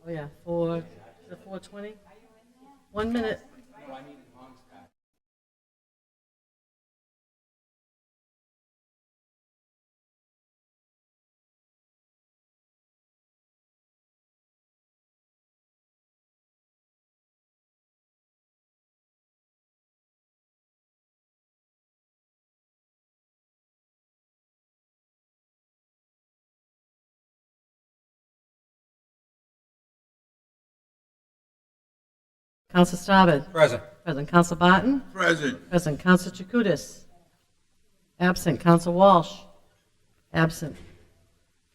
Oh, yeah, the 4:20? 1 minute. Counsel Starbird. Present. Present. Counsel Barton. Present. Present. Counsel Chakutis. Absent. Counsel Walsh. Absent.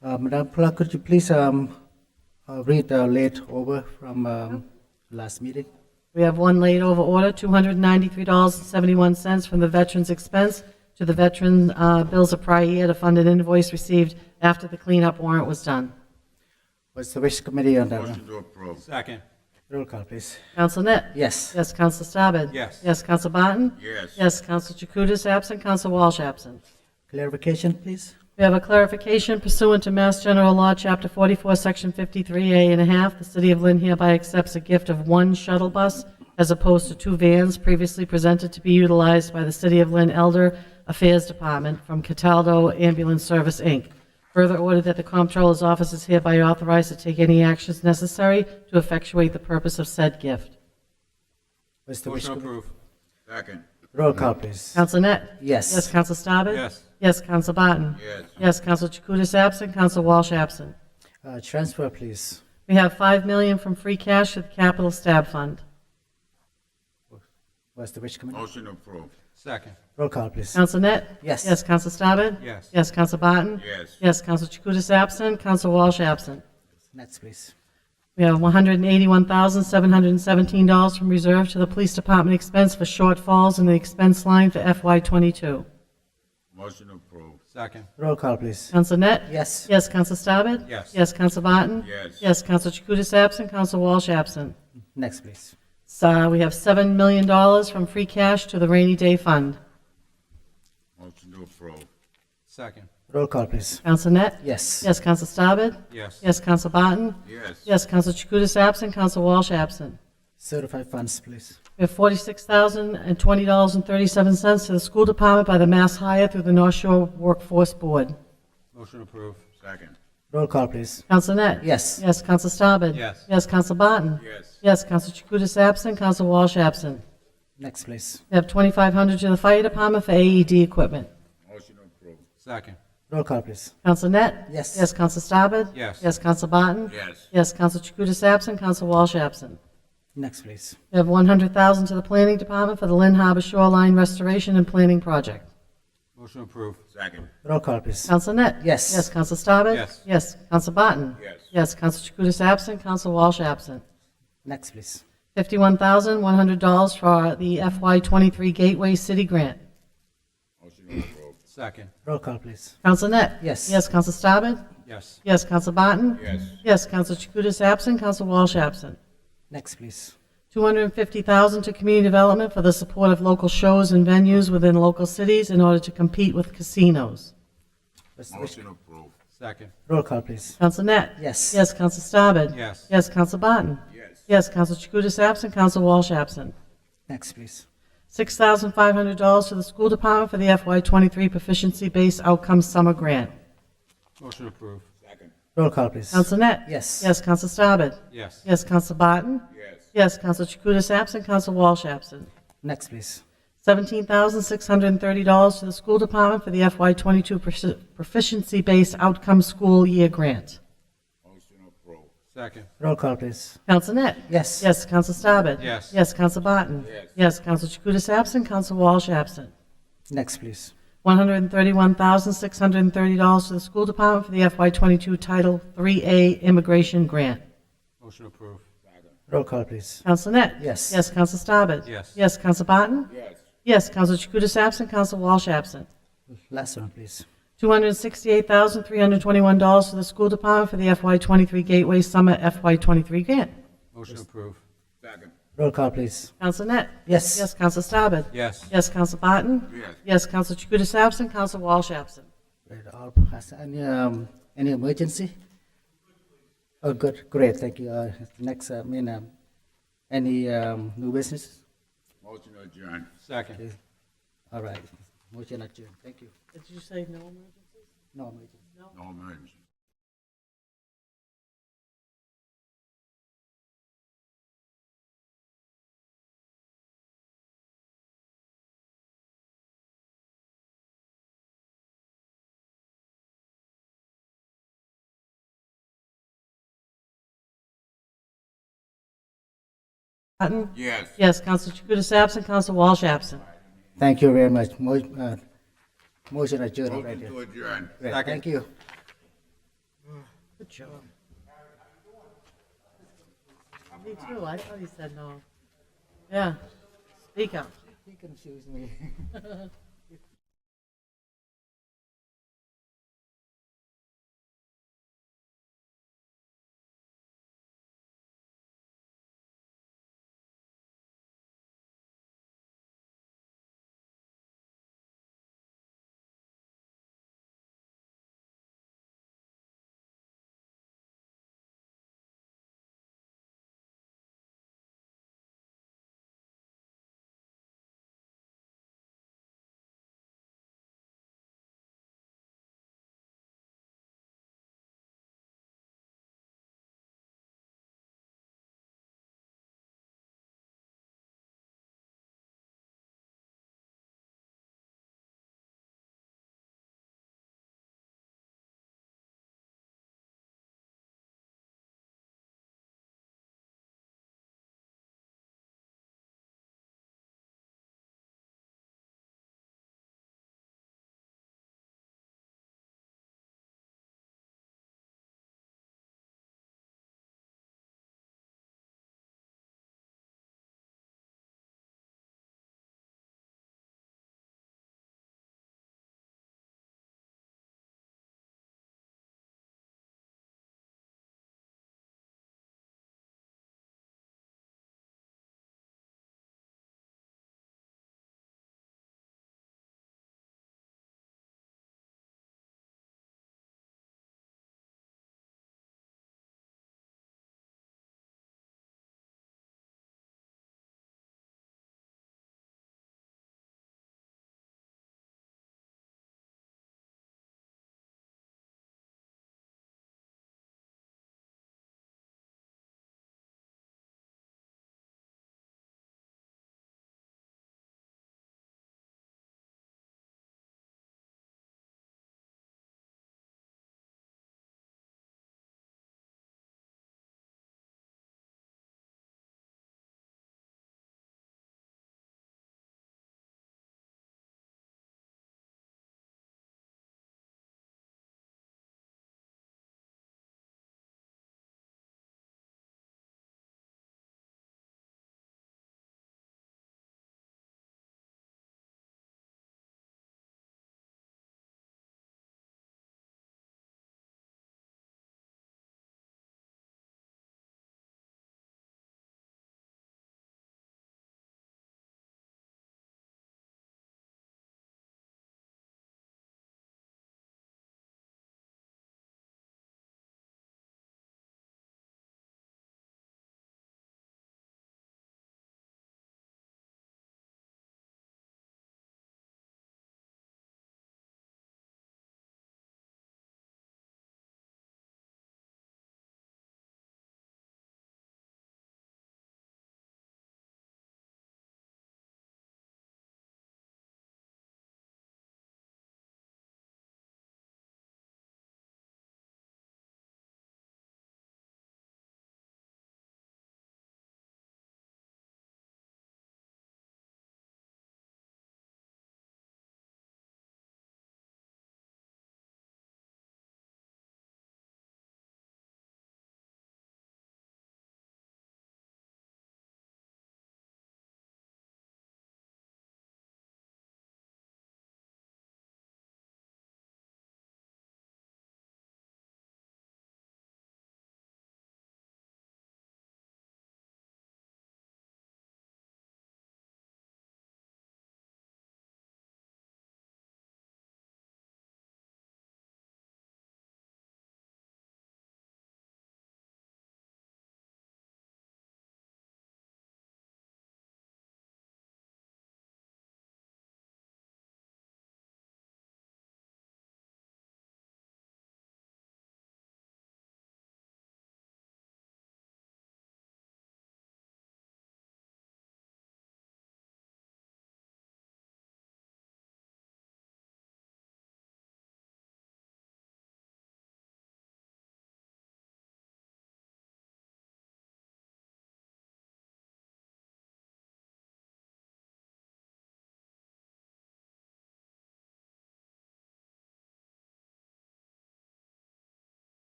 Madam Clerk, could you please read the late over from last meeting? We have one laid over order, $293.71 from the veterans' expense to the veteran bills of prior year to fund an invoice received after the cleanup warrant was done. What's the wish committee on that one? Motion to approve. Second. Roll call, please. Counsel Net? Yes. Yes. Counsel Starbird? Yes. Yes. Counsel Barton? Yes. Yes. Counsel Chakutis absent. Counsel Walsh absent. Clarification, please. We have a clarification pursuant to Mass General Law, Chapter 44, Section 53A and a half. The City of Lynn hereby accepts a gift of one shuttle bus as opposed to 2 vans previously presented to be utilized by the City of Lynn Elder Affairs Department from Cataldo Ambulance Service, Inc. Further ordered that the Comptroller's Office is hereby authorized to take any actions necessary to effectuate the purpose of said gift. What's the wish Motion committee? approved. Second. Roll call, please. Counsel Net? Yes. Yes. Counsel Starbird? Yes. Yes. Counsel Barton? Yes. Yes. Counsel Chakutis absent. Counsel Walsh absent. Transfer, please. We have $5 million from free cash to the Capital Stab Fund. What's the wish committee? Motion approved. Second. Roll call, please. Counsel Net? Yes. Yes. Counsel Starbird? Yes. Yes. Counsel Barton? Yes. Yes. Counsel Chakutis absent. Counsel Walsh absent. Next, please. We have $181,717 from reserve to the Police Department expense for shortfalls in the expense line for FY22. Motion approved. Second. Roll call, please. Counsel Net? Yes. Yes. Counsel Starbird? Yes. Yes. Counsel Barton? Yes. Yes. Counsel Chakutis absent. Counsel Walsh absent. Next, please. So we have $7 million from free cash to the Rainy Day Fund. Motion to approve. Second. Roll call, please. Counsel Net? Yes. Yes. Counsel Starbird? Yes. Yes. Counsel Barton? Yes. Yes. Counsel Chakutis absent. Counsel Walsh absent. Certified funds, please. We have $46,020.37 to the school department by the Mass Hire through the North Shore Workforce Board. Motion approved. Second. Roll call, please. Counsel Net? Yes. Yes. Counsel Starbird? Yes. Yes. Counsel Barton? Yes. Yes. Counsel Chakutis absent. Counsel Walsh absent. Next, please. We have $2,500 to the fire department for AED equipment. Motion approved. Second. Roll call, please. Counsel Net? Yes. Yes. Counsel Starbird? Yes. Yes. Counsel Barton? Yes. Yes. Counsel Chakutis absent. Counsel Walsh absent. Next, please. We have $100,000 to the planning department for the Lynn Harbor Shoreline Restoration and Planning Project. Motion approved. Second. Roll call, please. Counsel Net? Yes. Yes. Counsel Starbird? Yes. Yes. Counsel Barton? Yes. Yes. Counsel Chakutis absent. Counsel Walsh absent. Next, please. $51,100 for the FY23 Gateway City Grant. Motion approved. Second. Roll call, please. Counsel Net? Yes. Yes. Counsel Starbird? Yes. Yes. Counsel Barton? Yes. Yes. Counsel Chakutis absent. Counsel Walsh absent. Next, please. $250,000 to community development for the support of local shows and venues within local cities in order to compete with casinos. What's the wish? Motion approved. Second. Roll call, please. Counsel Net? Yes. Yes. Counsel Starbird? Yes. Yes. Counsel Barton? Yes. Yes. Counsel Chakutis absent. Counsel Walsh absent. Next, please. $6,500 to the school department for the FY23 Proficiency-Based Outcomes Summer Grant. Motion approved. Second. Roll call, please. Counsel Net? Yes. Yes. Counsel Starbird? Yes. Yes. Counsel Barton? Yes. Yes. Counsel Chakutis absent. Counsel Walsh absent. Next, please. $17,630 to the school department for the FY22 Proficiency-Based Outcome School Year Grant. Motion approved. Second. Roll call, please. Counsel Net? Yes. Yes. Counsel Starbird? Yes. Yes. Counsel Barton? Yes. Yes. Counsel Chakutis absent. Counsel Walsh absent. Next, please. $131,630 to the school department for the FY22 Title 3A Immigration Grant. Motion approved. Second. Roll call, please. Counsel Net? Yes. Yes. Counsel Starbird? Yes. Yes. Counsel Barton? Yes. Yes. Counsel Chakutis absent. Counsel Walsh absent. Last one, please. $268,321 to the school department for the FY23 Gateway Summer FY23 Grant. Motion approved. Second. Roll call, please. Counsel Net? Yes. Yes. Counsel Starbird? Yes. Yes. Counsel Barton? Yes. Yes. Counsel Chakutis absent. Counsel Walsh absent. Right, all passed. Any emergency? Oh, good, great, thank you. Next, any new business? Motion to adjourn. Second. Okay. All right, motion adjourned, thank you. Did you say no emergencies? No emergency. No emergency. Hutton? Yes. Yes, Counsel Chakutis absent, Counsel Walsh absent. Thank you very much. Motion adjourned right Motion here. to adjourn. Great, Second. thank you. Good job. Me too, I thought he said no. Yeah, speak up. He confused me.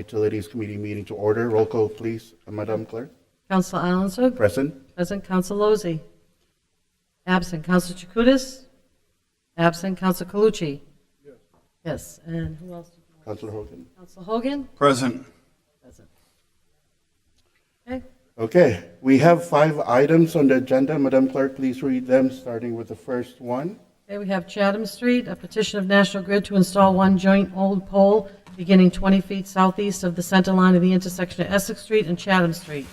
Utilities Committee meeting to order. Roll call, please, Madam Clerk. Counselor Aronsberg. Present. Present. Counselor Lozey. Absent. Counselor Chakutis. Absent. Counselor Calucci. Yes. And who else? Councilor Hogan. Counselor Hogan. Present. Present. Okay. Okay, we have 5 items on the agenda. Madam Clerk, please read them, starting with the first one. Okay, we have Chatham Street, a petition of National Grid to install one joint old pole beginning 20 feet southeast of the center line of the intersection of Essex Street and Chatham Street.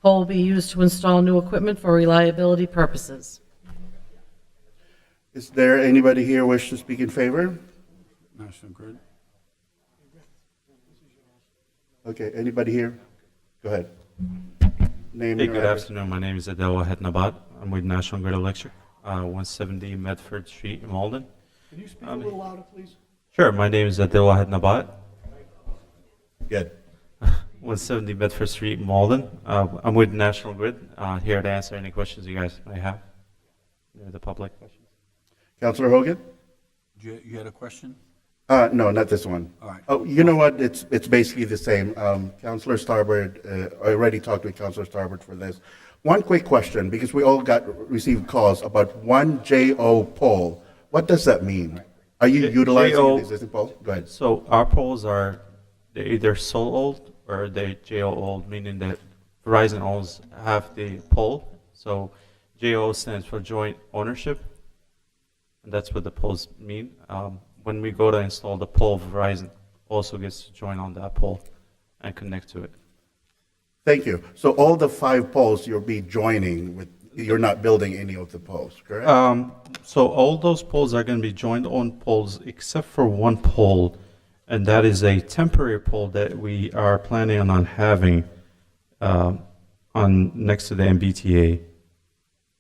Pole will be used to install new equipment for reliability purposes. Is there anybody here wish to speak in favor? National Grid. Okay, anybody here? Go ahead. Name Hey, and good address. afternoon. My name is Adel Wahed-Nabat. I'm with National Grid Electric, 170 Medford Street in Malden. Can you speak a little louder, please? Sure, my name is Adel Wahed-Nabat, Good. 170 Medford Street in Malden. I'm with National Grid, here to answer any questions you guys may have. The public questions. Councilor Hogan? You had a question? No, not this one. All right. Oh, you know what? It's basically the same. Councilor Starbird, I already talked with Councilor Starbird for this. One quick question, because we all received calls about one JO pole. What does that mean? Are you utilizing JO the existing pole? Go ahead. So our poles are, they're either sole old or they're JO old, meaning that Verizon owns half the pole. So JO stands for joint ownership, and that's what the poles mean. When we go to install the pole, Verizon also gets to join on that pole and connect to it. Thank you. So all the 5 poles you'll be joining with, you're not building any of the poles, correct? So all those poles are going to be joint owned poles except for one pole, and that is a temporary pole that we are planning on having on next to the MBTA.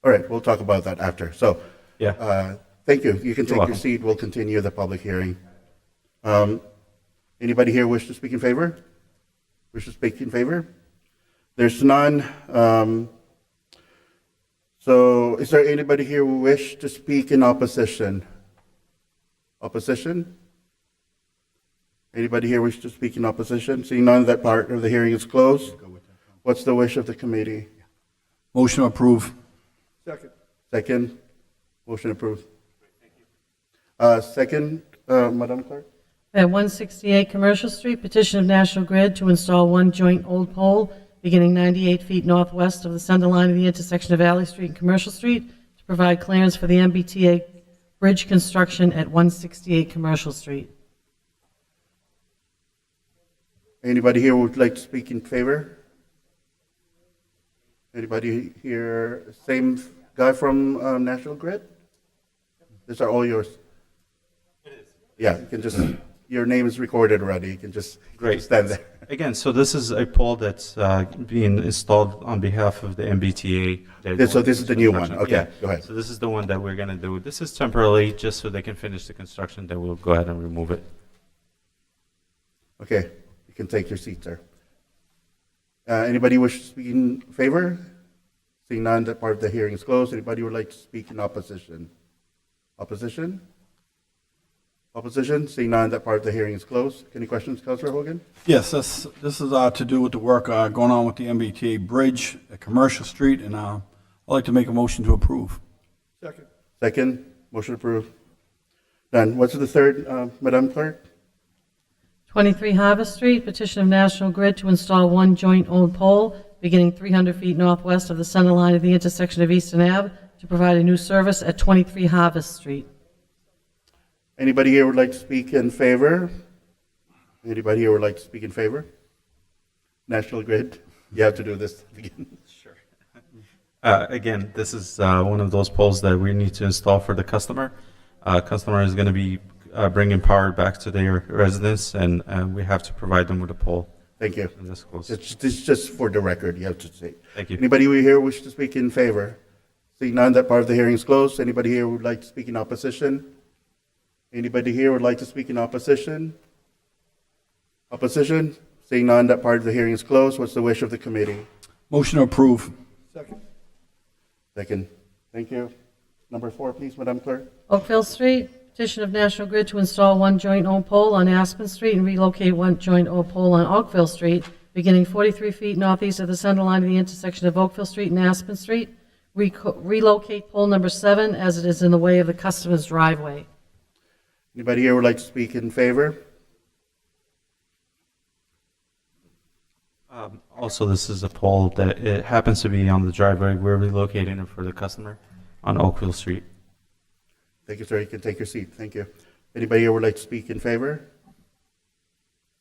All right, we'll talk about that after. So, Yeah. thank you. You can take your welcome. seat. We'll continue the public hearing. Anybody here wish to speak in favor? Wish to speak in favor? There's none. So is there anybody here who wish to speak in opposition? Opposition? Anybody here wish to speak in opposition? Seeing none, that part of the hearing is closed. What's the wish of the committee? Motion approved. Second? Motion approved. Second, Madam Clerk? At 168 Commercial Street, petition of National Grid to install one joint old pole beginning 98 feet northwest of the center line of the intersection of Valley Street and Commercial Street to provide clearance for the MBTA bridge construction at 168 Commercial Street. Anybody here would like to speak in favor? Anybody here, same guy from National Grid? These are all yours. It is. Yeah, you can just, your name is recorded already. You can just Great. stand there. Again, so this is a pole that's being installed on behalf of the MBTA. So this is the new one. Construction. Okay, Yeah. go ahead. So this is the one that we're going to do. This is temporarily just so they can finish the construction, then we'll go ahead and remove it. Okay, you can take your seat, sir. Anybody wish to speak in favor? Seeing none, that part of the hearing is closed. Anybody would like to speak in opposition? Opposition? Opposition? Seeing none, that part of the hearing is closed. Any questions, Councilor Hogan? Yes, this is to do with the work going on with the MBTA bridge at Commercial Street, and I'd like to make a motion to approve. Second, motion approved. Done. What's the third, Madam Clerk? 23 Harvest Street, petition of National Grid to install one joint old pole beginning 300 feet northwest of the center line of the intersection of Eastern Ave to provide a new service at 23 Harvest Street. Anybody here would like to speak in favor? Anybody here would like to speak in favor? National Grid, you have to do this again. Sure. Again, this is one of those poles that we need to install for the customer. Customer is going to be bringing power back to their residence, and we have to provide them with a pole. Thank you. And this goes. It's just for the record, you have to say. Thank you. Anybody here wish to speak in favor? Seeing none, that part of the hearing is closed. Anybody here would like to speak in opposition? Anybody here would like to speak in opposition? Opposition? Seeing none, that part of the hearing is closed. What's the wish of the committee? Motion to approve. Second. Thank you. Number 4, please, Madam Clerk. Oakville Street, Petition of National Grid to install one joint-owned pole on Aspen Street and relocate one joint-owned pole on Oakville Street, beginning 43 feet northeast of the center line of the intersection of Oakville Street and Aspen Street. Relocate pole number 7 as it is in the way of the customer's driveway. Anybody here would like to speak in favor? Also, this is a pole that it happens to be on the driveway. We're relocating it for the customer on Oakville Street. Thank you, sir. You can take your seat. Thank you. Anybody here would like to speak in favor?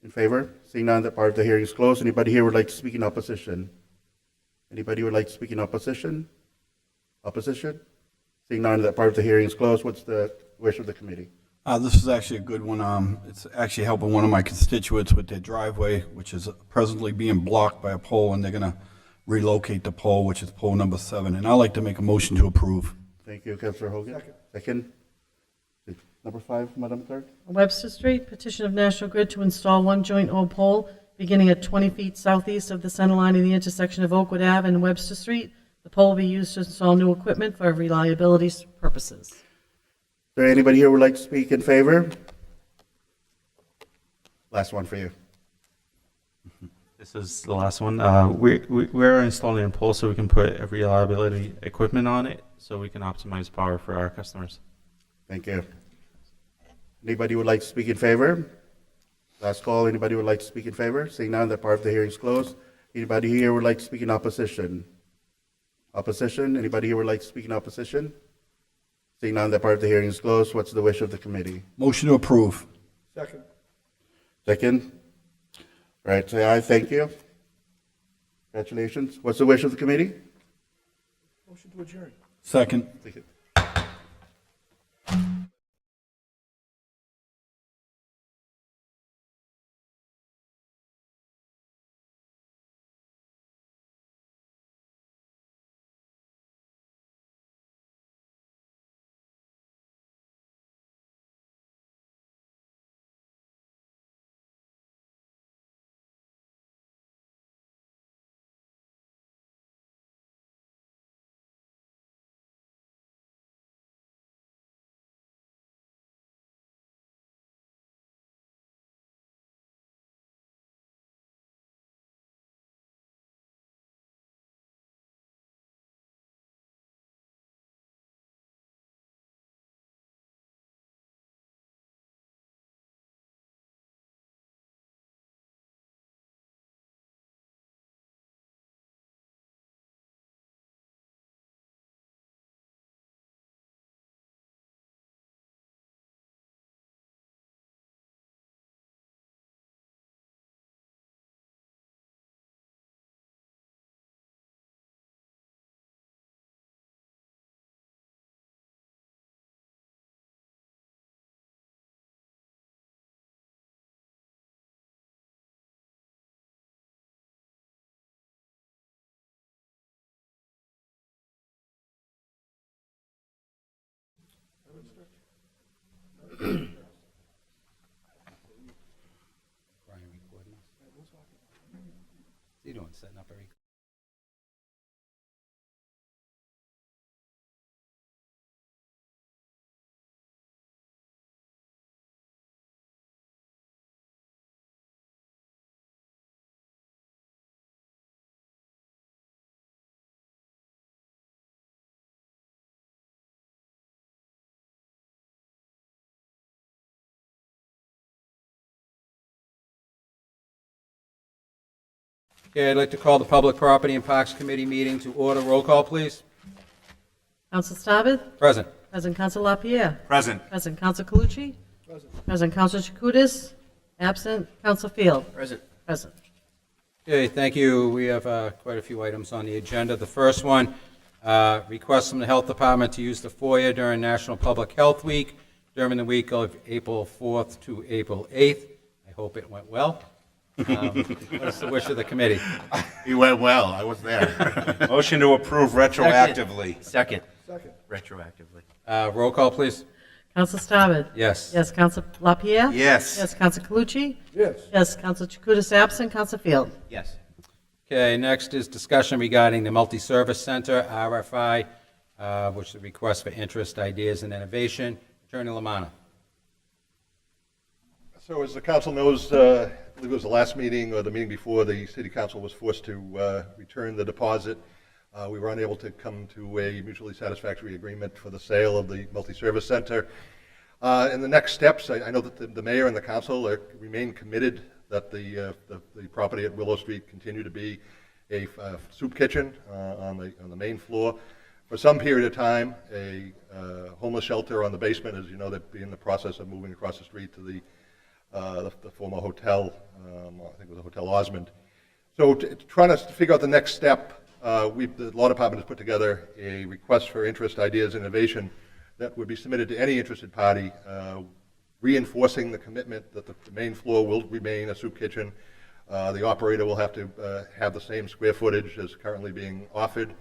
In favor? Seeing none, that part of the hearing is closed. Anybody here would like to speak in opposition? Anybody would like to speak in opposition? Opposition? Seeing none, that part of the hearing is closed. What's the wish of the committee? This is actually a good one. It's actually helping one of my constituents with their driveway, which is presently being blocked by a pole, and they're going to relocate the pole, which is pole number 7. And I'd like to make a motion to approve. Thank you, Councilor Hogan. Second. Number 5, Madam Clerk. Webster Street, petition of National Grid to install one joint-owned pole beginning at 20 feet southeast of the center line of the intersection of Oakwood Ave and Webster Street. The pole will be used to install new equipment for reliability purposes. Is there anybody here who would like to speak in favor? Last one for you. This is the last one. We're installing a pole so we can put a reliability equipment on it so we can optimize power for our customers. Thank you. Anybody would like to speak in favor? Last call. Anybody would like to speak in favor? Seeing none, that part of the hearing is closed. Anybody here would like to speak in opposition? Opposition? Anybody here would like to speak in opposition? Seeing none, that part of the hearing is closed. What's the wish of the committee? Motion to approve. Second? All right, say aye. Thank you. Congratulations. What's the wish of the committee? Second. You doing setting up every. Okay, I'd like to call the Public Property and Parks Committee meeting to order. Roll call, please. Counsel Staben? Present. Present Counsel LaPierre? Present. Present Counsel Calucci? Present Counsel Chakutis? Absent Counsel Field? Present. Present. Okay, thank you. We have quite a few items on the agenda. The first one, request from the Health Department to use the foyer during National Public Health Week during the week of April 4th to April 8th. I hope it went well. What's the wish of the committee? He went well. I was there. Motion to approve retroactively. Second. Retroactively. Roll call, please. Counsel Staben? Yes. Yes, Counsel LaPierre? Yes. Yes, Counsel Calucci? Yes, Counsel Chakutis absent, Counsel Field? Yes. Okay, next is discussion regarding the Multi-Service Center, RFI, which is a request for interest, ideas, and innovation. Attorney Lamanna. So as the council knows, I believe it was the last meeting or the meeting before, the city council was forced to return the deposit. We were unable to come to a mutually satisfactory agreement for the sale of the multi-service center. In the next steps, I know that the mayor and the council remain committed that the property at Willow Street continue to be a soup kitchen on the main floor. For some period of time, a homeless shelter on the basement. As you know, they'd be in the process of moving across the street to the former hotel, I think it was a Hotel Osmond. So trying to figure out the next step, the law department has put together a request for interest, ideas, innovation that would be submitted to any interested party, reinforcing the commitment that the main floor will remain a soup kitchen. The operator will have to have the same square footage as currently being offered,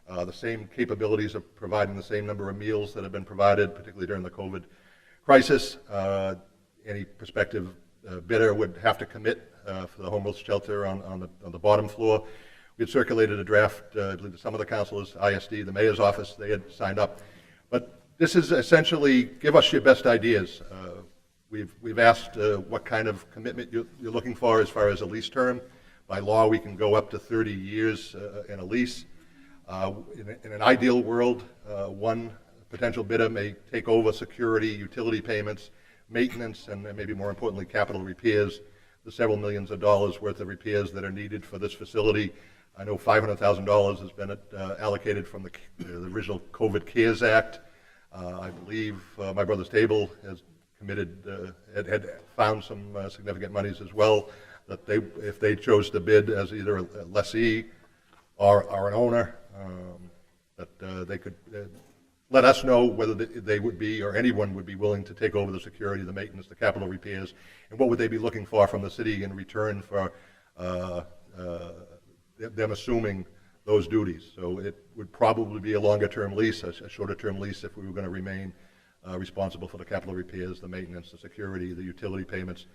the same capabilities of providing the same number of meals that have been provided, particularly during the COVID crisis. Any prospective bidder would have to commit for the homeless shelter on the bottom floor. We had circulated a draft, I believe to some of the councilors, ISD, the mayor's office, they had signed up. But this is essentially, give us your best ideas. We've asked what kind of commitment you're looking for as far as a lease term. By law, we can go up to 30 years in a lease. In an ideal world, one potential bidder may take over security, utility payments, maintenance, and maybe more importantly, capital repairs, the several millions of dollars worth of repairs that are needed for this facility. I know $500,000 has been allocated from the original COVID CARES Act. I believe My Brother's Table has committed, had found some significant monies as well, that if they chose to bid as either a lessee or an owner, that they could let us know whether they would be, or anyone would be willing to take over the security, the maintenance, the capital repairs, and what would they be looking for from the city in return for them assuming those duties. So it would probably be a longer-term lease, a shorter-term lease if we were going to remain responsible for the capital repairs, the maintenance, the security, the utility payments.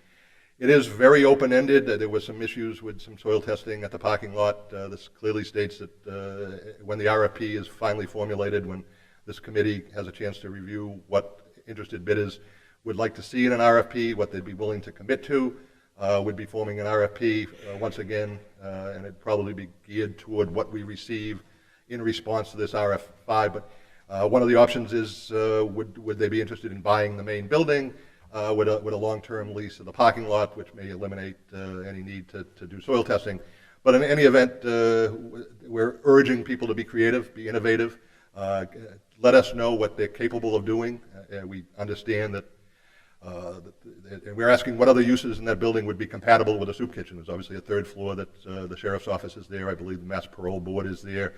It is very open-ended. There were some issues with some soil testing at the parking lot. This clearly states that when the RFP is finally formulated, when this committee has a chance to review what interested bidders would like to see in an RFP, what they'd be willing to commit to, would be forming an RFP once again, and it'd probably be geared toward what we receive in response to this RFI. But one of the options is, would they be interested in buying the main building with a long-term lease of the parking lot, which may eliminate any need to do soil testing. But in any event, we're urging people to be creative, be innovative. Let us know what they're capable of doing. We understand that, and we're asking what other uses in that building would be compatible with a soup kitchen. There's obviously a third floor that the sheriff's office is there. I believe the Mass Parole Board is there.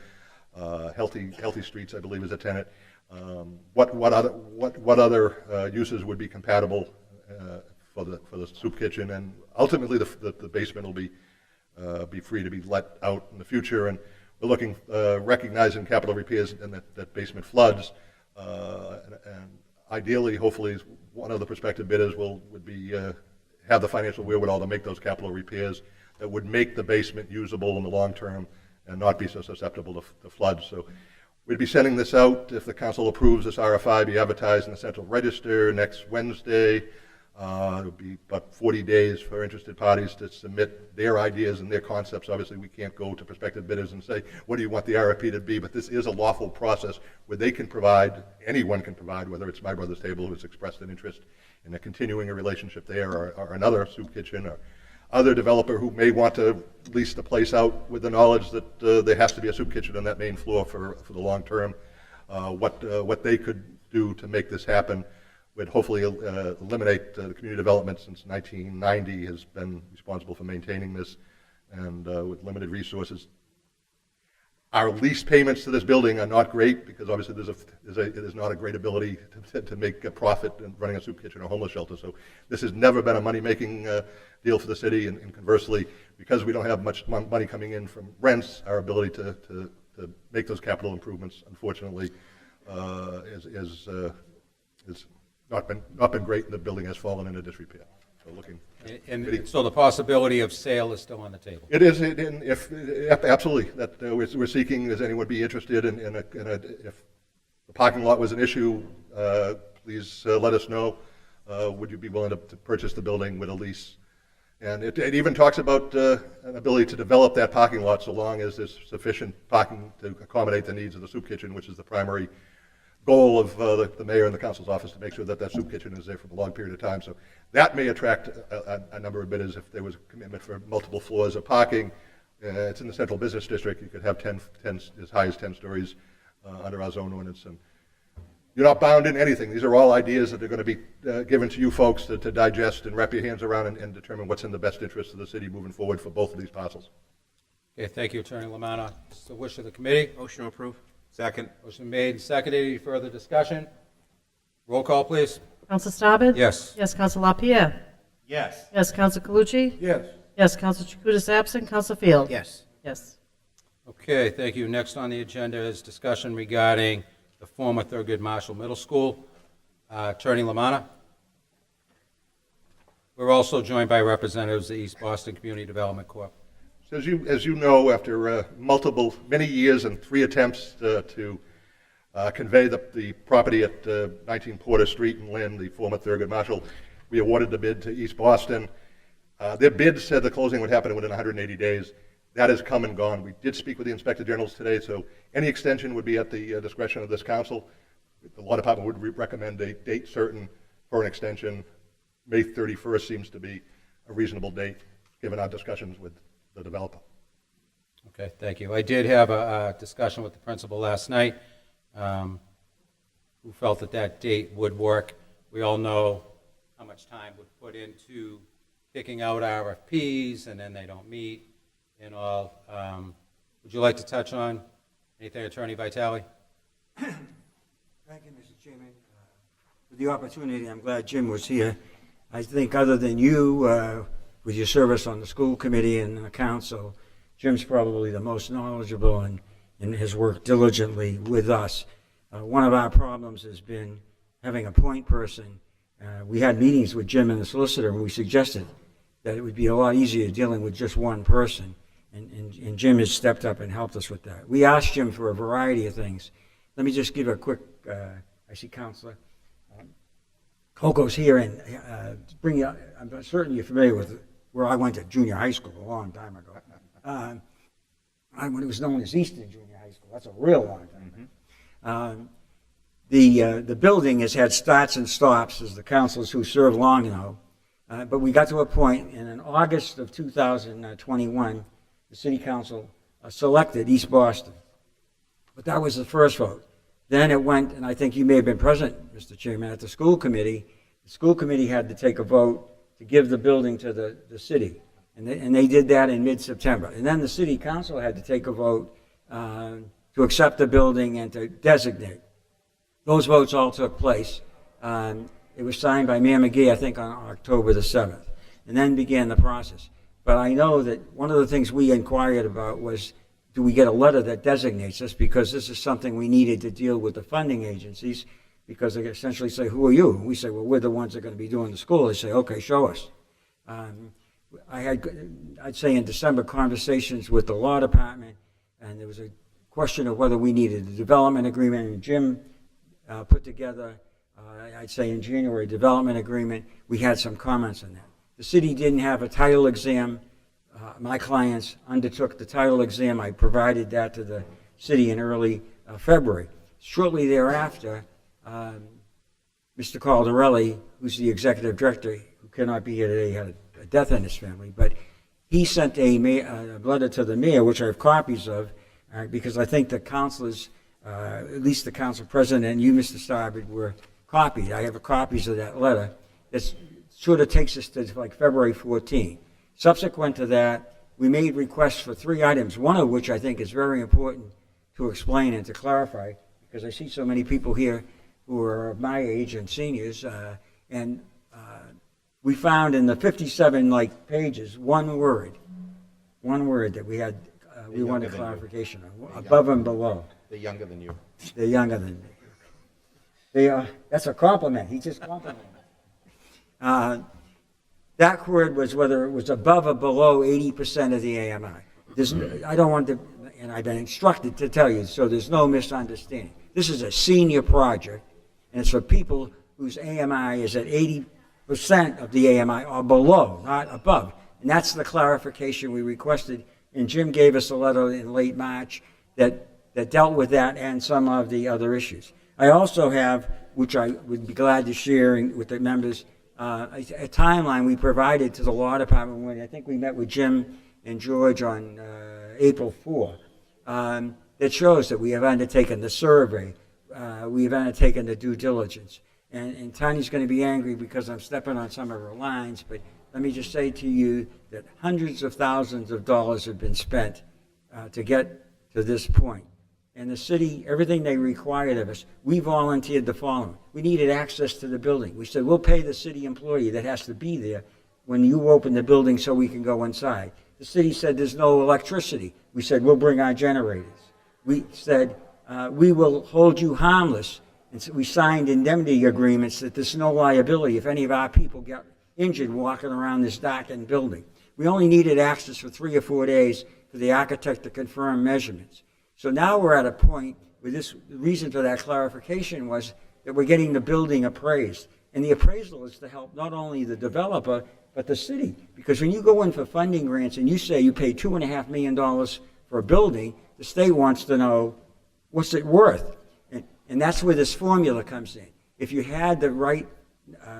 Healthy Streets, I believe, is a tenant. What other uses would be compatible for the soup kitchen? And ultimately, the basement will be free to be let out in the future. And we're looking, recognizing capital repairs and that basement floods, and ideally, hopefully, one of the prospective bidders would be have the financial wherewithal to make those capital repairs that would make the basement usable in the long term and not be so susceptible to floods. So we'd be sending this out, if the council approves this RFI, be advertised in the Central Register next Wednesday. It would be about 40 days for interested parties to submit their ideas and their concepts. Obviously, we can't go to prospective bidders and say, what do you want the RFP to be? But this is a lawful process where they can provide, anyone can provide, whether it's My Brother's Table who's expressed an interest in continuing a relationship there, or another soup kitchen, or other developer who may want to lease the place out with the knowledge that there has to be a soup kitchen on that main floor for the long term. What they could do to make this happen would hopefully eliminate the community development since 1990 has been responsible for maintaining this, and with limited resources. Our lease payments to this building are not great because obviously there's not a great ability to make a profit in running a soup kitchen or homeless shelter. So this has never been a money-making deal for the city, and conversely, because we don't have much money coming in from rents, our ability to make those capital improvements, unfortunately, is not been great, and the building has fallen into disrepair. So looking. And so the possibility of sale is still on the table? It is, absolutely, that we're seeking, does anyone be interested in if the parking lot was an issue, please let us know. would you be willing to purchase the building with a lease? And it even talks about an ability to develop that parking lot so long as there's sufficient parking to accommodate the needs of the soup kitchen, which is the primary goal of the mayor and the council's office, to make sure that that soup kitchen is there for a long period of time. So that may attract a number of bidders if there was a commitment for multiple floors of parking. It's in the central business district. You could have 10 as high as 10 stories under our zone ordinance. And you're not bound in anything. These are all ideas that are going to be given to you folks to digest and wrap your hands around and determine what's in the best interest of the city moving forward for both of these parcels. Okay, thank you, Attorney Lamanna. It's the wish of the committee. Motion to approve. Second. Motion made and seconded. Any further discussion? Roll call, please. Counsel Staben? Yes. Yes, Counsel LaPierre? Yes. Yes, Counsel Calucci? Yes. Yes, Counsel Chakutis absent, Counsel Field? Yes. Yes. Okay, thank you. Next on the agenda is discussion regarding the former Thurgood Marshall Middle School. Attorney Lamanna. We're also joined by representatives of the East Boston Community Development Corp. So as you know, after many years and 3 attempts to convey the property at 19 Porter Street in Lynn, the former Thurgood Marshall, we awarded the bid to East Boston. Their bid said the closing would happen within 180 days. That has come and gone. We did speak with the Inspector Generals today, so any extension would be at the discretion of this council. The Law Department would recommend a date certain for an extension. May 31st seems to be a reasonable date, given our discussions with the developer. Okay, thank you. I did have a discussion with the principal last night, who felt that that date would work. We all know how much time would put into kicking out RFPs, and then they don't meet and all. Would you like to touch on anything, Attorney Vitale? Thank you, Mr. Chairman, for the opportunity. I'm glad Jim was here. I think other than you, with your service on the school committee and the council, Jim's probably the most knowledgeable and has worked diligently with us. One of our problems has been having a point person. We had meetings with Jim and the solicitor, and we suggested that it would be a lot easier dealing with just one person, and Jim has stepped up and helped us with that. We asked Jim for a variety of things. Let me just give a quick, I see Counselor Coco's here, and bring you, I'm certain you're familiar with where I went to junior high school a long time ago. When it was known as Eastern Junior High School. That's a real long time. The building has had starts and stops, as the councilors who serve long know. But we got to a point, and in August of 2021, the city council selected East Boston. But that was the first vote. Then it went, and I think you may have been present, Mr. Chairman, at the school committee. The school committee had to take a vote to give the building to the city. And they did that in mid-September. And then the city council had to take a vote to accept the building and to designate. Those votes all took place. It was signed by Mayor McGee, I think, on October the 7th. And then began the process. But I know that one of the things we inquired about was, do we get a letter that designates us? Because this is something we needed to deal with the funding agencies, because they essentially say, who are you? And we say, well, we're the ones that are going to be doing the school. They say, okay, show us. I had, I'd say in December, conversations with the law department, and there was a question of whether we needed a development agreement, and Jim put together, I'd say in January, a development agreement. We had some comments on that. The city didn't have a title exam. My clients undertook the title exam. I provided that to the city in early February. Shortly thereafter, Mr. Caldarelli, who's the executive director, who cannot be here today, had a death in his family, but he sent a letter to the mayor, which I have copies of, because I think the councilors, at least the council president and you, Mr. Starbird, were copied. I have copies of that letter. It sort of takes us to like February 14. Subsequent to that, we made requests for 3 items, one of which I think is very important to explain and to clarify, because I see so many people here who are of my age and seniors, and we found in the 57 pages one word that we had, we wanted clarification on, above and below. They're younger than you. They're younger than me. They are, that's a compliment. He just complimented me. That word was whether it was above or below 80% of the AMI. I don't want to, and I've been instructed to tell you, so there's no misunderstanding. This is a senior project, and it's for people whose AMI is at 80% of the AMI or below, not above. And that's the clarification we requested. And Jim gave us a letter in late March that dealt with that and some of the other issues. I also have, which I would be glad to share with the members, a timeline we provided to the law department when I think we met with Jim and George on April 4, that shows that we have undertaken the survey, we have undertaken the due diligence. And Tanya's going to be angry because I'm stepping on some of her lines, but let me just say to you that hundreds of thousands of dollars have been spent to get to this point. And the city, everything they required of us, we volunteered the following. We needed access to the building. We said, we'll pay the city employee that has to be there when you open the building so we can go inside. The city said there's no electricity. We said, we'll bring our generators. We said, we will hold you harmless. And so we signed indemnity agreements that there's no liability if any of our people get injured walking around this darkened building. We only needed access for 3 or 4 days for the architect to confirm measurements. So now we're at a point where the reason for that clarification was that we're getting the building appraised. And the appraisal is to help not only the developer, but the city. Because when you go in for funding grants and you say you pay $2.5 million for a building, the state wants to know what's it worth. And that's where this formula comes in. If you had the right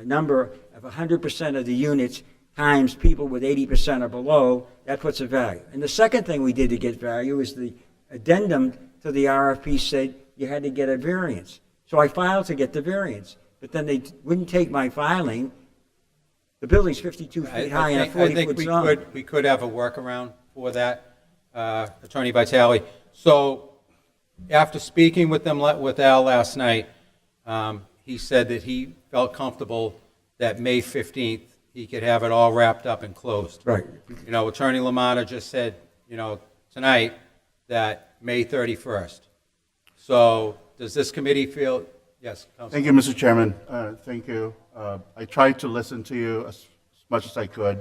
number of 100% of the units times people with 80% or below, that puts a value. And the second thing we did to get value is the addendum to the RFP said you had to get a variance. So I filed to get the variance, but then they wouldn't take my filing. The building's 52 feet high and a 40-foot zone. I think we could have a workaround for that, Attorney Vitale. So after speaking with Al last night, he said that he felt comfortable that May 15th, he could have it all wrapped up and closed. Right. You know, Attorney Lamanna just said, tonight, that May 31st. So does this committee feel, yes, Councilor? Thank you, Mr. Chairman. Thank you. I tried to listen to you as much as I could,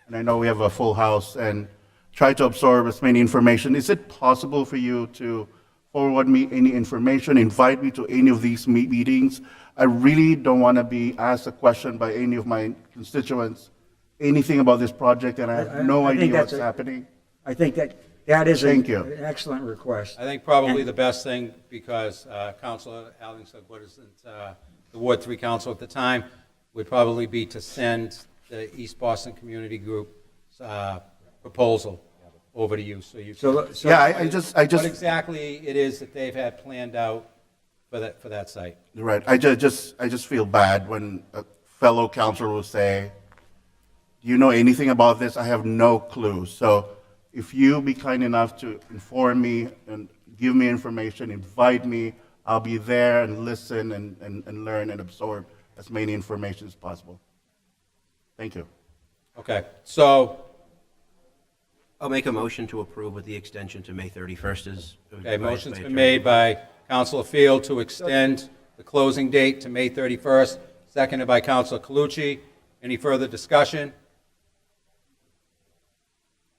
and I know we have a full house, and try to absorb as many information. Is it possible for you to forward me any information, invite me to any of these meetings? I really don't want to be asked a question by any of my constituents, anything about this project, and I have no idea what's happening. I think that is Thank you. an excellent request. I think probably the best thing, because Councilor Allington, the Ward 3 council at the time, would probably be to send the East Boston Community Group's proposal over to you, so you can. So yeah, I just. What exactly it is that they've had planned out for that site. Right. I just feel bad when a fellow councilor will say, "Do you know anything about this?" I have no clue. So if you be kind enough to inform me and give me information, invite me, I'll be there and listen and learn and absorb as many information as possible. Thank you. Okay, so, I'll make a motion to approve with the extension to May 31st as okay, advised motion's by been Attorney. made by Councilor Field to extend the closing date to May 31st, seconded by Councilor Calucci. Any further discussion?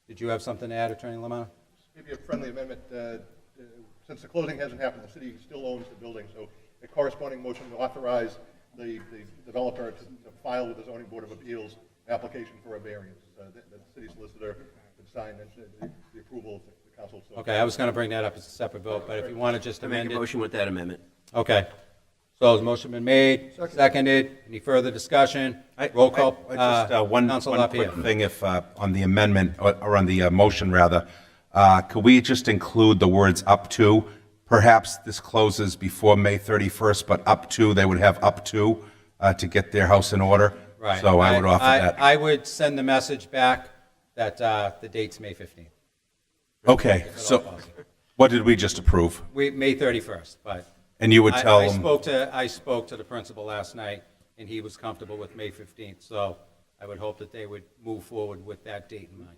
Did you have something to add, Attorney Lamont? Maybe a friendly amendment. Since the closing hasn't happened, the city still owns the building, so a corresponding motion to authorize the developer to file with the Zoning Board of Appeals an application for a variance. The city solicitor would sign the approval of the council. So Okay, I was going to bring that up as a separate vote, but if you want to just I make amend a it. motion with that amendment. Okay. So the motion been made, seconded. Any further discussion? Roll call. One Councilor quick LaPierre. thing, if, on the amendment, or on the motion, rather, could we just include the words "up to"? Perhaps this closes before May 31st, but up to, they would have up to get their house in order. Right. So I would offer that. I would send the message back that the date's May 15th. Okay, If at all so possible. what did we just approve? May 31st, but. And you would tell I them, spoke to the principal last night, and he was comfortable with May 15th, so I would hope that they would move forward with that date in mind.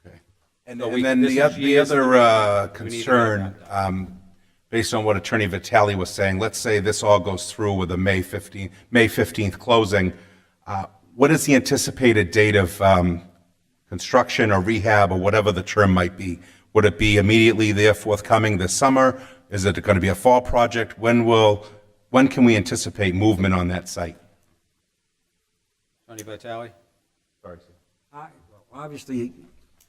okay. And So and then this the is years in the other making. We need to get that concern, based on what Attorney Vitale was saying, let's say this all goes through with a May 15th closing. What is the anticipated date of construction or rehab or whatever the term might be? Would it be immediately there forthcoming this summer? Is it going to be a fall project? When can we anticipate movement on that site? Attorney Vitale? Sorry, Steve. Obviously,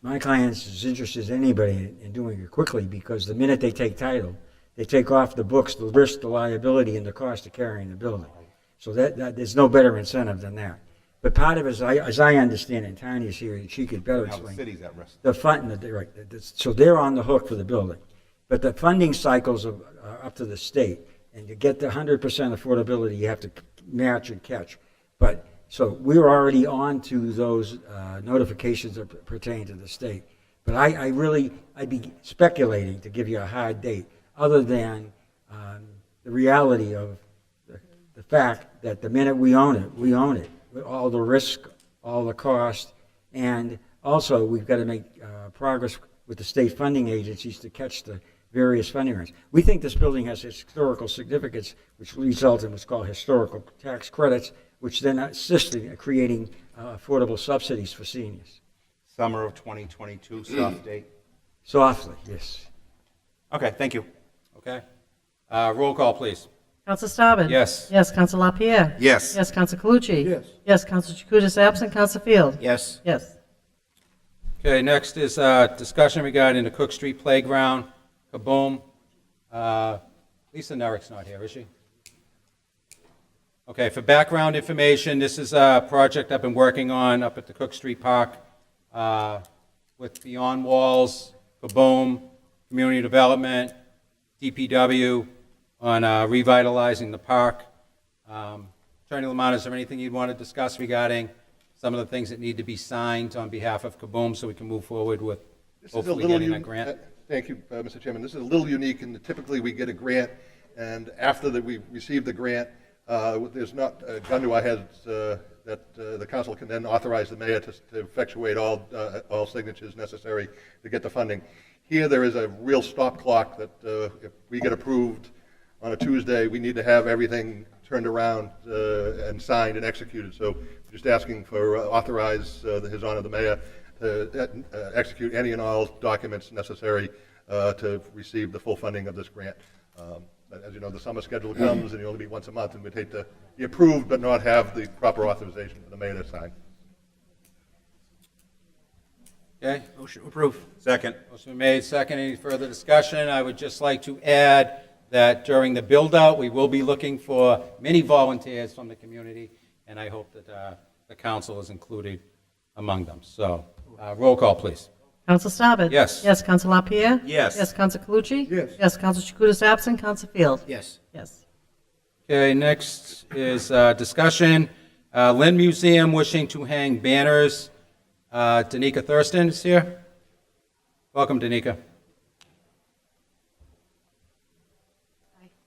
my client's as interested as anybody in doing it quickly, because the minute they take title, they take off the books, the risk, the liability, and the cost of carrying the building. So that there's no better incentive than that. But part of it, as I understand it, Tanya's here, and she could better Now the explain. city's at risk. The fund, right, so they're on the hook for the building. But the funding cycles are up to the state, and to get the 100% affordability, you have to match and catch. But, so we're already on to those notifications that pertain to the state. But I'd be speculating to give you a hard date, other than the reality of the fact that the minute we own it, with all the risk, all the cost, and also we've got to make progress with the state funding agencies to catch the various funding rounds. We think this building has historical significance, which results in what's called historical tax credits, which then assist in creating affordable subsidies for seniors. Summer of 2022, soft date. Softly, yes. Okay, thank you. Okay. Roll call, please. Counsel Staben? Yes. Yes, Counsel LaPierre? Yes. Yes, Counsel Calucci? Yes. Yes, Counsel Chakutis absent, Counsel Field? Yes. Yes. Okay, next is discussion regarding the Cook Street Playground. Kaboom. Lisa Nerrick's not here, is she? Okay, for background information, this is a project I've been working on up at the Cook Street Park with Beyond Walls, Kaboom, Community Development, DPW, on revitalizing the park. Attorney Lamont, is there anything you'd want to discuss regarding some of the things that need to be signed on behalf of Kaboom so we can move forward with hopefully getting that grant? Thank you, Mr. Chairman. This is a little unique, and typically we get a grant, and after that we receive the grant, there's not a gun to our heads that the council can then authorize the mayor to effectuate all signatures necessary to get the funding. Here there is a real stop clock that if we get approved on a Tuesday, we need to have everything turned around and signed and executed. So just asking for His Honor the Mayor to execute any and all documents necessary to receive the full funding of this grant. As you know, the summer schedule comes and you only meet once a month, and we'd hate to be approved but not have the proper authorization for the mayor to sign. Okay, Motion to approve. Second. motion made, second. Any further discussion? I would just like to add that during the build-out, we will be looking for many volunteers from the community, and I hope that the council is included among them. So, roll call, please. Counsel Staben? Yes. Yes, Counsel LaPierre? Yes. Yes, Counsel Calucci? Yes. Yes, Counsel Chakutis absent, Counsel Field? Yes. Yes. Okay, next is discussion. Lynn Museum wishing to hang banners. Danica Thurston is here. Welcome, Danica.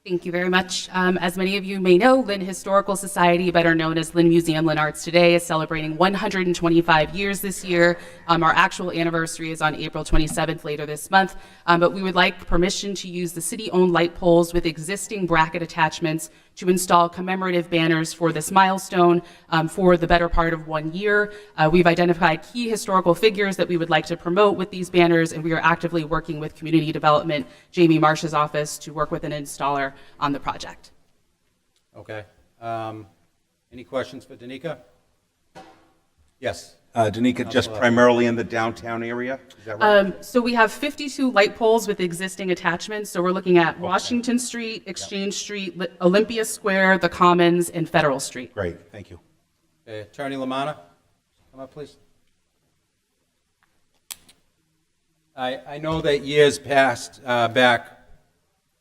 Thank you very much. As many of you may know, Lynn Historical Society, better known as Lynn Museum, Lynn Arts Today, is celebrating 125 years this year. Our actual anniversary is on April 27th, later this month. But we would like permission to use the city-owned light poles with existing bracket attachments to install commemorative banners for this milestone for the better part of 1 year. We've identified key historical figures that we would like to promote with these banners, and we are actively working with Community Development, Jamie Marsh's office, to work with an installer on the project. Okay. Any questions for Danica? Yes. Danica, just primarily in the downtown area? Is that right? So we have 52 light poles with existing attachments. So we're looking at Washington Street, Exchange Street, Olympia Square, the Commons, and Federal Street. Great, thank you. Okay. Attorney Lamanna, come up, please. I know that years past back,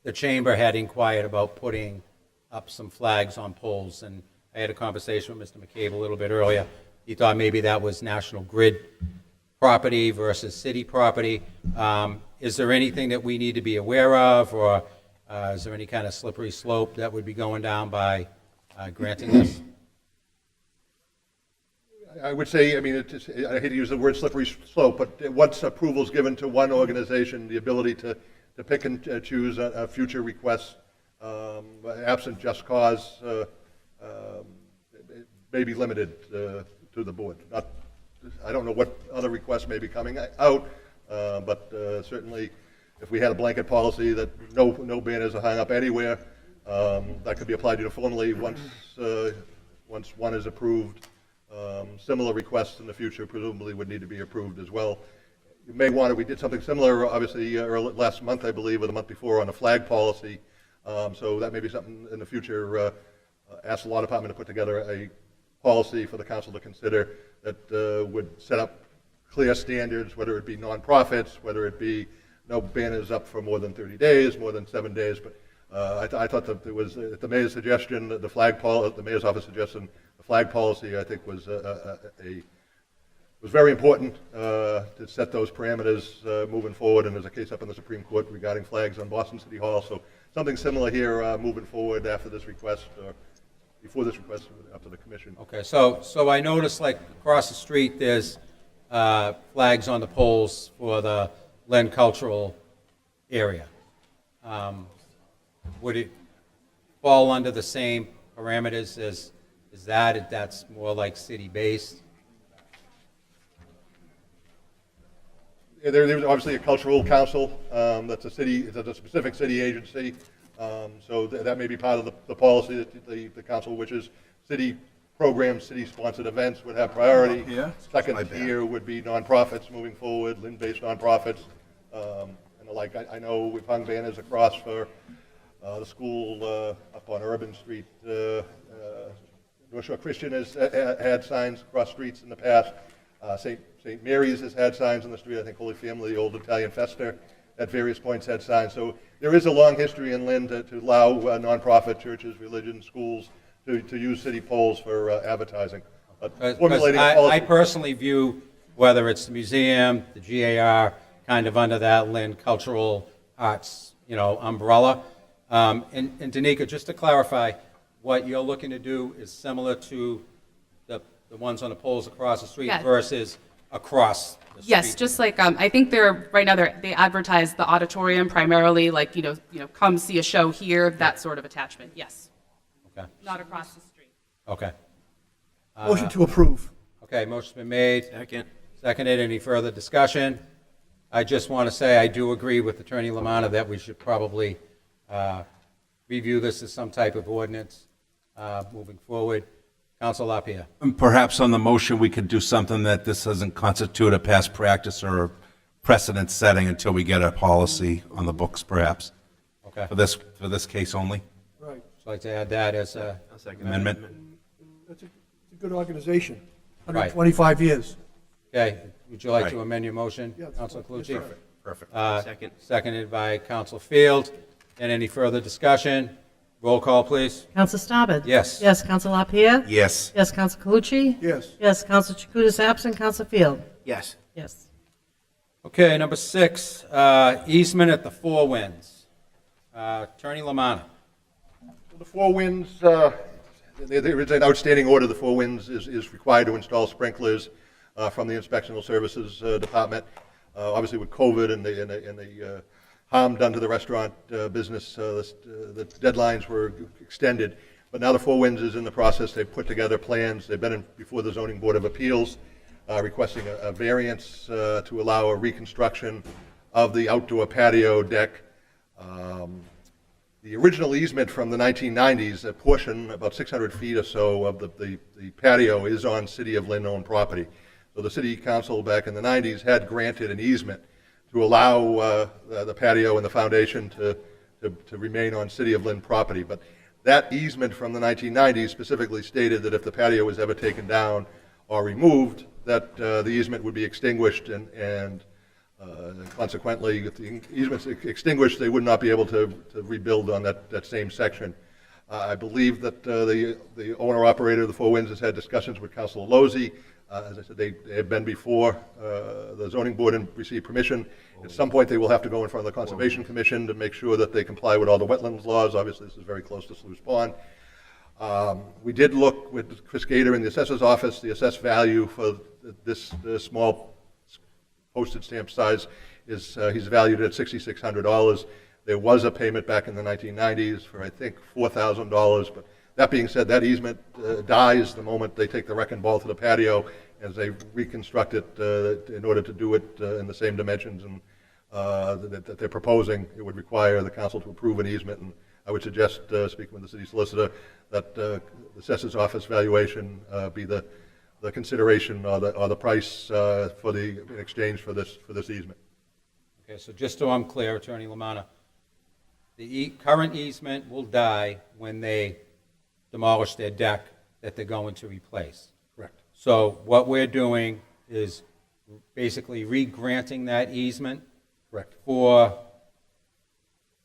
the chamber had inquired about putting up some flags on poles, and I had a conversation with Mr. McCabe a little bit earlier. He thought maybe that was National Grid property versus city property. Is there anything that we need to be aware of, or is there any kind of slippery slope that would be going down by granting this? I would say, I hate to use the word slippery slope, but once approval is given to one organization, the ability to pick and choose future requests, absent just cause, may be limited to the board. I don't know what other requests may be coming out, but certainly if we had a blanket policy that no banners are hung up anywhere, that could be applied uniformly once one is approved. Similar requests in the future presumably would need to be approved as well. You may want to, we did something similar, obviously, last month, I believe, or the month before, on a flag policy. So that may be something in the future, ask the law department to put together a policy for the council to consider that would set up clear standards, whether it be nonprofits, whether it be no banners up for more than 30 days, more than 7 days. But I thought that it was, at the mayor's suggestion, the mayor's office suggestion, the flag policy, I think, was was very important to set those parameters moving forward. And there's a case up in the Supreme Court regarding flags on Boston City Hall. So something similar here moving forward after this request, or before this request, up to the commission. Okay, so I noticed, like, across the street, there's flags on the poles for the Lynn cultural area. Would it fall under the same parameters as that, if that's more like city-based? Yeah, there's obviously a cultural council. That's a city, it's a specific city agency. So that may be part of the policy that the council wishes. City programs, city-sponsored events would have priority. Yeah. Second tier would be nonprofits moving forward, Lynn-based nonprofits. And the like, I know we've hung banners across for the school up on Urban Street. North Shore Christian has had signs across streets in the past. St. Mary's has had signs on the street. I think Holy Family, the old Italian Festa, at various points had signs. So there is a long history in Lynn to allow nonprofit churches, religion, schools to use city poles for advertising. Formulating a policy. I personally view whether it's the museum, the GAR, kind of under that Lynn cultural arts, umbrella. And Danica, just to clarify, what you're looking to do is similar to the ones on the poles across the street versus across the street. Yes, just like I think right now they advertise the auditorium primarily, like come see a show here, that sort of attachment. Yes. Okay. Not across the street. Okay. Motion to approve. Okay, motion's been made. Second. Seconded. Any further discussion? I just want to say I do agree with Attorney Lamanna that we should probably review this as some type of ordinance moving forward. Council LaPierre. And perhaps on the motion, we could do something that this doesn't constitute a past practice or precedent setting until we get a policy on the books, perhaps. Okay. For this case only. Right. So I'd like to add that as a I'll second Amendment. It's a good organization. Right. 125 years. Okay, would you like to Right. amend your motion, Yes, Council yes, Calucci? sir. Perfect. Second. Seconded by Council Field. And any further discussion? Roll call, please. Counsel Staben? Yes. Yes, Counsel LaPierre? Yes. Yes, Counsel Calucci? Yes. Yes, Counsel Chakutis absent, Counsel Field? Yes. Yes. Okay, number 6, easement at the Four Winds. Attorney Lamanna. The Four Winds, there is an outstanding order. The Four Winds is required to install sprinklers from the Inspectional Services Department. Obviously, with COVID and the harm done to the restaurant business, the deadlines were extended. But now the Four Winds is in the process. They've put together plans. They've been before the Zoning Board of Appeals requesting a variance to allow a reconstruction of the outdoor patio deck. The original easement from the 1990s, a portion, about 600 feet or so of the patio is on City of Lynn-owned property. So the City Council back in the 90s had granted an easement to allow the patio and the foundation to remain on City of Lynn property. But that easement from the 1990s specifically stated that if the patio was ever taken down or removed, that the easement would be extinguished, and consequently, if the easement's extinguished, they would not be able to rebuild on that same section. I believe that the owner-operator of the Four Winds has had discussions with Councilor Lozzi. As I said, they have been before the zoning board and received permission. At some point, they will have to go in front of the Conservation Commission to make sure that they comply with all the wetlands laws. Obviously, this is very close to Sluice Pond. We did look with Chris Gator in the assessor's office. The assessed value for this small postage stamp size is he's valued at $6,600. There was a payment back in the 1990s for, I think, $4,000. But that being said, that easement dies the moment they take the wrecking ball to the patio as they reconstruct it in order to do it in the same dimensions and that they're proposing. It would require the council to approve an easement, and I would suggest, speaking with the city solicitor, that the assessor's office valuation be the the consideration or the price in exchange for this easement. Okay, so just so I'm clear, Attorney Lamanna, the current easement will die when they demolish their deck that they're going to replace. Correct. So what we're doing is basically re-granting that easement. Correct. For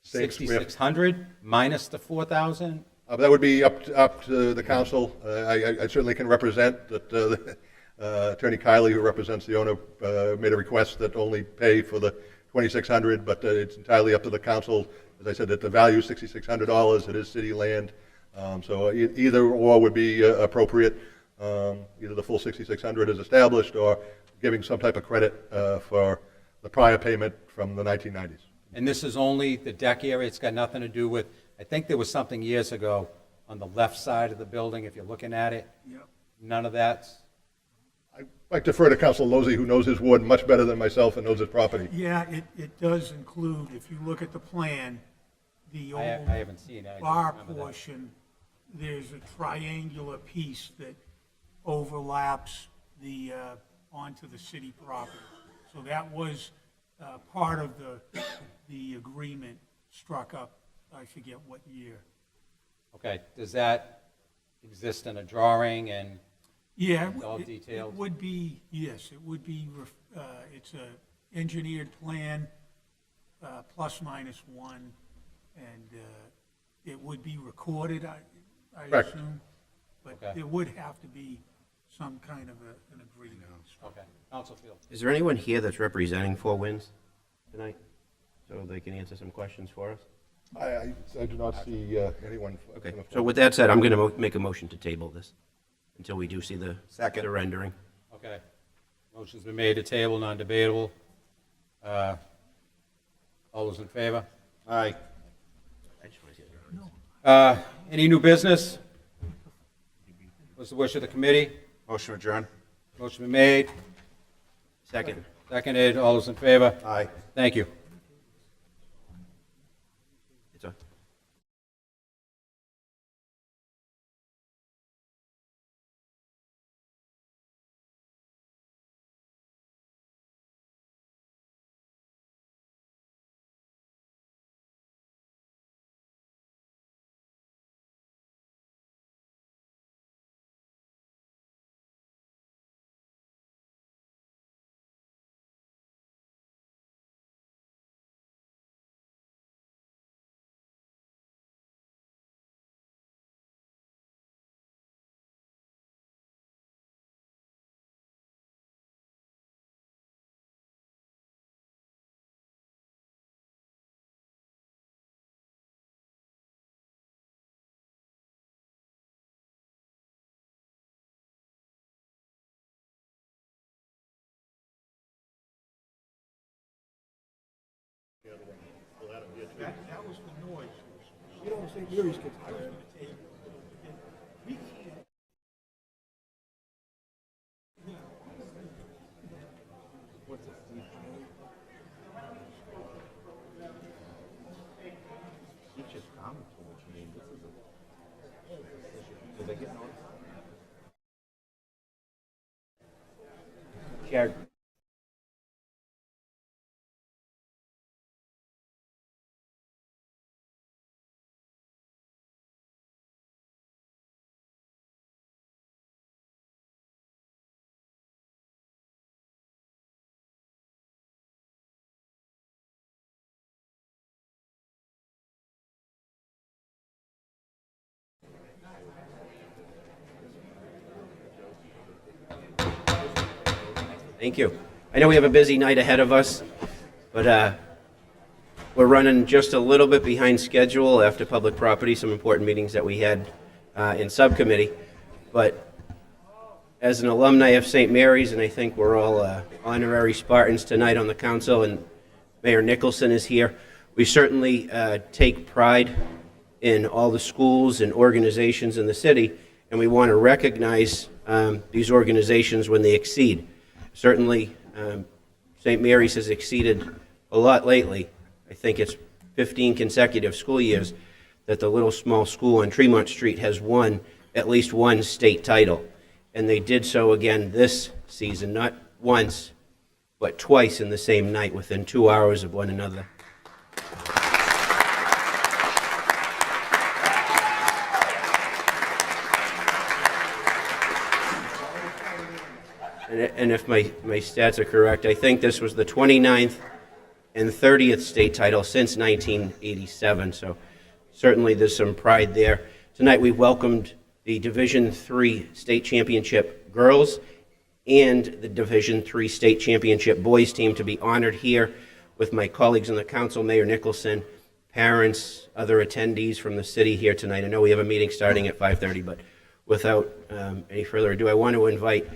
Same square- 6,600 minus the 4,000? That would be up to the council. I certainly can represent that Attorney Kiley, who represents the owner, made a request that only pay for the 2,600, but it's entirely up to the council. As I said, that the value is $6,600. It is city land. So either or would be appropriate. Either the full 6,600 is established or giving some type of credit for the prior payment from the 1990s. And this is only the deck area? It's got nothing to do with, I think there was something years ago on the left side of the building, if you're looking at it? Yep. None of that's? I defer to Council Lozey, who knows his ward much better than myself and knows his property. Yeah, it does include, if you look at the plan, the I old haven't seen it. I don't bar remember that. portion, there's a triangular piece that overlaps the, onto the city property. So that was part of the agreement struck up, I forget what year. Okay, does that exist in a drawing and Yeah, all it detailed? would be, yes, it would be, it's a engineered plan, plus minus one, and it would be recorded, I Correct. assume. But Okay. there would have to be some kind of an agreement. Okay, Council Field. Is there anyone here that's representing Four Winds tonight? So they can answer some questions for us? I do not see anyone. Okay, so with that said, I'm going to make a motion to table this until we do see the Second. the rendering. Okay. Motion's been made to table, non-debatable. All those in favor? Aye. I just want to see the Any new business? What's the wish of the committee? Motion adjourned. Motion been made, Second. seconded. All those in favor? Aye. Thank you. It's a That was the noise. You don't say Mary's kids. I was gonna take. We can't. shared. Thank you. I know we have a busy night ahead of us, but we're running just a little bit behind schedule after public property, some important meetings that we had in subcommittee. But as an alumni of St. Mary's, and I think we're all honorary Spartans tonight on the council, and Mayor Nicholson is here, we certainly take pride in all the schools and organizations in the city, and we want to recognize these organizations when they exceed. Certainly, St. Mary's has exceeded a lot lately. I think it's 15 consecutive school years that the little small school on Tremont Street has won at least one state title. and they did so again this season, not once, but twice in the same night, within 2 hours of one another. And if my stats are correct, I think this was the 29th and 30th state title since 1987, so certainly there's some pride there. Tonight we welcomed the Division III state championship girls and the Division III state championship boys team to be honored here with my colleagues on the council, Mayor Nicholson, parents, other attendees from the city here tonight. I know we have a meeting starting at 5:30, but without any further ado, I want to invite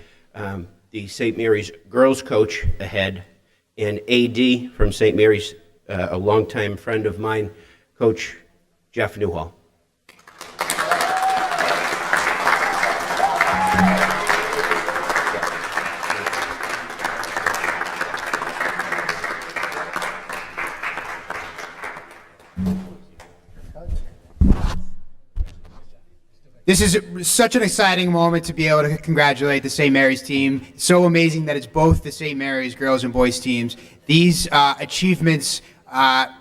the St. Mary's girls coach ahead, and AD from St. Mary's, a longtime friend of mine, Coach Jeff Newhall. This is such an exciting moment to be able to congratulate the St. Mary's team. It's so amazing that it's both the St. Mary's girls and boys teams. These achievements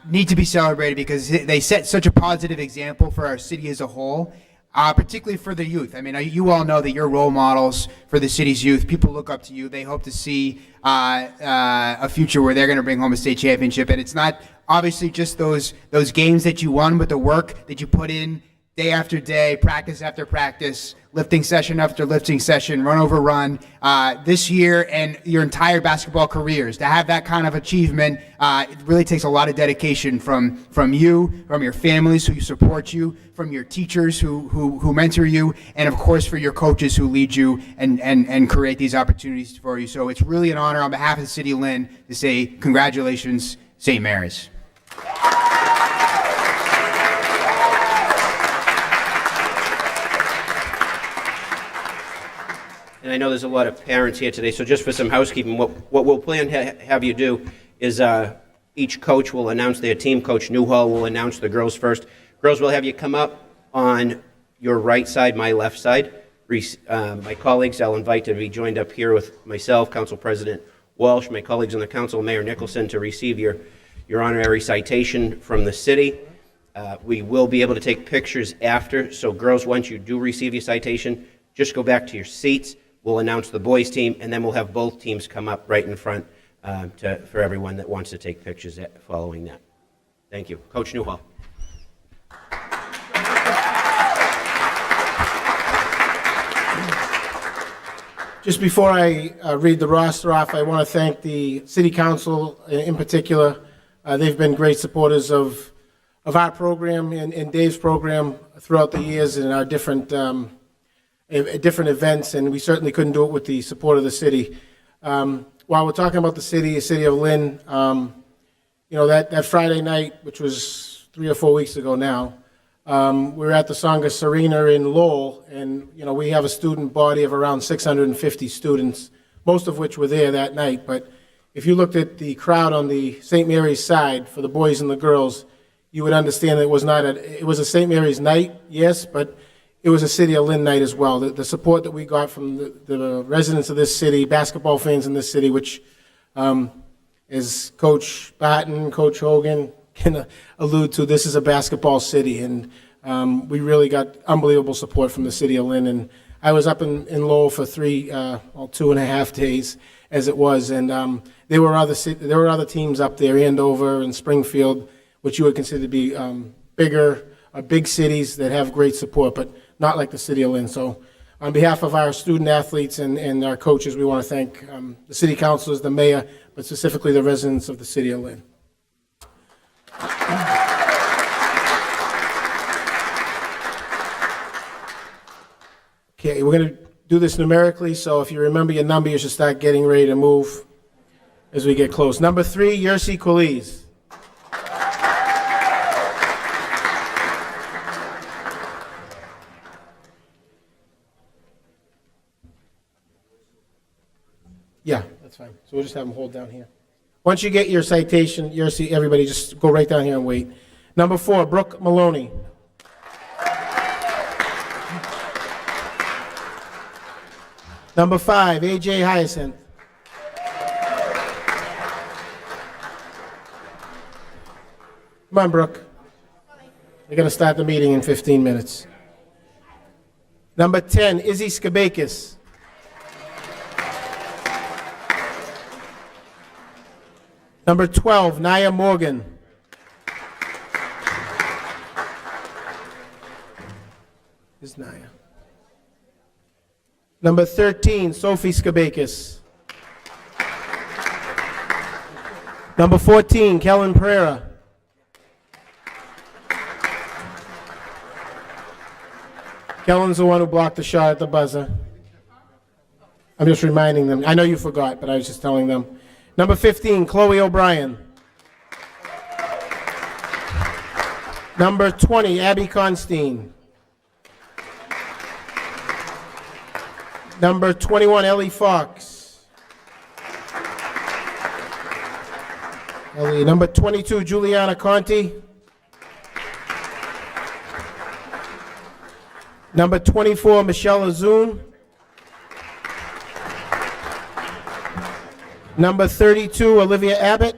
need to be celebrated because they set such a positive example for our city as a whole, particularly for the youth. I mean, you all know that you're role models for the city's youth. People look up to you. They hope to see a future where they're going to bring home a state championship. And it's not obviously just those games that you won, but the work that you put in day after day, practice after practice, lifting session after lifting session, run over run, this year and your entire basketball careers. To have that kind of achievement, it really takes a lot of dedication from you, from your families who support you, from your teachers who mentor you, and of course for your coaches who lead you and create these opportunities for you. So it's really an honor on behalf of the City of Lynn to say congratulations, St. Mary's. And I know there's a lot of parents here today, so just for some housekeeping, what we'll plan to have you do is each coach will announce their team. Coach Newhall will announce the girls first. Girls, will have you come up on your right side, my left side. My colleagues I'll invite to be joined up here with myself, Council President Walsh, my colleagues on the council, Mayor Nicholson, to receive your honorary citation from the city. We will be able to take pictures after, so girls, once you do receive your citation, just go back to your seats. We'll announce the boys' team, and then we'll have both teams come up right in front for everyone that wants to take pictures following that. Thank you. Coach Newhall. Just before I read the roster off, I want to thank the City Council in particular. They've been great supporters of our program and Dave's program throughout the years in our different events, and we certainly couldn't do it with the support of the city. While we're talking about the city of Lynn, that Friday night, which was 3 or 4 weeks ago now, we were at the Songus Arena in Lowell, and we have a student body of around 650 students, most of which were there that night. But if you looked at the crowd on the St. Mary's side for the boys and the girls, you would understand that it was a St. Mary's night, yes, but it was a City of Lynn night as well. The support that we got from the residents of this city, basketball fans in this city, which as Coach Batten, Coach Hogan can allude to, this is a basketball city, and we really got unbelievable support from the City of Lynn. And I was up in Lowell for 2.5 days as it was, and there were other teams up there, Andover and Springfield, which you would consider to be big cities that have great support, but not like the City of Lynn. So on behalf of our student athletes and our coaches, we want to thank the city councilors, the mayor, but specifically the residents of the City of Lynn. Okay, we're going to do this numerically, so if you remember your number, you should start getting ready to move as we get close. Number 3, Yersi Quiliz. Yeah, that's fine. So we'll just have them hold down here. Once you get your citation, everybody just go right down here and wait. Number 4, Brooke Maloney. Number 5, AJ Hyacinth. Come on, Brooke. We're going to start the meeting in 15 minutes. Number 10, Izzy Skabakis. Number 12, Naya Morgan. Is Naya. Number 13, Sophie Skabakis. Number 14, Kellen Pereira. Kellen's the one who blocked the shot at the buzzer. I'm just reminding them. I know you forgot, but I was just telling them. Number 15, Chloe O'Brien. Number 20, Abby Constein. Number 21, Ellie Fox. Ellie. Number 22, Juliana Conti. Number 24, Michelle Azoon. Number 32, Olivia Abbott.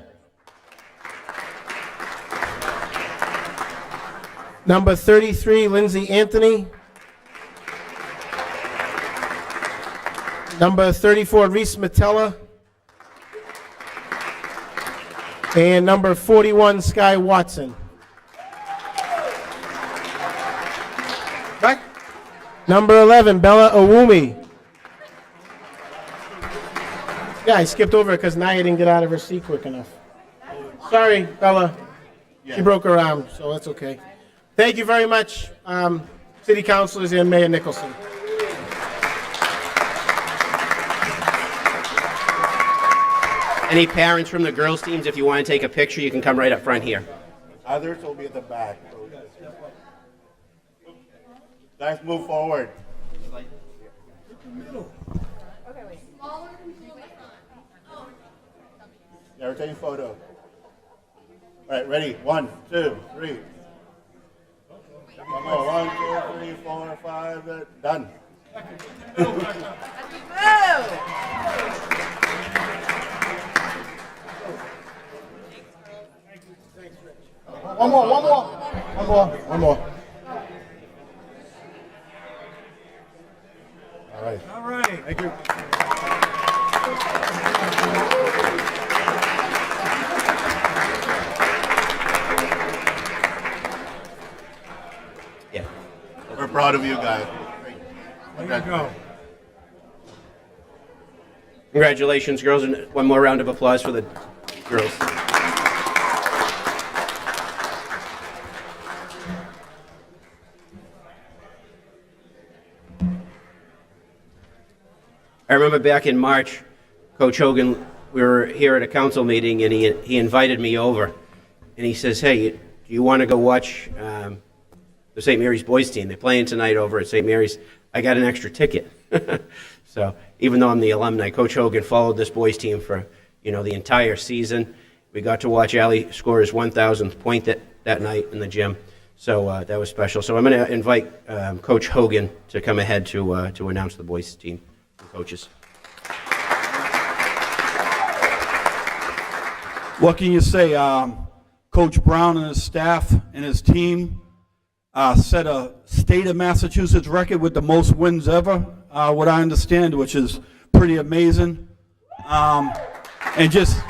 Number 33, Lindsay Anthony. Number 34, Reese Matella. And number 41, Sky Watson. Right? Number 11, Bella Owumi. Yeah, I skipped over it because Naya didn't get out of her seat quick enough. Sorry, Bella. She broke her arm, so that's okay. Thank you very much, City Councilors and Mayor Nicholson. Any parents from the girls' teams, if you want to take a picture, you can come right up front here. Others will be at the back. Guys, move forward. Yeah, we're taking photo. All right, ready? 1, 2, 3. One more. 1, 2, 3, 4, 5. Done. One more. All right. All right. Thank you. Yeah. We're proud of you guys. There you go. Congratulations, girls, and one more round of applause for the girls. I remember back in March, Coach Hogan, we were here at a council meeting, and he invited me over, and he says, "Hey, do you want to go watch the St. Mary's boys team? They're playing tonight over at St. Mary's. I got an extra ticket." So even though I'm the alumni, Coach Hogan followed this boys team for the entire season. We got to watch Allie score his 1,000th point that night in the gym. So that was special. So I'm going to invite Coach Hogan to come ahead to announce the boys team. Coaches. What can you say? Coach Brown and his staff and his team set a state of Massachusetts record with the most wins ever, what I understand, which is pretty amazing. And just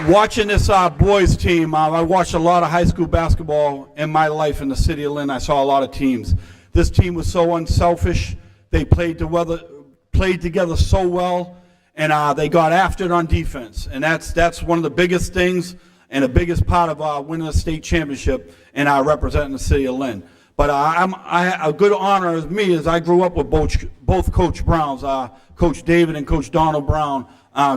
watching this boys team, I watched a lot of high school basketball in my life in the city of Lynn. I saw a lot of teams. This team was so unselfish. They played together so well, and they got after it on defense. And that's one of the biggest things and the biggest part of winning a state championship and representing the city of Lynn. But a good honor of me is I grew up with both Coach Browns, Coach David and Coach Donald Brown,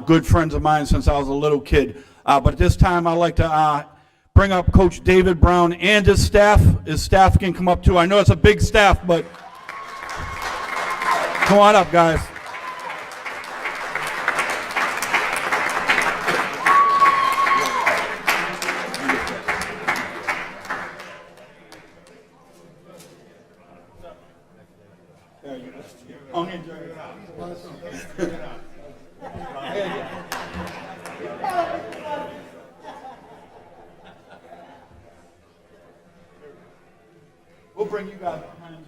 good friends of mine since I was a little kid. But at this time, I'd like to bring up Coach David Brown and his staff. His staff can come up too. I know it's a big staff, but come on up, guys. We'll bring you guys behind you.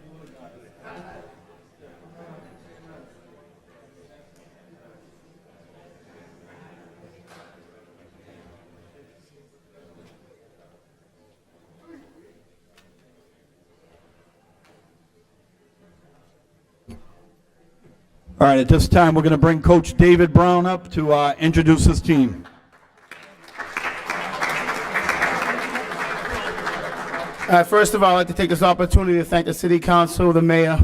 All right, at this time, we're going to bring Coach David Brown up to introduce his team. First of all, I'd like to take this opportunity to thank the City Council, the Mayor,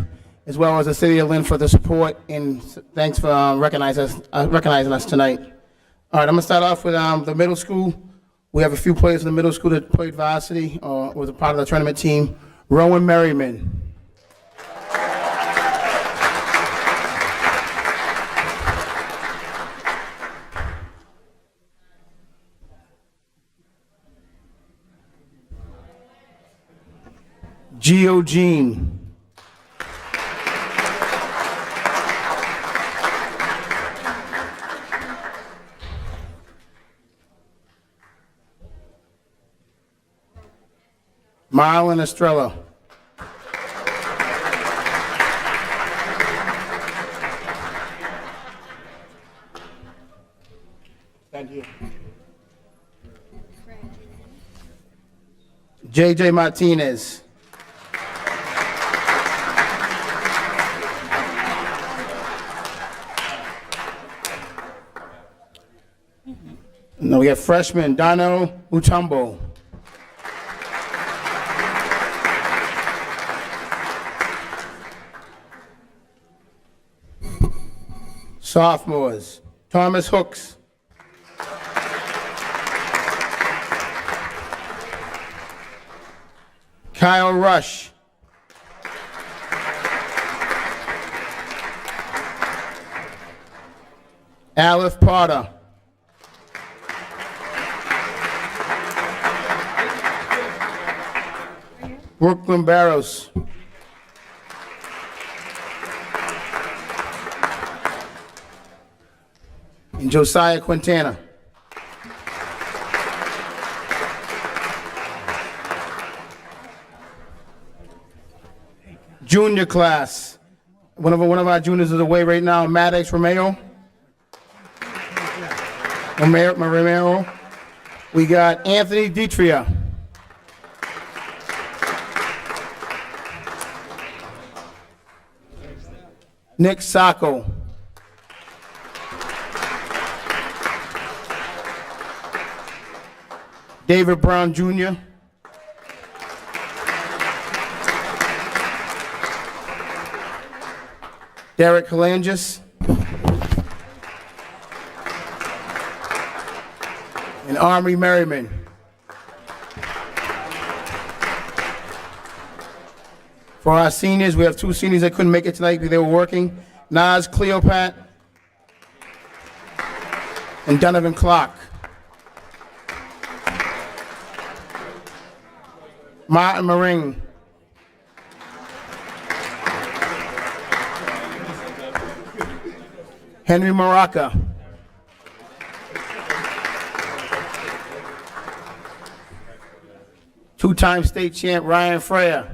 as well as the City of Lynn for the support, and thanks for recognizing us tonight. All right, I'm going to start off with the middle school. We have a few players in the middle school that played varsity or was a part of the tournament team. Rowan Merriman. Geo Jean. Marlon Estrella. Stand here. JJ Martinez. Now we have freshman Dano Mutombo. Sophomores, Thomas Hooks. Kyle Rush. Aleph Potter. Brooklyn Barrows. And Josiah Quintana. Junior class. One of our juniors is away right now, Maddox Romero. We got Anthony Ditria. Nick Sacco. David Brown Jr. Derek Kalangis. And Armory Merriman. For our seniors, we have two seniors that couldn't make it tonight because they were working. Naz Cleopat and Donovan Clark. Martin Maring. Henry Maraca. Two-time state champ Ryan Freya.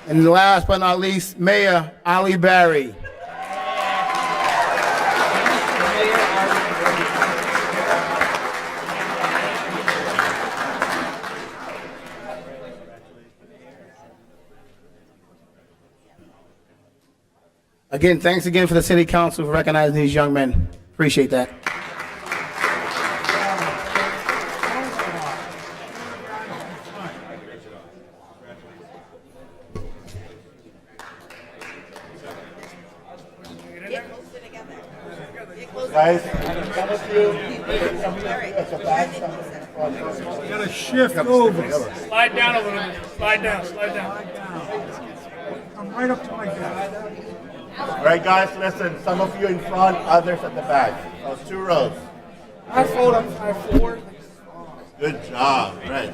And last but not least, Mayor Ali Barry. Again, thanks again for the City Council for recognizing these young men. Appreciate that. Guys, some of you, You gotta shift over. Slide down a little bit. Slide down, slide down. Come right up to my desk. All right, guys, listen. Some of you in front, others at the back. Those two rows. I fold up 5-4. Good job. Right. Right,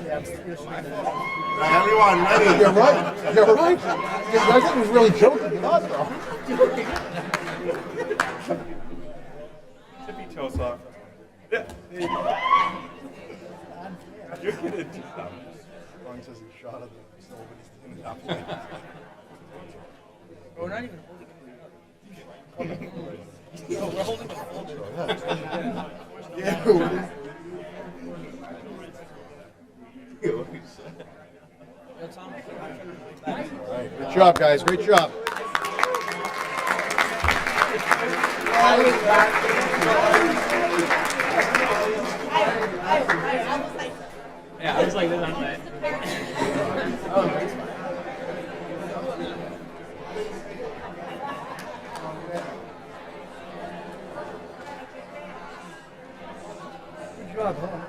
everyone, ready? You're right. You're right. I think he's really joking. You're not, though. Tippy toe sock. You're kidding. Ron says he shot at the stove and he's standing halfway. We're not even holding it. No, we're holding the full draw. Yeah, we're just- All right, good job, guys. Great job. Yeah, I was like this on that. Good job, huh?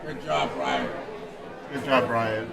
Good job, Brian. Good job, Brian.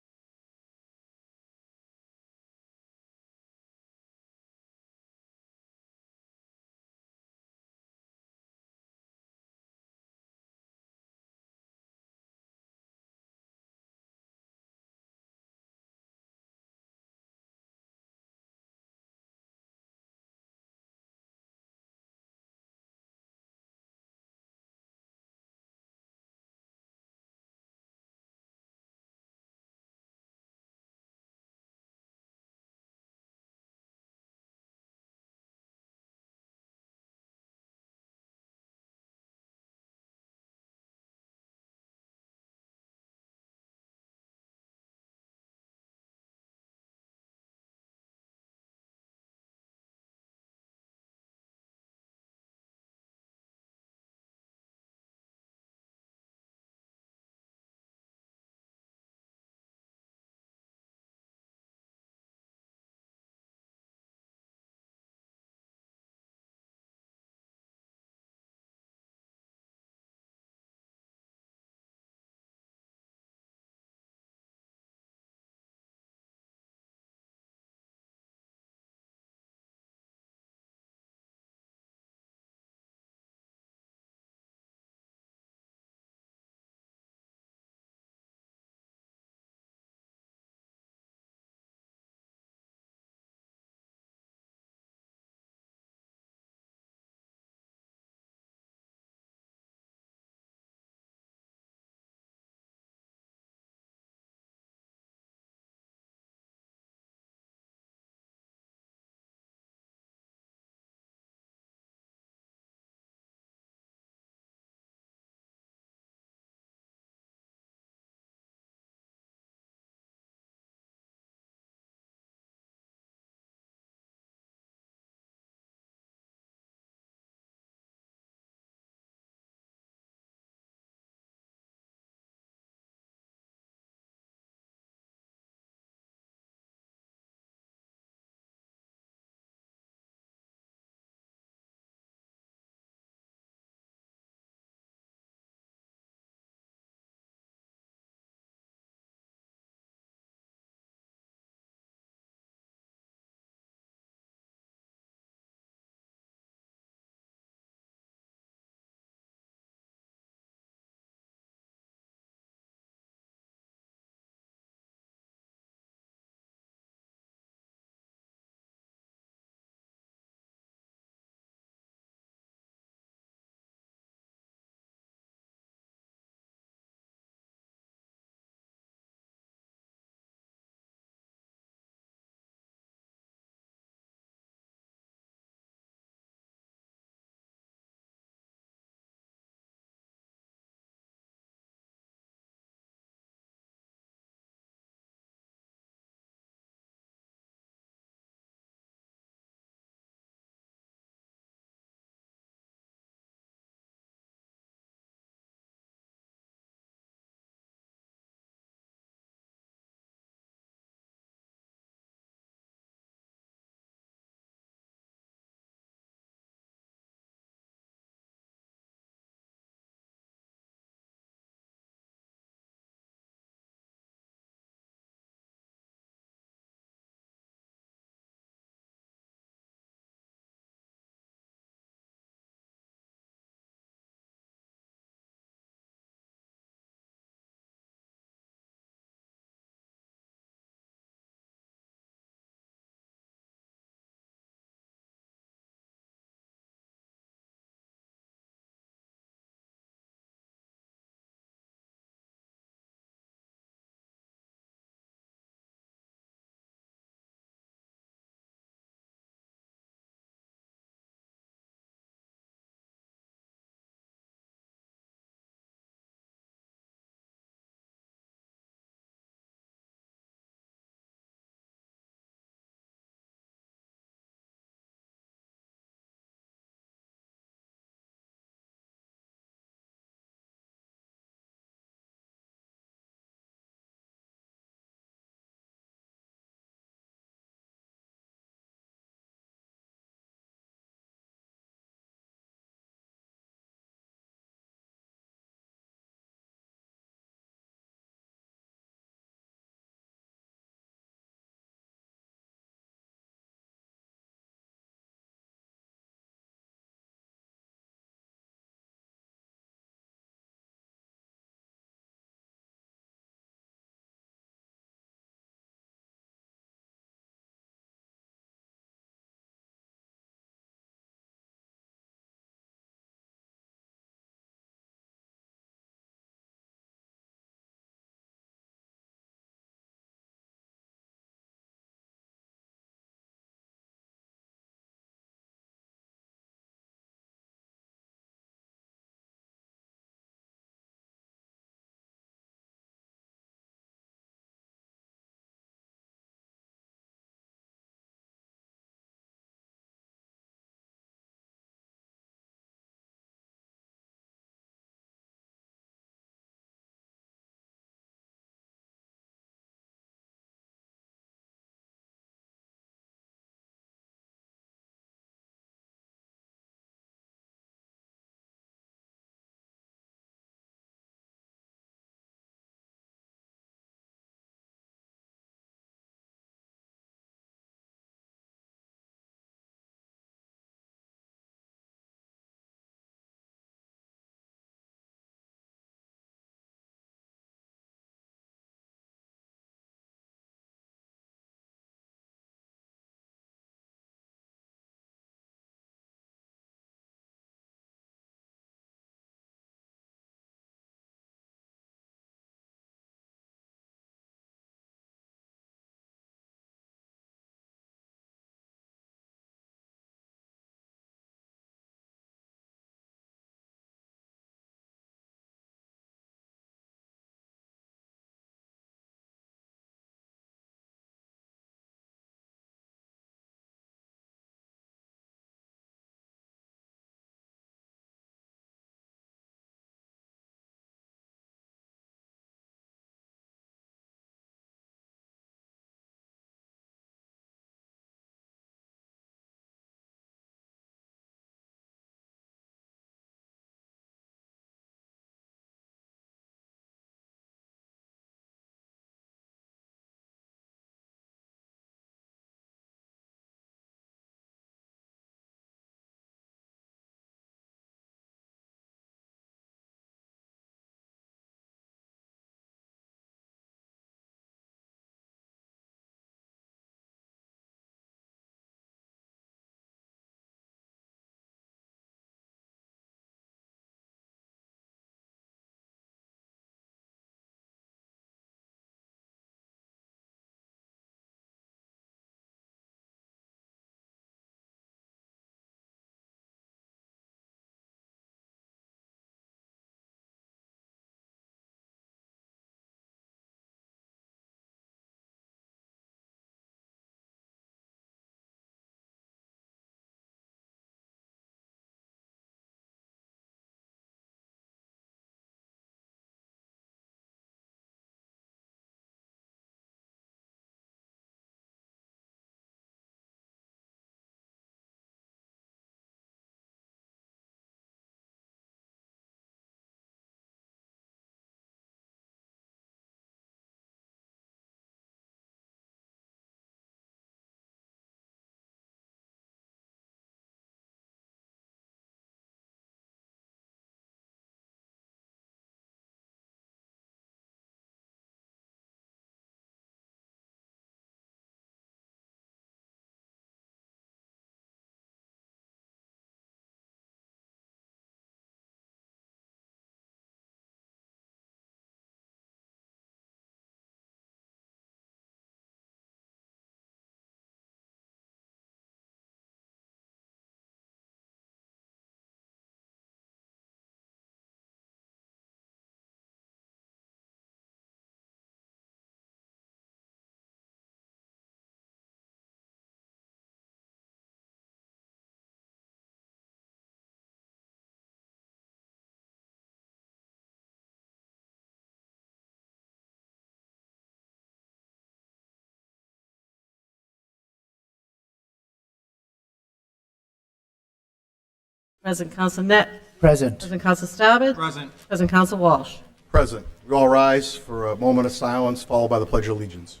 Present Counsel Net. Present. Present Counsel Stabbit. Present. Present Counsel Walsh. Present. We all rise for a moment of silence, followed by the Pledge of Allegiance.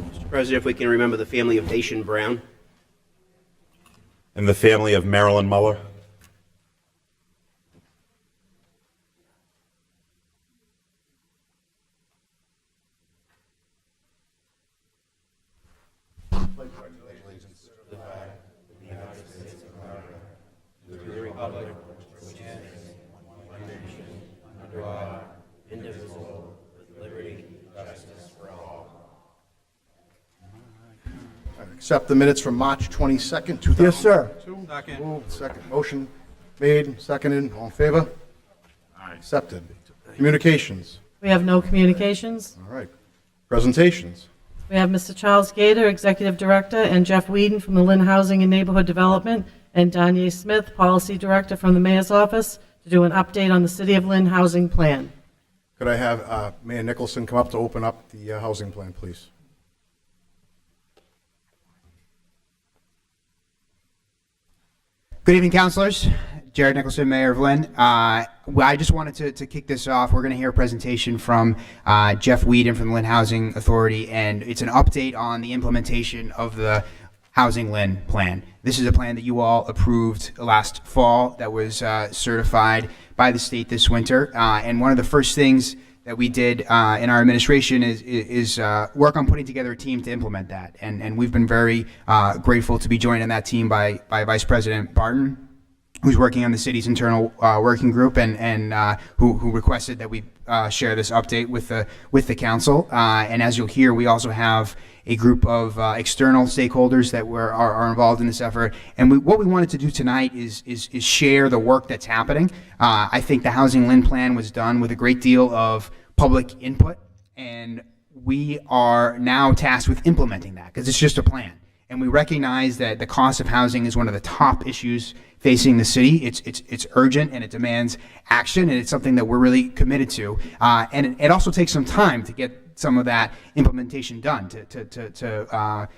Mr. President, if we can remember the family of Dacian Brown. And the family of Marilyn Muller. Indivisible, with liberty and justice for all. Accept the minutes from March 22nd, 2002. Yes, sir. Second. Moved, second. Motion made, seconded. All in favor? Accepted. Communications. We have no communications. All right. Presentations. We have Mr. Charles Gator, Executive Director, and Jeff Whedon from the Lynn Housing and Neighborhood Development, and Danye Smith, Policy Director from the Mayor's Office, to do an update on the City of Lynn Housing Plan. Could I have Mayor Nicholson come up to open up the housing plan, please? Good evening, councilors. Jared Nicholson, Mayor of Lynn. I just wanted to kick this off. We're going to hear a presentation from Jeff Whedon from the Lynn Housing Authority, and it's an update on the implementation of the Housing Lynn plan. This is a plan that you all approved last fall that was certified by the state this winter. And one of the first things that we did in our administration is work on putting together a team to implement that. And we've been very grateful to be joined on that team by Vice President Barton, who's working on the city's internal working group and who requested that we share this update with the council. And as you'll hear, we also have a group of external stakeholders that are involved in this effort. And what we wanted to do tonight is share the work that's happening. I think the Housing Lynn Plan was done with a great deal of public input, and we are now tasked with implementing that because it's just a plan. And we recognize that the cost of housing is one of the top issues facing the city. It's urgent and it demands action, and it's something that we're really committed to. And it also takes some time to get some of that implementation done, to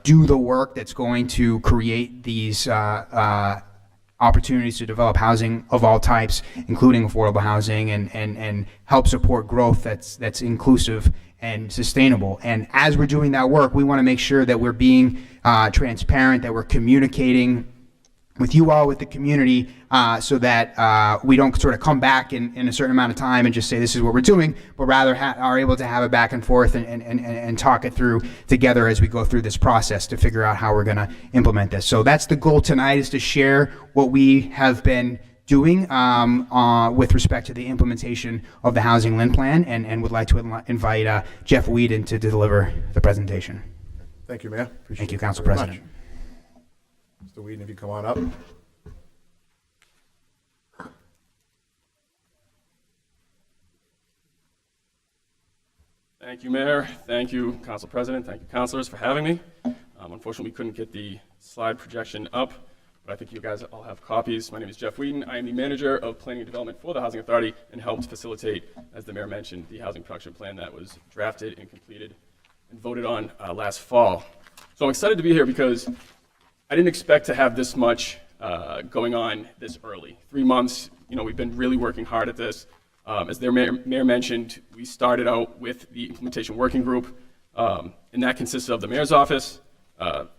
do the work that's going to create these opportunities to develop housing of all types, including affordable housing, and help support growth that's inclusive and sustainable. And as we're doing that work, we want to make sure that we're being transparent, that we're communicating with you all, with the community, so that we don't sort of come back in a certain amount of time and just say this is what we're doing, but rather are able to have a back and forth and talk it through together as we go through this process to figure out how we're going to implement this. So that's the goal tonight, is to share what we have been doing with respect to the implementation of the Housing Lynn Plan, and would like to invite Jeff Whedon to deliver the presentation. Thank you, Mayor. Appreciate Thank you, it Council very President. much. Mr. Whedon, if you come on up. Thank you, Mayor. Thank you, Council President. Thank you, councilors, for having me. Unfortunately, we couldn't get the slide projection up, but I think you guys all have copies. My name is Jeff Whedon. I am the manager of planning and development for the Housing Authority and helped facilitate, as the mayor mentioned, the housing production plan that was drafted and completed and voted on last fall. So I'm excited to be here because I didn't expect to have this much going on this early. 3 months, we've been really working hard at this. As the mayor mentioned, we started out with the implementation working group, and that consists of the mayor's office,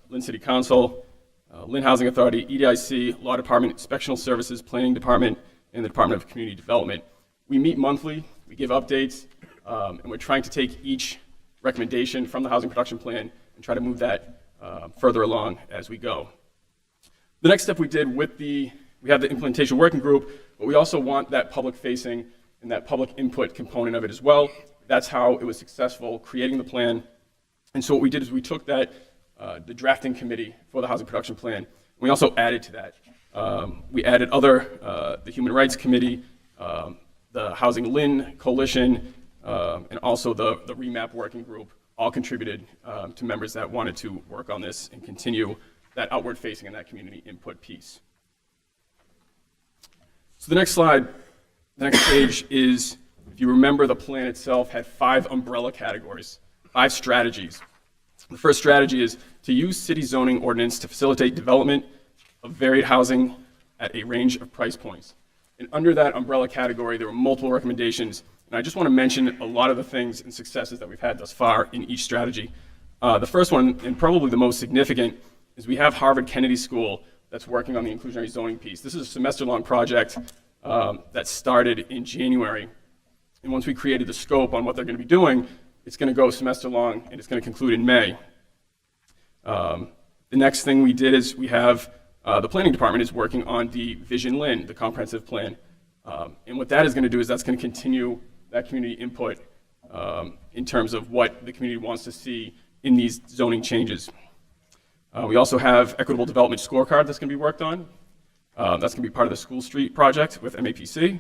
Lynn City Council, Lynn Housing Authority, EDIC, Law Department, Inspectional Services, Planning Department, and the Department of Community Development. We meet monthly, we give updates, and we're trying to take each recommendation from the housing production plan and try to move that further along as we go. The next step we did we have the implementation working group, but we also want that public facing and that public input component of it as well. That's how it was successful creating the plan. And so what we did is we took that, the drafting committee for the housing production plan, and we also added to that. We added the Human Rights Committee, the Housing Lynn Coalition, and also the REMAP working group, all contributed to members that wanted to work on this and continue that outward facing and that community input piece. So the next slide, the next page is, if you remember, the plan itself had 5 umbrella categories, 5 strategies. The first strategy is to use city zoning ordinance to facilitate development of varied housing at a range of price points. And under that umbrella category, there were multiple recommendations, and I just want to mention a lot of the things and successes that we've had thus far in each strategy. The first one, and probably the most significant, is we have Harvard Kennedy School that's working on the inclusionary zoning piece. This is a semester-long project that started in January. And once we created the scope on what they're going to be doing, it's going to go semester-long, and it's going to conclude in May. The next thing we did is we have the planning department is working on the Vision Lynn, the comprehensive plan. And what that is going to do is that's going to continue that community input in terms of what the community wants to see in these zoning changes. We also have equitable development scorecard that's going to be worked on. That's going to be part of the School Street project with MAPC.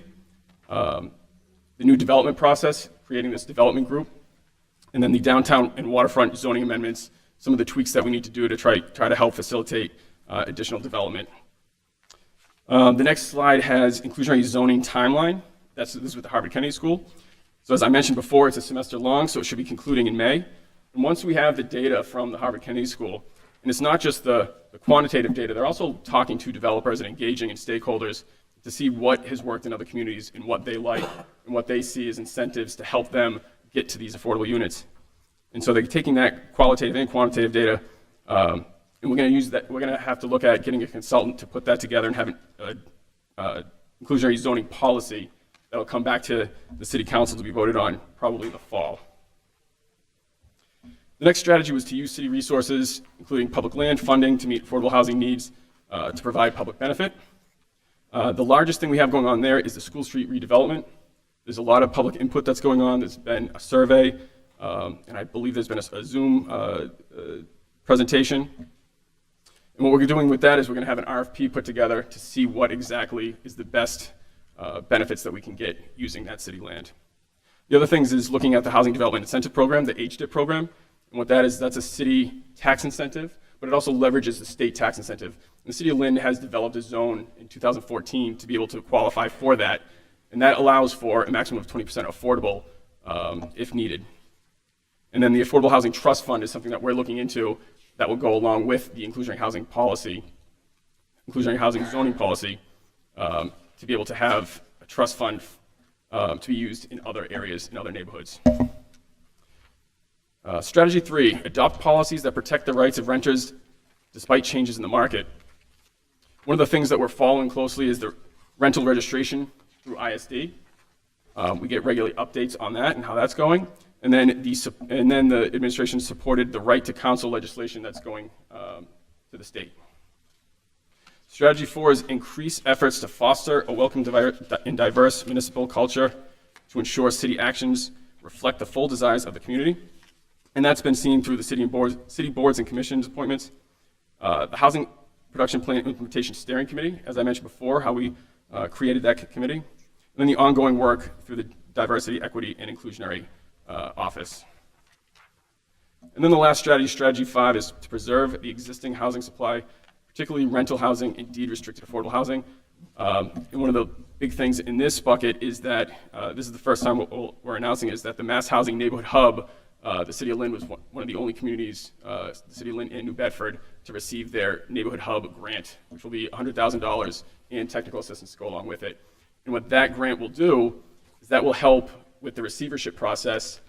The new development process, creating this development group. And then the downtown and waterfront zoning amendments, some of the tweaks that we need to do to try to help facilitate additional development. The next slide has inclusionary zoning timeline. This is with the Harvard Kennedy School. So as I mentioned before, it's a semester long, so it should be concluding in May. And once we have the data from the Harvard Kennedy School, and it's not just the quantitative data, they're also talking to developers and engaging in stakeholders to see what has worked in other communities and what they like and what they see as incentives to help them get to these affordable units. And so they're taking that qualitative and quantitative data, and we're going to use that. We're going to have to look at getting a consultant to put that together and have an inclusionary zoning policy that will come back to the city council to be voted on probably in the fall. The next strategy was to use city resources, including public land funding, to meet affordable housing needs to provide public benefit. The largest thing we have going on there is the School Street redevelopment. There's a lot of public input that's going on. There's been a survey, and I believe there's been a Zoom presentation. And what we're doing with that is we're going to have an RFP put together to see what exactly is the best benefits that we can get using that city land. The other things is looking at the Housing Development Incentive Program, the HDIP program. And what that is, that's a city tax incentive, but it also leverages the state tax incentive. And the city of Lynn has developed a zone in 2014 to be able to qualify for that. And that allows for a maximum of 20% affordable if needed. And then the Affordable Housing Trust Fund is something that we're looking into that will go along with the inclusionary housing policy, inclusionary housing zoning policy, to be able to have a trust fund to be used in other areas, in other neighborhoods. Strategy 3, adopt policies that protect the rights of renters despite changes in the market. One of the things that we're following closely is the rental registration through ISD. We get regular updates on that and how that's going. And then the administration supported the right to counsel legislation that's going to the state. Strategy 4 is increase efforts to foster a welcome and diverse municipal culture to ensure city actions reflect the full desires of the community. And that's been seen through the city boards and commissions appointments. The Housing Production Plan Implementation Steering Committee, as I mentioned before, how we created that committee. And then the ongoing work through the Diversity, Equity, and Inclusionary Office. And then the last strategy, strategy 5, is to preserve the existing housing supply, particularly rental housing and deed-restricted affordable housing. And one of the big things in this bucket is that this is the first time we're announcing is that the Mass Housing Neighborhood Hub, the City of Lynn was one of the only communities, the City of Lynn and New Bedford, to receive their Neighborhood Hub grant, which will be $100,000 and technical assistance to go along with it. And what that grant will do is that will help with the receivership process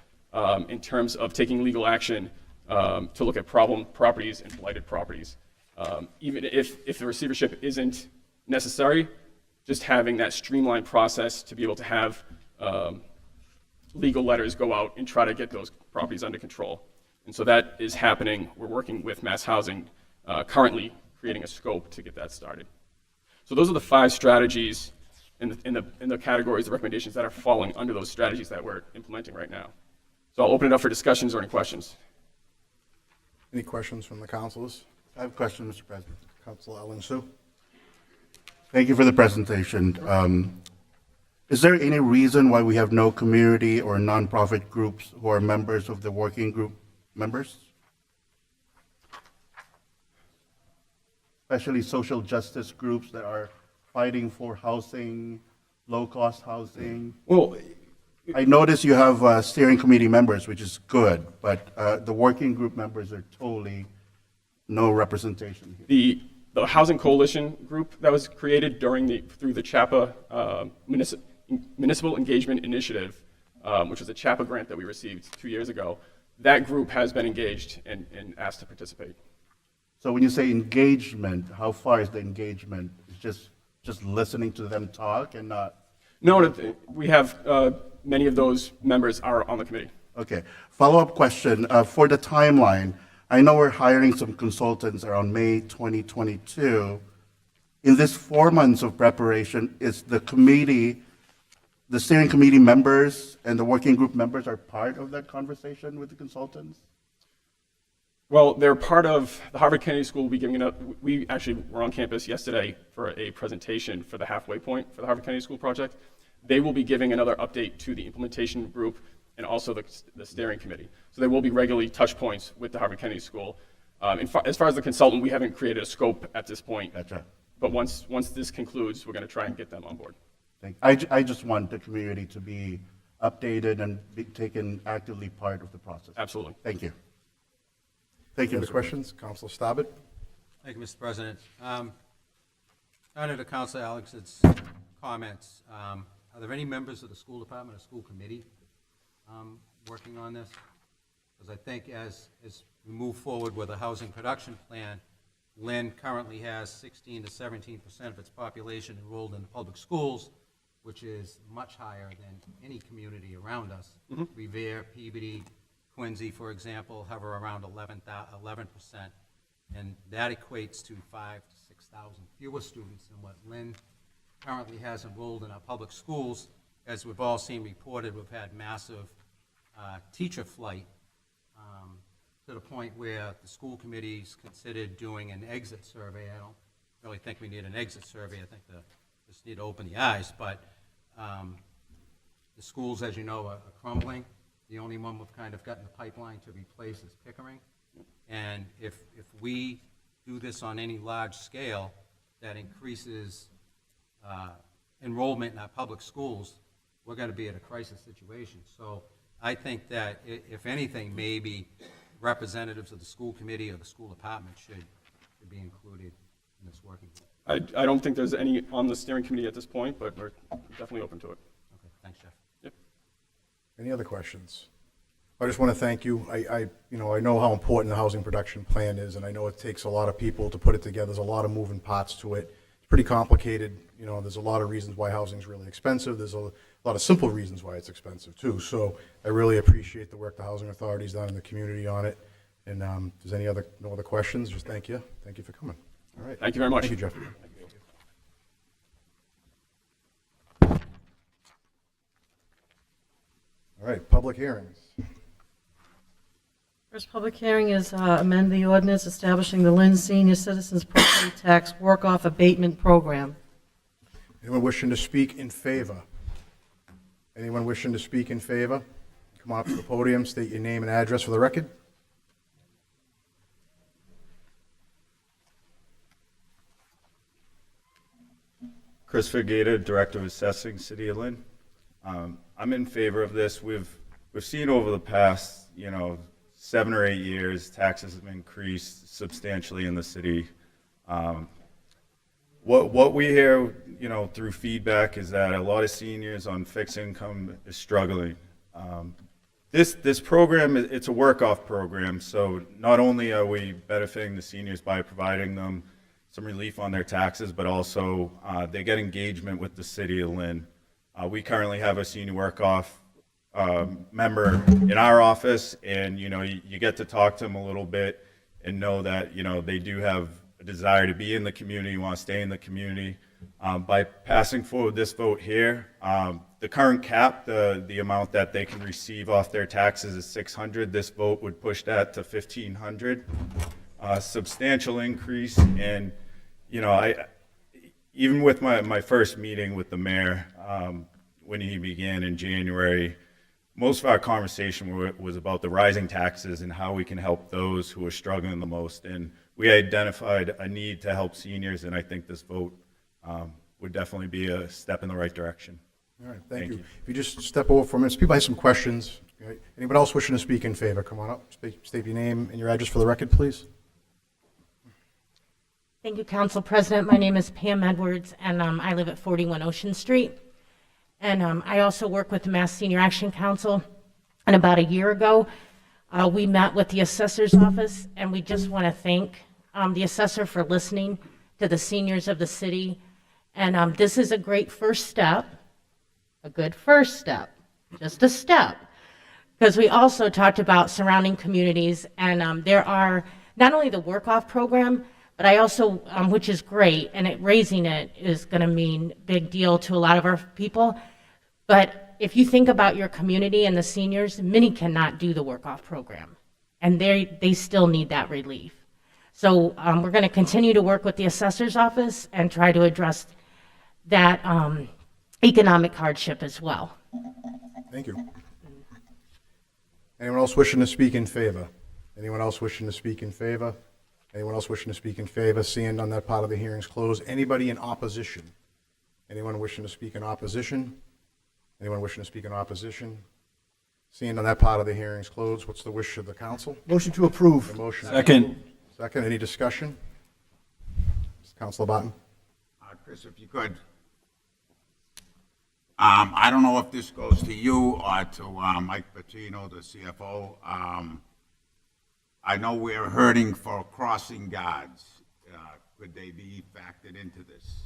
in terms of taking legal action to look at problem properties and blighted properties. Even if the receivership isn't necessary, just having that streamlined process to be able to have legal letters go out and try to get those properties under control. And so that is happening. We're working with Mass Housing, currently creating a scope to get that started. So those are the 5 strategies in the categories, the recommendations that are falling under those strategies that we're implementing right now. So I'll open it up for discussions or any questions. Any questions from the councilors? I have a question, Mr. President. Councilor Ellen Sue? Thank you for the presentation. Is there any reason why we have no community or nonprofit groups who are members of the working group members? Especially social justice groups that are fighting for housing, low-cost housing. Well, I notice you have steering committee members, which is good, but the working group members are totally no representation here. The Housing Coalition group that was created through the CHAPA Municipal Engagement Initiative, which was a CHAPA grant that we received 2 years ago, that group has been engaged and asked to participate. So when you say engagement, how far is the engagement? It's just listening to them talk and not? No, we have many of those members are on the committee. Okay. Follow-up question. For the timeline, I know we're hiring some consultants around May 2022. In this 4 months of preparation, is the committee, the steering committee members and the working group members are part of that conversation with the consultants? Well, they're part of the Harvard Kennedy School. Will be giving we actually were on campus yesterday for a presentation for the halfway point for the Harvard Kennedy School project. They will be giving another update to the implementation group and also the steering committee. So there will be regularly touch points with the Harvard Kennedy School. As far as the consultant, we haven't created a scope at this point. Gotcha. But once this concludes, we're going to try and get them on board. I just want the community to be updated and be taken actively part of the process. Absolutely. Thank you. Thank you. Any other questions? Councilor Stabbit? Thank you, Mr. President. Under to Councilor Alex's comments, are there any members of the school department or school committee working on this? Because I think as we move forward with a housing production plan, Lynn currently has 16 to 17% of its population enrolled in the public schools, which is much higher than any community around us. Revere, Peabody, Quincy, for example, hover around 11%, and that equates to 5,000 to 6,000 fewer students than what Lynn currently has enrolled in our public schools. As we've all seen reported, we've had massive teacher flight to the point where the school committees considered doing an exit survey. I don't really think we need an exit survey. I think just need to open the eyes, but the schools, as you know, are crumbling. The only one we've kind of got in the pipeline to replace is Pickering. And if we do this on any large scale that increases enrollment in our public schools, we're going to be at a crisis situation. So I think that if anything, maybe representatives of the school committee or the school department should be included in this working group. I don't think there's any on the steering committee at this point, but we're definitely open to it. Okay, thanks, Jeff. Yep. Any other questions? I just want to thank you. I know how important the housing production plan is, and I know it takes a lot of people to put it together. There's a lot of moving parts to it. It's pretty complicated. There's a lot of reasons why housing is really expensive. There's a lot of simple reasons why it's expensive too. So I really appreciate the work the housing authority's done in the community on it. And if there's no other questions, just thank you. Thank you for coming. All right. Thank you very much. Thank you, Jeff. All right, public hearings. First public hearing is amend the ordinance establishing the Lynn Senior Citizens Property Tax Work-Off Abatement Program. Anyone wishing to speak in favor? Anyone wishing to speak in favor? Come on up to the podium, state your name and address for the record. Chris Gator, Director of Assessing, City of Lynn. I'm in favor of this. We've seen over the past, 7 or 8 years, taxes have increased substantially in the city. What we hear, through feedback is that a lot of seniors on fixed income is struggling. This program, it's a work-off program, so not only are we benefiting the seniors by providing them some relief on their taxes, but also they get engagement with the City of Lynn. We currently have a senior work-off member in our office, and you get to talk to them a little bit and know that they do have a desire to be in the community, want to stay in the community. By passing forward this vote here, the current cap, the amount that they can receive off their taxes is $600. This vote would push that to $1,500. Substantial increase, and even with my first meeting with the mayor, when he began in January, most of our conversation was about the rising taxes and how we can help those who are struggling the most. And we identified a need to help seniors, and I think this vote would definitely be a step in the right direction. All right, thank Thank you. you. If you just step over for a minute, people have some questions. Okay? Anyone else wishing to speak in favor, come on up, state your name and your address for the record, please. Thank you, Council President. My name is Pam Edwards, and I live at 41 Ocean Street. And I also work with the Mass Senior Action Council. And about a year ago, we met with the assessor's office, and we just want to thank the assessor for listening to the seniors of the city. And this is a great first step, a good first step, just a step. Because we also talked about surrounding communities, and there are not only the work-off program, but I also, which is great, and raising it is going to mean big deal to a lot of our people. But if you think about your community and the seniors, many cannot do the work-off program, and they still need that relief. So we're going to continue to work with the assessor's office and try to address that economic hardship as well. Thank you. Anyone else wishing to speak in favor? Anyone else wishing to speak in favor? Anyone else wishing to speak in favor? Seeing none, that part of the hearing's closed. Anybody in opposition? Anyone wishing to speak in opposition? Anyone wishing to speak in opposition? Seeing none, that part of the hearing's closed. What's the wish of the council? Motion to approve. The motion. Second. Second, any discussion? Councilor Barton? Chris, if you could. I don't know if this goes to you or to Mike Patino, the CFO. I know we're hurting for crossing guards. Could they be factored into this?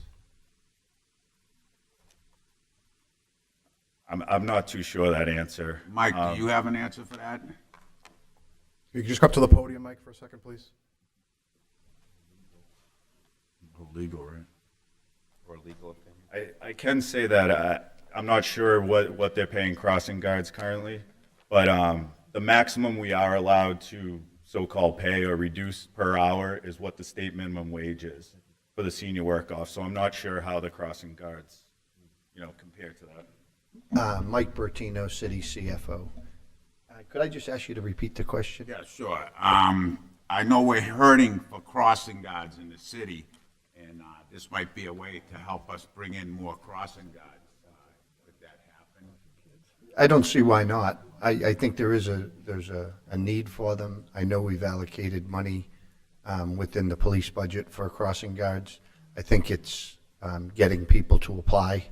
I'm not too sure of that answer. Mike, do you have an answer for that? You can just come up to the podium, Mike, for a second, please. Legal, right? Or legal opinion. I can say that I'm not sure what they're paying crossing guards currently, but the maximum we are allowed to so-called pay or reduce per hour is what the state minimum wage is for the senior work-off. So I'm not sure how the crossing guards, compare to that. Mike Bertino, City CFO. Could I just ask you to repeat the question? Yeah, sure. I know we're hurting for crossing guards in the city, and this might be a way to help us bring in more crossing guards. Could that happen? I don't see why not. I think there's a need for them. I know we've allocated money within the police budget for crossing guards. I think it's getting people to apply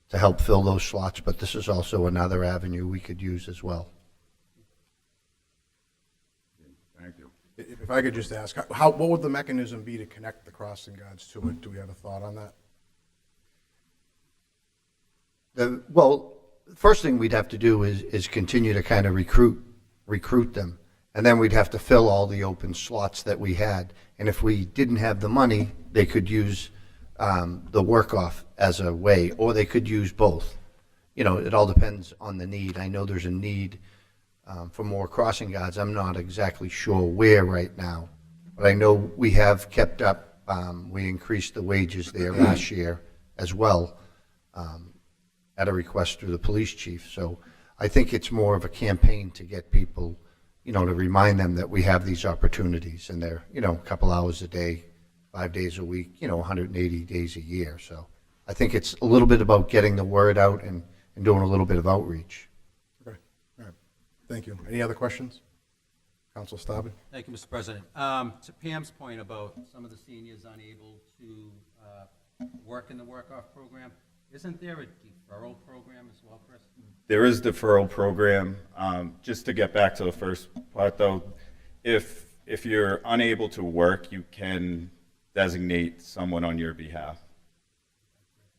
to help fill those slots, but this is also another avenue we could use as well. Thank you. If I could just ask, what would the mechanism be to connect the crossing guards to it? Do we have a thought on that? Well, the first thing we'd have to do is continue to kind of recruit them. And then we'd have to fill all the open slots that we had. And if we didn't have the money, they could use the work-off as a way, or they could use both. It all depends on the need. I know there's a need for more crossing guards. I'm not exactly sure where right now, but I know we have kept up. We increased the wages there last year as well at a request through the police chief. So I think it's more of a campaign to get people, to remind them that we have these opportunities, and they're, a couple hours a day, 5 days a week, 180 days a year. So I think it's a little bit about getting the word out and doing a little bit of outreach. Okay, all right. Thank you. Any other questions? Council Staben? Thank you, Mr. President. To Pam's point about some of the seniors unable to work in the work-off program, isn't there a deferral program as well, Chris? There is deferral program. Just to get back to the first part, though, if you're unable to work, you can designate someone on your behalf.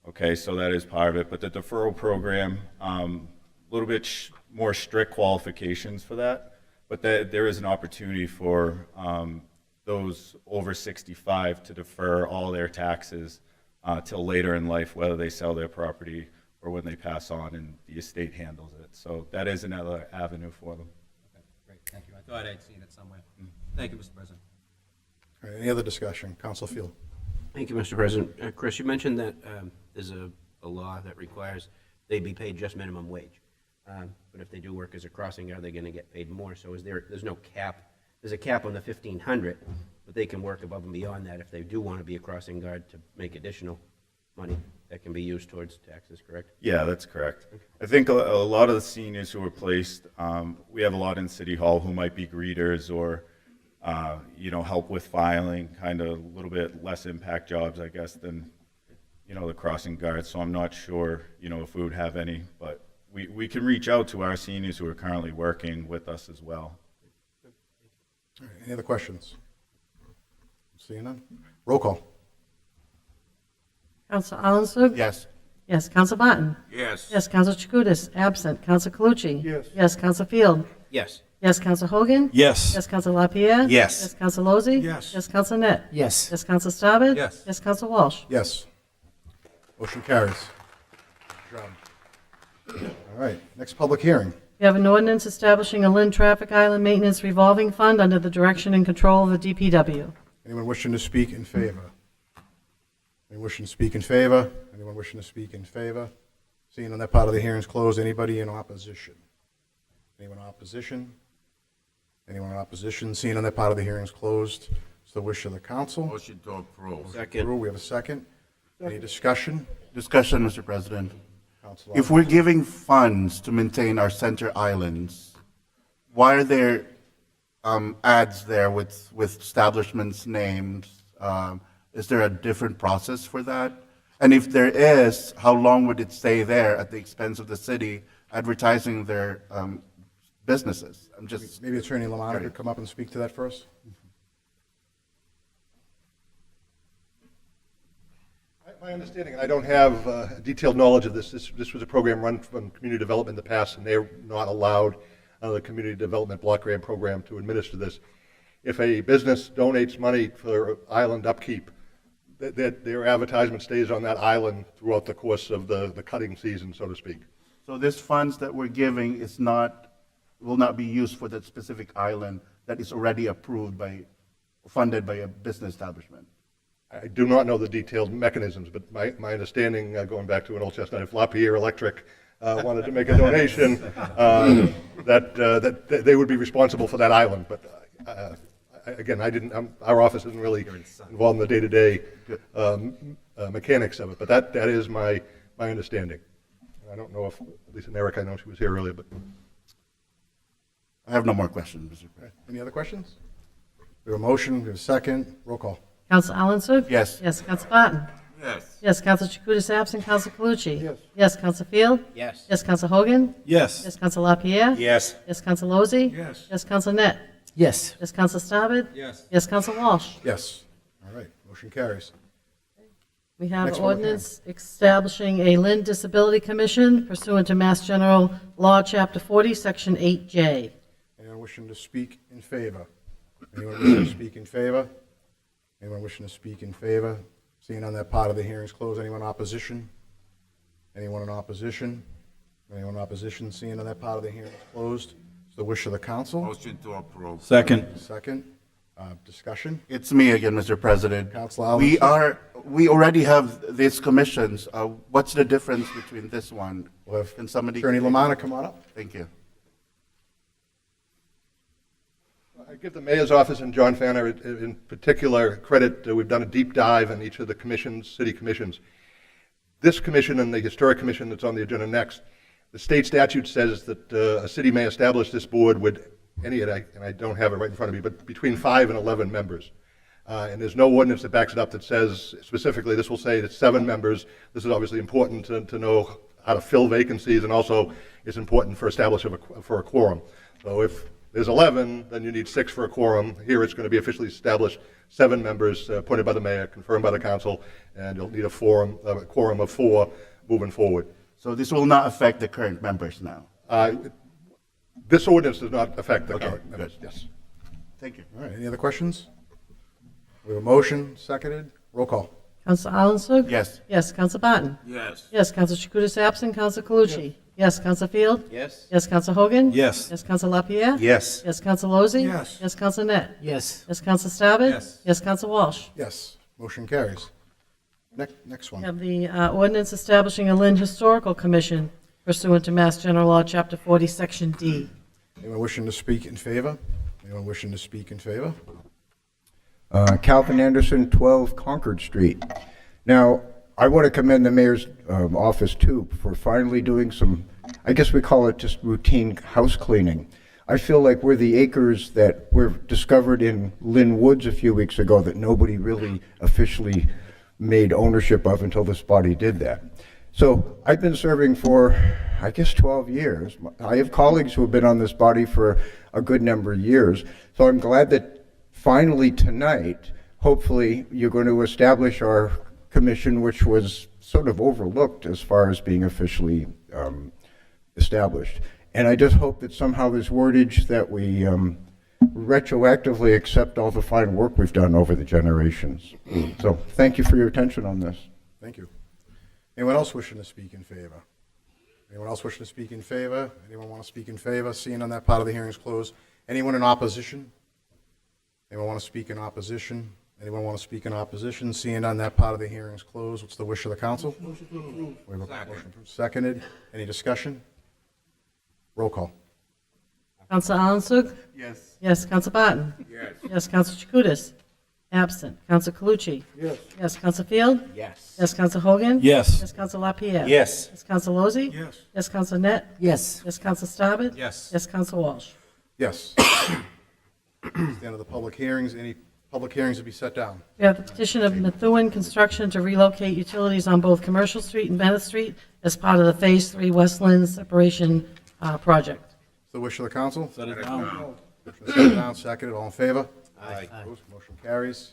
Okay, so that is part of it. But the deferral program, a little bit more strict qualifications for that. But there is an opportunity for those over 65 to defer all their taxes till later in life, whether they sell their property or when they pass on and the estate handles it. So that is another avenue for them. Okay, great, thank you. I thought I'd seen it somewhere. Thank you, Mr. President. All right, any other discussion? Council Field? Thank you, Mr. President. Chris, you mentioned that there's a law that requires they be paid just minimum wage. But if they do work as a crossing guard, they're going to get paid more. So there's no cap. There's a cap on the $1,500, but they can work above and beyond that if they do want to be a crossing guard to make additional money. that can be used towards taxes, correct? Yeah, that's correct. I think a lot of the seniors who are placed, we have a lot in City Hall who might be greeters or, help with filing, kind of a little bit less impact jobs, I guess, than, the crossing guards. So I'm not sure, if we would have any, but we can reach out to our seniors who are currently working with us as well. All right, any other questions? Seeing none? Roll call. Counsel Alanson? Yes. Yes, Counsel Barton? Yes. Yes, Counsel Chakutis, absent. Counsel Calucci? Yes. Yes, Counsel Field? Yes. Yes, Counsel Hogan? Yes. Yes, Counsel LaPierre? Yes. Yes, Counsel Lozey? Yes. Yes, Counsel Net? Yes. Yes, Counsel Staubach? Yes. Yes, Counsel Walsh? Yes. Motion carries. Good job. All right, next public hearing. We have an ordinance establishing a Lynn Traffic Island Maintenance Revolving Fund under the direction and control of the DPW. Anyone wishing to speak in favor? Anyone wishing to speak in favor? Anyone wishing to speak in favor? Seeing on that part of the hearing is closed, anybody in opposition? Anyone in opposition? Anyone in opposition? Seeing on that part of the hearing is closed, it's the wish of the council. Motion to approve. Second. We have a second. Any discussion? Discussion, Mr. President. Council If we're giving funds to maintain our center islands, why are there ads there with establishments' names? Is there a different process for that? And if there is, how long would it stay there at the expense of the city advertising their businesses? I'm just Maybe Attorney Lamanna could come up and speak to that first. My understanding, and I don't have detailed knowledge of this, this was a program run from community development in the past, and they're not allowed under the community development block grant program to administer this. If a business donates money for island upkeep, their advertisement stays on that island throughout the course of the cutting season, so to speak. So this funds that we're giving will not be used for that specific island that is already funded by a business establishment. I do not know the detailed mechanisms, but my understanding, going back to an old chestnut, if LaPierre Electric wanted to make a donation, that they would be responsible for that island. But again, our office isn't really involved in the day-to-day mechanics of it. But that is my understanding. I don't know if Lisa Nerick, I know she was here earlier, but I have no more questions, Mr. President. Any other questions? We have a motion, we have a second. Roll call. Counsel Alanson? Yes. Yes, Counsel Barton? Yes. Yes, Counsel Chakutis, absent. Counsel Calucci? Yes. Yes, Counsel Field? Yes. Yes, Counsel Hogan? Yes. Yes, Counsel LaPierre? Yes. Yes, Counsel Lozey? Yes. Yes, Counsel Net? Yes. Yes, Counsel Staubach? Yes. Yes, Counsel Walsh? Yes. All right, motion carries. We have Next an public ordinance establishing a Lynn Disability Commission pursuant to Mass General Law, Chapter 40, Section 8J. Anyone wishing to speak in favor? Anyone wishing to speak in favor? Anyone wishing to speak in favor? Seeing on that part of the hearing is closed, anyone in opposition? Anyone in opposition? Anyone in opposition? Seeing on that part of the hearing is closed, it's the wish of the council. Motion to approve. Second. Second, discussion. It's me again, Mr. President. Councilor Allen. We already have these commissions. What's the difference between this one? We'll have Can somebody? Attorney Lamanna come on up. Thank you. I give the mayor's office and John Fanner in particular credit. We've done a deep dive in each of the commissions, city commissions. This commission and the historic commission that's on the agenda next, the state statute says that a city may establish this board with and I don't have it right in front of me, but between 5 and 11 members. And there's no ordinance that backs it up that says specifically this will say that 7 members. This is obviously important to know how to fill vacancies, and also it's important for establishing for a quorum. So if there's 11, then you need 6 for a quorum. Here it's going to be officially established 7 members appointed by the mayor, confirmed by the council, and you'll need a quorum of 4 moving forward. So this will not affect the current members now? This ordinance does not affect the current members, yes. Thank you. All right, any other questions? We have a motion, seconded. Roll call. Counsel Alanson? Yes. Yes, Counsel Barton? Yes. Yes, Counsel Chakutis, absent. Counsel Calucci? Yes, Counsel Field? Yes. Yes, Counsel Hogan? Yes. Yes, Counsel LaPierre? Yes. Yes, Counsel Lozey? Yes. Yes, Counsel Net? Yes. Yes, Counsel Staubach? Yes. Yes, Counsel Walsh? Yes, motion carries. Next We one. have the ordinance establishing a Lynn Historical Commission pursuant to Mass General Law, Chapter 40, Section D. Anyone wishing to speak in favor? Anyone wishing to speak in favor? Calvin Anderson, 12 Concord Street. Now, I want to commend the mayor's office too for finally doing some, I guess we call it just routine house cleaning. I feel like we're the acres that were discovered in Lynn Woods a few weeks ago that nobody really officially made ownership of until this body did that. So I've been serving for, I guess, 12 years. I have colleagues who have been on this body for a good number of years. So I'm glad that finally tonight, hopefully, you're going to establish our commission, which was sort of overlooked as far as being officially established. And I just hope that somehow there's wordage that we retroactively accept all the fine work we've done over the generations. So thank you for your attention on this. Thank you. Anyone else wishing to speak in favor? Anyone else wishing to speak in favor? Anyone want to speak in favor? Seeing on that part of the hearing is closed. Anyone in opposition? Anyone want to speak in opposition? Anyone want to speak in opposition? Seeing on that part of the hearing is closed. What's the wish of the council? Motion to approve. We have a motion approved. Seconded. Any discussion? Roll call. Counsel Alan Yes. Yes, Counsel Barton? Yes. Yes, Counsel Chakutis? Absent. Counsel Calucci? Yes. Yes, Counsel Field? Yes. Yes, Counsel Hogan? Yes. Yes, Counsel LaPierre? Yes. Yes, Counsel Lozey? Yes. Yes, Counsel Net? Yes. Yes, Counsel Starbed? Yes. Yes, Counsel Walsh? Yes. It's the end of the public hearings. Any public hearings to be set down? We have the petition of Methuen Construction to relocate utilities on both Commercial Street and Bennett Street as part of the Phase 3 Westland separation project. It's the wish of the council. Set it down. Motion to set it down, seconded. All in favor? Aye. Opposed? Motion carries.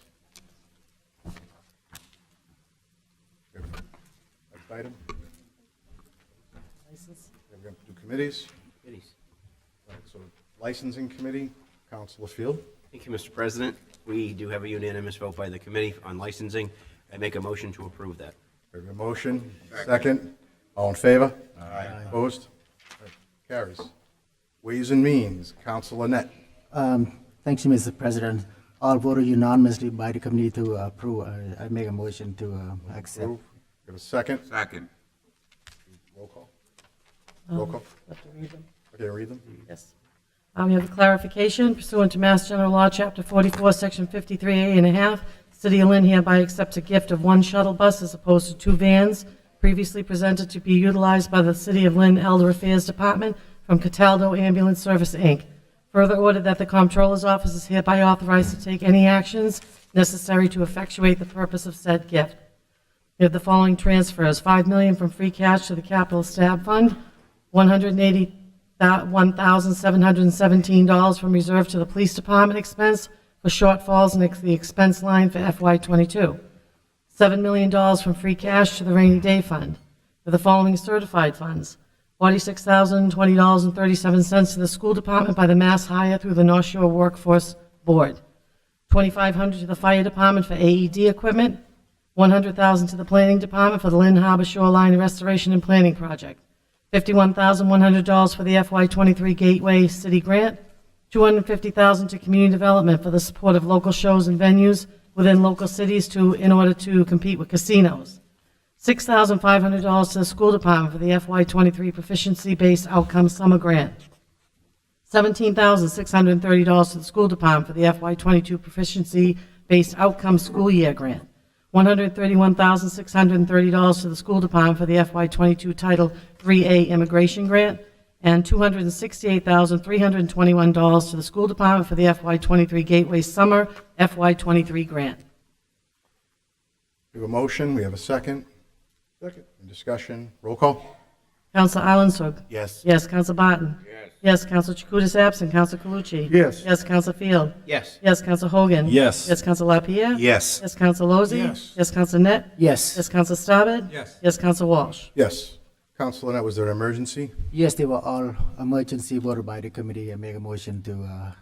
Next item. We're going to do committees. Committees. Right, so licensing committee, Councilor Field. Thank you, Mr. President. We do have a unanimous vote by the committee on licensing. I make a motion to approve that. We have a motion, second. All in favor? Aye. Opposed? Right, carries. Ways and Means, Councilor Net. Thank you, Mr. President. All voted unanimously by the committee to approve. I make a motion to accept. Approve. We have a second. Second. Roll call. Roll call. Have to read them. Okay, read them. Yes. We have a clarification pursuant to Mass General Law, Chapter 44, Section 53A and a half. City of Lynn hereby accepts a gift of one shuttle bus as opposed to two vans previously presented to be utilized by the City of Lynn Elder Affairs Department from Cataldo Ambulance Service, Inc. Further ordered that the Comptroller's Office is hereby authorized to take any actions necessary to effectuate the purpose of said gift. We have the following transfers: $5 million from free cash to the Capital Stab Fund, $181,717 from reserve to the Police Department expense for shortfalls in the expense line for FY22. $7 million from free cash to the Rainy Day Fund. For the following certified funds: $46,020.37 to the School Department by the Mass Hire through the North Shore Workforce Board. $2,500 to the Fire Department for AED equipment. $100,000 to the Planning Department for the Lynn Harbor Shoreline Restoration and Planning Project. $51,100 for the FY23 Gateway City Grant. $250,000 to Community Development for the support of local shows and venues within local cities in order to compete with casinos. $6,500 to the School Department for the FY23 Proficiency-Based Outcome Summer Grant. $17,630 to the School Department for the FY22 Proficiency-Based Outcome School Year Grant. $131,630 to the School Department for the FY22 Title 3A Immigration Grant, and $268,321 to the School Department for the FY23 Gateway Summer FY23 Grant. We have a motion. We have a second. Second. Discussion. Roll call. Counsel Arlenswig. Yes. Yes, Counsel Barton. Yes. Yes, Counsel Chakutis absent. Counsel Calucci. Yes. Yes, Counsel Field. Yes. Yes, Counsel Hogan. Yes. Yes, Counsel LaPierre. Yes. Yes, Counsel Lozey. Yes. Yes, Counsel Net. Yes. Yes, Counsel Starbed. Yes. Yes, Counsel Walsh. Yes. Councilor Net, was there an emergency? Yes, they were all emergency voted by the committee. I make a motion to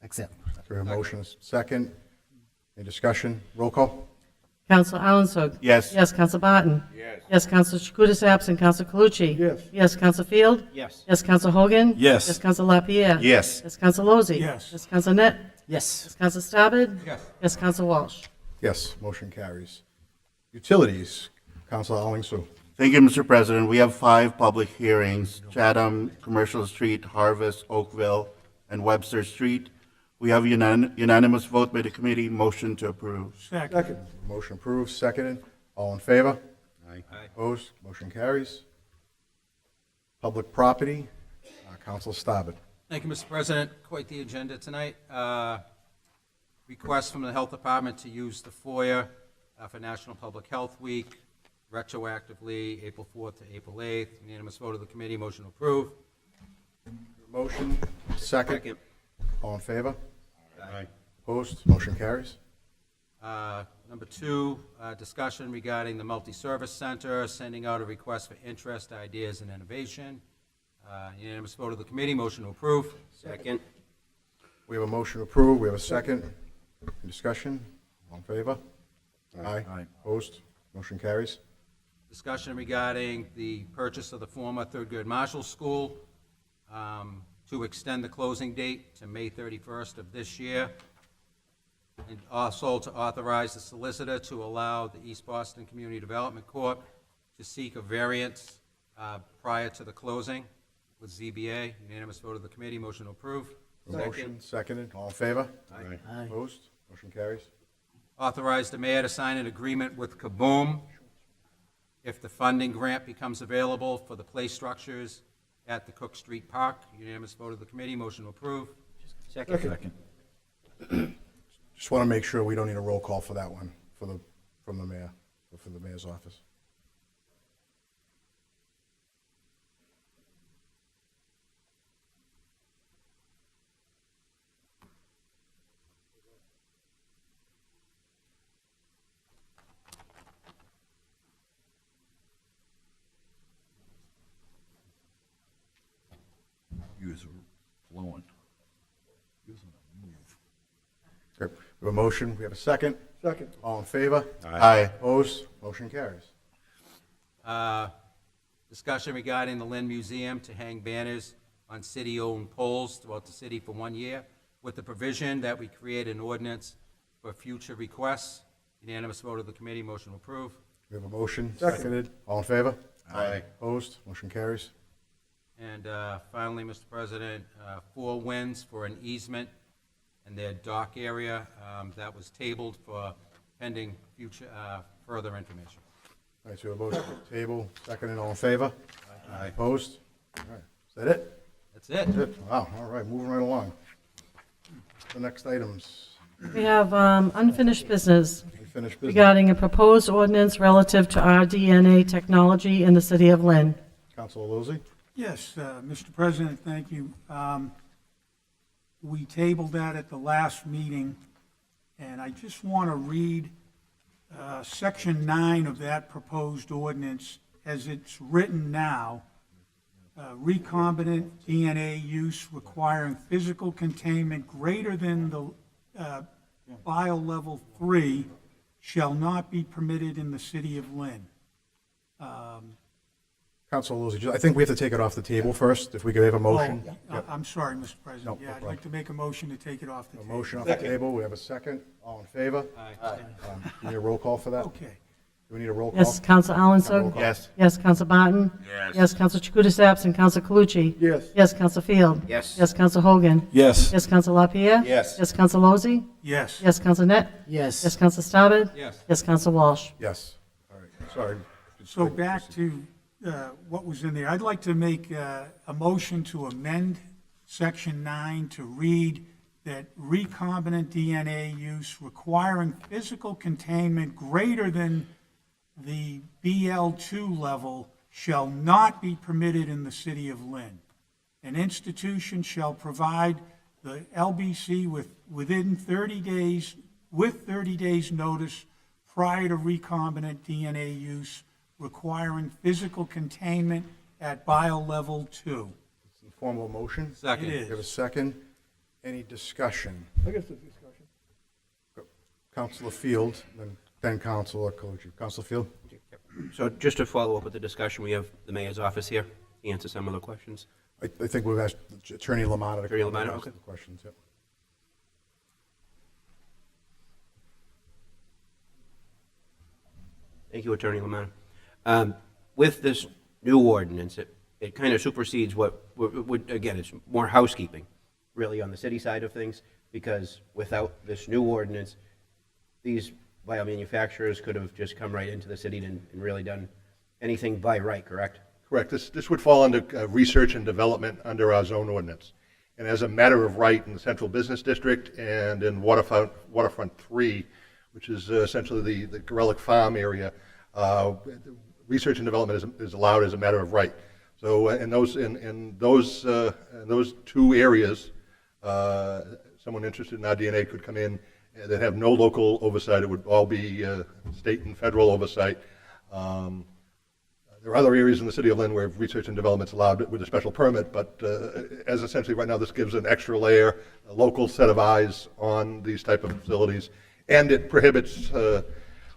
accept. We have a motion. Second. Any discussion? Roll call. Counsel Arlenswig. Yes. Yes, Counsel Barton. Yes. Yes, Counsel Chakutis absent. Counsel Calucci. Yes. Yes, Counsel Field. Yes. Yes, Counsel Hogan. Yes. Yes, Counsel LaPierre. Yes. Yes, Counsel Lozey. Yes. Yes, Counsel Net. Yes. Yes, Counsel Starbed. Yes. Yes, Counsel Walsh. Yes. Motion carries. Utilities. Councilor Arlington. Thank you, Mr. President. We have 5 public hearings: Chatham, Commercial Street, Harvest, Oakville, and Webster Street. We have unanimous vote by the committee. Motion to approve. Second. Motion approved. Seconded. All in favor? Aye. Opposed? Motion carries. Public property, Council Staben. Thank you, Mr. President. Quite the agenda tonight. Request from the Health Department to use the foyer for National Public Health Week retroactively, April 4th to April 8th. Unanimous vote of the committee. Motion to approve. Motion, second. Second. All in favor? Aye. Opposed? Motion carries. Number two, discussion regarding the multi-service center, sending out a request for interest, ideas, and innovation. Unanimous vote of the committee. Motion to approve. Second. We have a motion to approve. We have a second. Any discussion? All in favor? Aye. Opposed? Motion carries. Discussion regarding the purchase of the former third grade Marshall School, to extend the closing date to May 31st of this year, and also to authorize the solicitor to allow the East Boston Community Development Corp. to seek a variance prior to the closing with ZBA. Unanimous vote of the committee. Motion to approve. Motion, seconded. All in favor? Aye. Opposed? Motion carries. Authorize the mayor to sign an agreement with Kaboom if the funding grant becomes available for the play structures at the Cook Street Park. Unanimous vote of the committee. Motion to approve. Second. Just want to make sure we don't need a roll call for that one, from the mayor, or for the mayor's office. User flowing. Okay, we have a motion, we have a second. Second. All in favor? Aye. Opposed? Motion carries. Discussion regarding the Lynn Museum to hang banners on city-owned poles throughout the city for 1 year, with the provision that we create an ordinance for future requests. Unanimous vote of the committee. Motion to approve. We have a motion, seconded. All in favor? Aye. Opposed? Motion carries. And finally, Mr. President, Four Winds for an easement in their dock area. That was tabled for pending future, further information. All right, so we have a motion to table, seconded. All in favor? Aye. Opposed? All right, is that it? That's it. That's it. Wow, all right, moving right along. The next items, We have unfinished business unfinished business. regarding a proposed ordinance relative to RDNA technology in the city of Lynn. Councilor Lozey? Yes, Mr. President, thank you. We tabled that at the last meeting, and I just want to read Section 9 of that proposed ordinance as it's written now. Recombinant DNA use requiring physical containment greater than the biolevel 3 shall not be permitted in the city of Lynn. Councilor Lozey, I think we have to take it off the table first, if we could have a motion. Oh, I'm sorry, Mr. President. No Yeah, I'd problem. like to make a motion to take it off the A table. motion off the table, we have a second. All in favor? Aye. Do we need a roll call for that? Okay. Do we need a roll call? Yes, Counsel Alanson? Roll call. Yes. Yes, Counsel Barton? Yes. Yes, Counsel Chakutis absent, Counsel Calucci? Yes. Yes, Counsel Field? Yes. Yes, Counsel Hogan? Yes. Yes, Counsel LaPierre? Yes. Yes, Counsel Lozey? Yes. Yes, Counsel Net? Yes. Yes, Counsel Staben? Yes. Yes, Counsel Walsh? Yes. All right, sorry. So back to what was in there. I'd like to make a motion to amend Section 9 to read that recombinant DNA use requiring physical containment greater than the BL2 level shall not be permitted in the city of Lynn. An institution shall provide the LBC within 30 days, with 30 days notice prior to recombinant DNA use requiring physical containment at biolevel 2. It's in form of a motion. Second. It is. We have a second. Any discussion? I guess there's discussion. Councilor Field, then Councilor Calucci. Councilor Field? So just to follow up with the discussion, we have the mayor's office here to answer some of the questions. I think we've asked Attorney Lamata to Attorney come and Lamata, ask okay. the questions. Yep. Thank you, Attorney Lamont. With this new ordinance, it kind of supersedes what would, again, it's more housekeeping, really, on the city side of things, because without this new ordinance, these biomanufacturers could have just come right into the city and really done anything by right, correct? Correct. This would fall under research and development under our zone ordinance. And as a matter of right in the Central Business District and in Waterfront 3, which is essentially the Gorelick Farm area, research and development is allowed as a matter of right. So in those two areas, someone interested in our DNA could come in that have no local oversight. It would all be state and federal oversight. There are other areas in the city of Lynn where research and development is allowed with a special permit, but as essentially right now, this gives an extra layer, a local set of eyes on these type of facilities, and it prohibits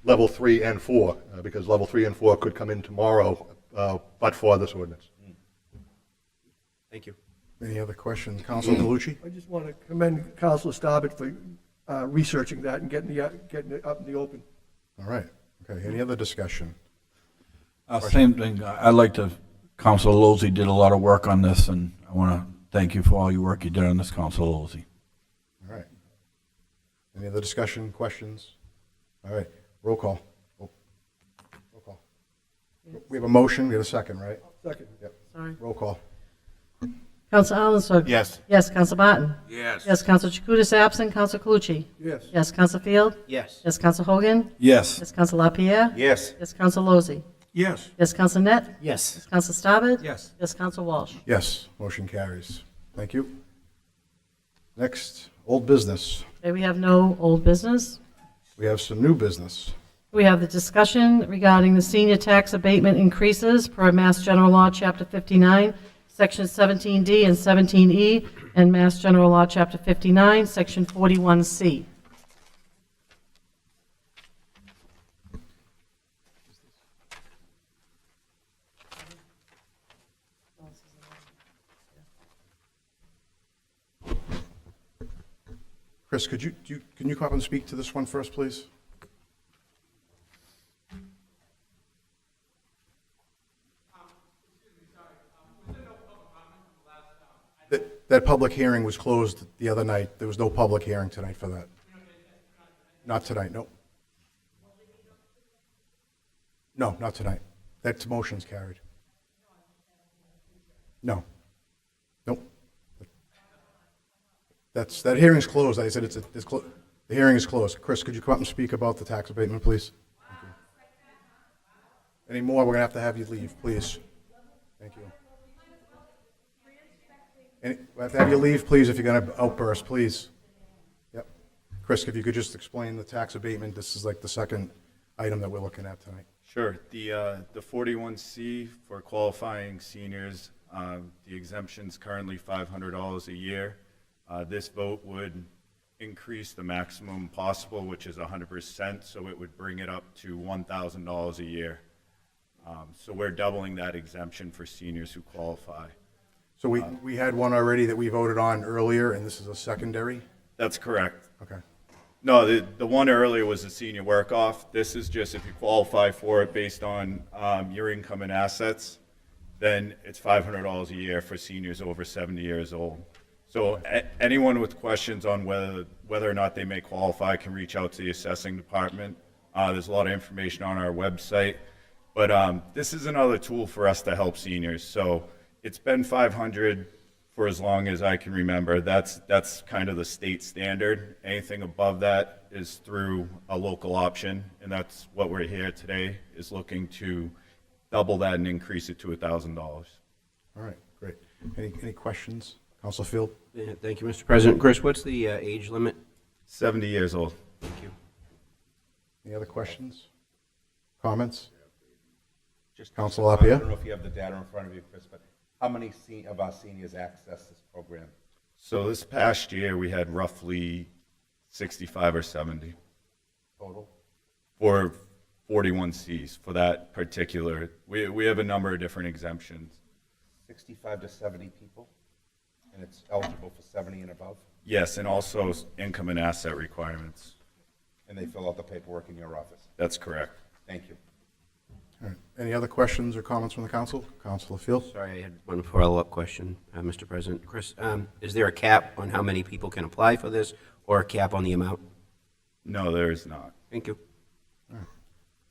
level 3 and 4, because level 3 and 4 could come in tomorrow, but for this ordinance. Thank you. Any other questions? Councilor Calucci? I just want to commend Councilor Starbett for researching that and getting it up in the open. All right. Okay, any other discussion? Same thing. I'd like to, Councilor Lozey did a lot of work on this, and I want to thank you for all your work you did on this, Councilor Lozey. All right. Any other discussion, questions? All right, roll call. Roll call. We have a motion, we have a second, right? Second. Yep. Sorry. Roll call. Counsel Alanson. Yes. Yes, Counsel Barton. Yes. Yes, Counsel Chakutis absent. Counsel Calucci. Yes. Yes, Counsel Field. Yes. Yes, Counsel Hogan. Yes. Yes, Counsel LaPierre. Yes. Yes, Counsel Lozey. Yes. Yes, Counsel Net. Yes. Yes, Counsel Starbett. Yes. Yes, Counsel Walsh. Yes, motion carries. Thank you. Next, old business. Okay, we have no old business. We have some new business. We have the discussion regarding the senior tax abatement increases per Mass General Law, Chapter 59, Section 17D and 17E, and Mass General Law, Chapter 59, Section 41C. Chris, can you come up and speak to this one first, please? That public hearing was closed the other night. There was no public hearing tonight for that. Not tonight, no. No, not tonight. That motion's carried. No. Nope. That hearing's closed. I said the hearing is closed. Chris, could you come up and speak about the tax abatement, please? Thank you. Any more, we're going to have you leave, please. Thank you. We have to have you leave, please, if you're going to outburst, please. Yep. Chris, if you could just explain the tax abatement. This is like the second item that we're looking at tonight. Sure. The 41C for qualifying seniors, the exemption's currently $500 a year. This vote would increase the maximum possible, which is 100%, so it would bring it up to $1,000 a year. So we're doubling that exemption for seniors who qualify. So we had one already that we voted on earlier, and this is a secondary? That's correct. Okay. No, the one earlier was the senior work-off. This is just if you qualify for it based on your income and assets, then it's $500 a year for seniors over 70 years old. So anyone with questions on whether or not they may qualify can reach out to the assessing department. There's a lot of information on our website. But this is another tool for us to help seniors. So it's been $500 for as long as I can remember. That's kind of the state standard. Anything above that is through a local option, and that's what we're here today, is looking to double that and increase it to $1,000. All right, great. Any questions? Council Field? Yeah, thank you, Mr. President. Chris, what's the age limit? 70 years old. Thank you. Any other questions? Comments? Just Council I LaPierre? don't know if you have the data in front of you, Chris, but how many of our seniors access this program? So this past year, we had roughly 65 or 70. Total? For 41Cs, for that particular. We have a number of different exemptions. 65 to 70 people? And it's eligible for 70 and above? Yes, and also income and asset requirements. And they fill out the paperwork in your office? That's correct. Thank you. All right. Any other questions or comments from the council? Councilor Field? Sorry, I had one follow-up question, Mr. President. Chris, is there a cap on how many people can apply for this, or a cap on the amount? No, there is not. Thank you.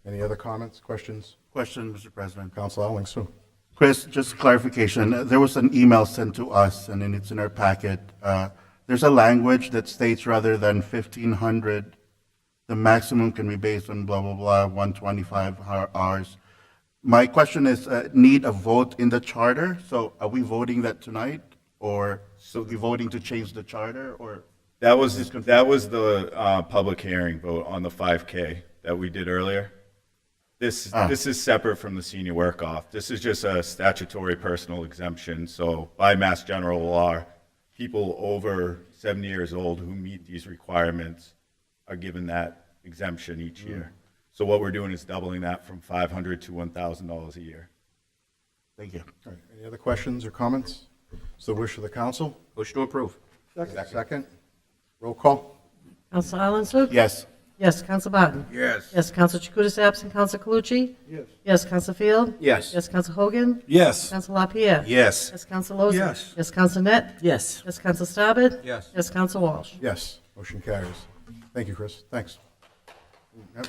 Any other comments, questions? Question, Mr. President. Council Alwing, so. Chris, just clarification. There was an email sent to us, and then it's in our packet. There's a language that states rather than 1,500, the maximum can be based on blah, blah, blah, 125 hours. My question is, need a vote in the charter? So are we voting that tonight? Or so we voting to change the charter, or? That was the public hearing vote on the 5K that we did earlier. This is separate from the senior work off. This is just a statutory personal exemption. So by Mass General law, people over 70 years old who meet these requirements are given that exemption each year. So what we're doing is doubling that from $500 to $1,000 a year. Thank you. All right, any other questions or comments? It's the wish of the council. Motion to approve. Second. Roll call. Counsel Alan? Yes. Yes, Counsel Barton? Yes. Yes, Counsel Chakutis absent, Counsel Calucci? Yes. Yes, Counsel Field? Yes. Yes, Counsel Hogan? Yes. Counsel LaPierre? Yes. Yes, Counsel Lozey? Yes. Yes, Counsel Net? Yes. Yes, Counsel Starbed? Yes. Yes, Counsel Walsh? Yes, motion carries. Thank you, Chris. Thanks. Yep,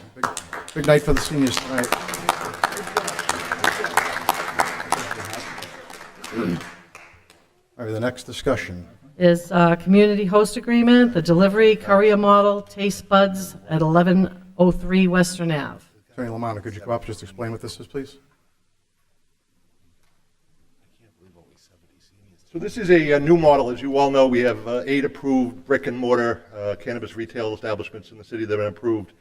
big night for the seniors tonight. All right, the next discussion. Is community host agreement, the delivery courier model, Taste Buds at 1103 Western Ave. Attorney Lamanna, could you come up, just explain what this is, please? So this is a new model. As you all know, we have 8 approved brick and mortar cannabis retail establishments in the city that have been approved.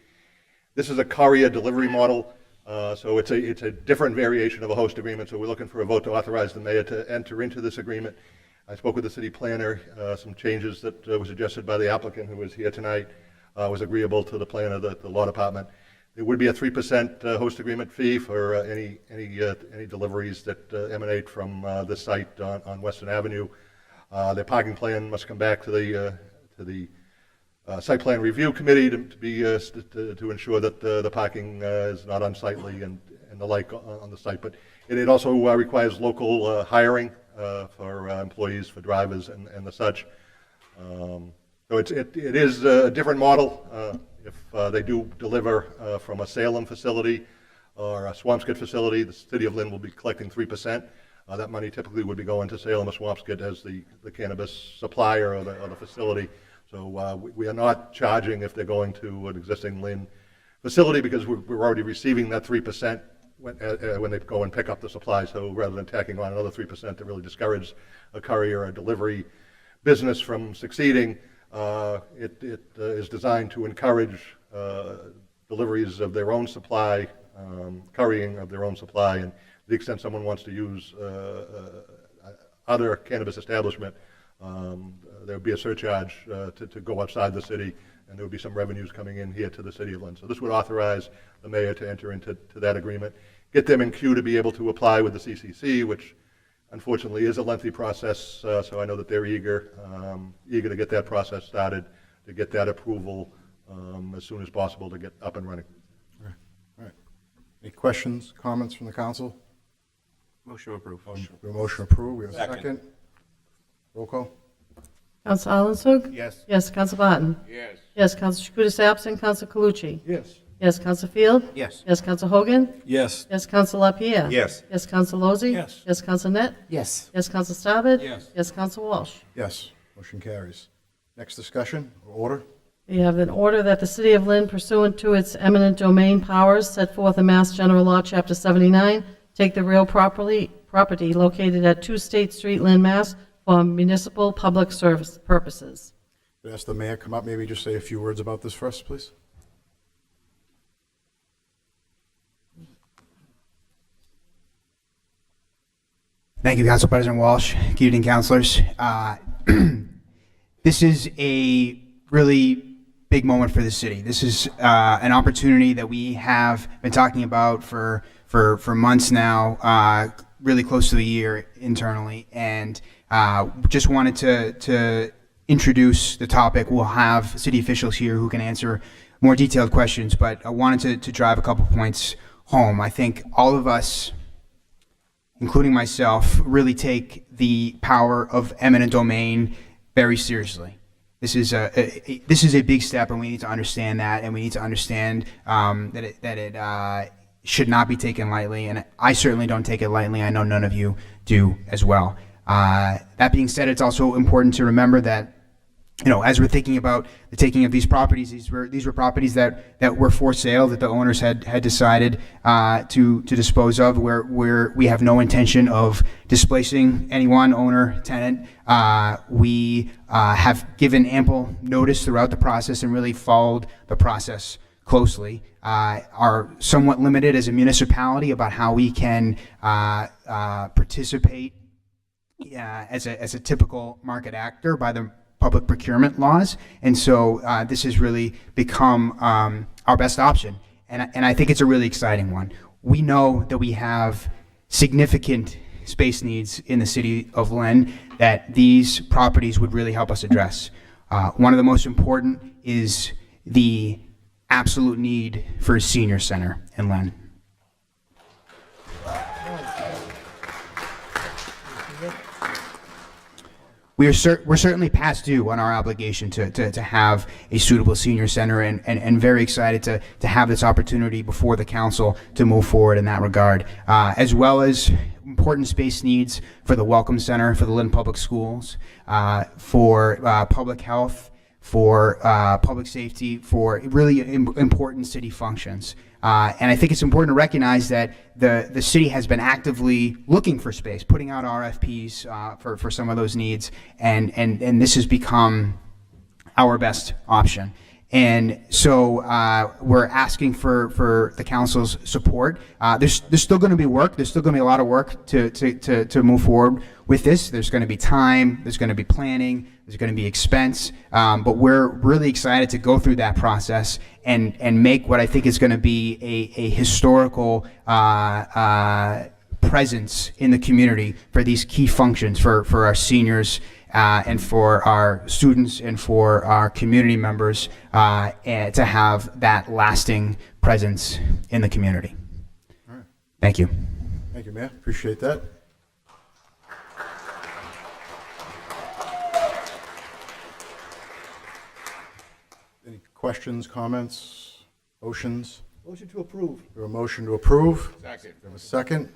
This is a courier delivery model, so it's a different variation of a host agreement. So we're looking for a vote to authorize the mayor to enter into this agreement. I spoke with the city planner. Some changes that were suggested by the applicant who was here tonight was agreeable to the plan of the law department. There would be a 3% host agreement fee for any deliveries that emanate from this site on Western Avenue. Their parking plan must come back to the site plan review committee to ensure that the parking is not unsightly and the like on the site. But it also requires local hiring for employees, for drivers and the such. So it is a different model. If they do deliver from a Salem facility or a Swampscott facility, the city of Lynn will be collecting 3%. That money typically would be going to Salem or Swampscott as the cannabis supplier or the facility. So we are not charging if they're going to an existing Lynn facility because we're already receiving that 3% when they go and pick up the supply. So rather than tacking on another 3% to really discourage a courier or delivery business from succeeding, it is designed to encourage deliveries of their own supply, currying of their own supply, and to the extent someone wants to use other cannabis establishment, there would be a surcharge to go outside the city, and there would be some revenues coming in here to the city of Lynn. So this would authorize the mayor to enter into that agreement, get them in queue to be able to apply with the CCC, which unfortunately is a lengthy process, so I know that they're eager to get that process started, to get that approval as soon as possible to get up and running. All right. Any questions, comments from the council? Motion approved. Motion approved. We have a second. Roll call. Counsel Alan? Yes. Yes, Counsel Barton? Yes. Yes, Counsel Chakutis absent, Counsel Calucci? Yes. Yes, Counsel Field? Yes. Yes, Counsel Hogan? Yes. Yes, Counsel LaPierre? Yes. Yes, Counsel Lozey? Yes. Yes, Counsel Net? Yes. Yes, Counsel Starbed? Yes. Yes, Counsel Walsh? Yes, motion carries. Next discussion or order? We have an order that the City of Lynn pursuant to its eminent domain powers set forth in Mass General Law, Chapter 79, take the real property located at 2 State Street, Lynn, Mass. For municipal public service purposes. Could I ask the mayor come up, maybe just say a few words about this for us, please? Thank you, Council President Walsh, good evening, councilors. This is a really big moment for the city. This is an opportunity that we have been talking about for months now, really close to a year internally, and just wanted to introduce the topic. We'll have city officials here who can answer more detailed questions, but I wanted to drive a couple points home. I think all of us, including myself, really take the power of eminent domain very seriously. This is a big step, and we need to understand that, and we need to understand that it should not be taken lightly, and I certainly don't take it lightly. I know none of you do as well. That being said, it's also important to remember that, you know, as we're thinking about the taking of these properties, these were properties that were for sale, that the owners had decided to dispose of, where we have no intention of displacing anyone, owner, tenant. We have given ample notice throughout the process and really followed the process closely. Are somewhat limited as a municipality about how we can participate as a typical market actor by the public procurement laws, and so this has really become our best option, and I think it's a really exciting one. We know that we have significant space needs in the city of Lynn that these properties would really help us address. One of the most important is the absolute need for a senior center in Lynn. We're certainly past due on our obligation to have a suitable senior center, and very excited to have this opportunity before the council to move forward in that regard, as well as important space needs for the Welcome Center, for the Lynn Public Schools, for public health, for public safety, for really important city functions. And I think it's important to recognize that the city has been actively looking for space, putting out RFPs for some of those needs, and this has become our best option. And so we're asking for the council's support. There's still going to be work. There's still going to be a lot of work to move forward with this. There's going to be time. There's going to be planning. There's going to be expense. But we're really excited to go through that process and make what I think is going to be a historical presence in the community for these key functions for our seniors, and for our students and for our community members, and to have that lasting presence in the community. All right. Thank you. Thank you, Mayor. Appreciate that. Any questions, comments, motions? Motion to approve. We have a motion to approve. Second. We have a second.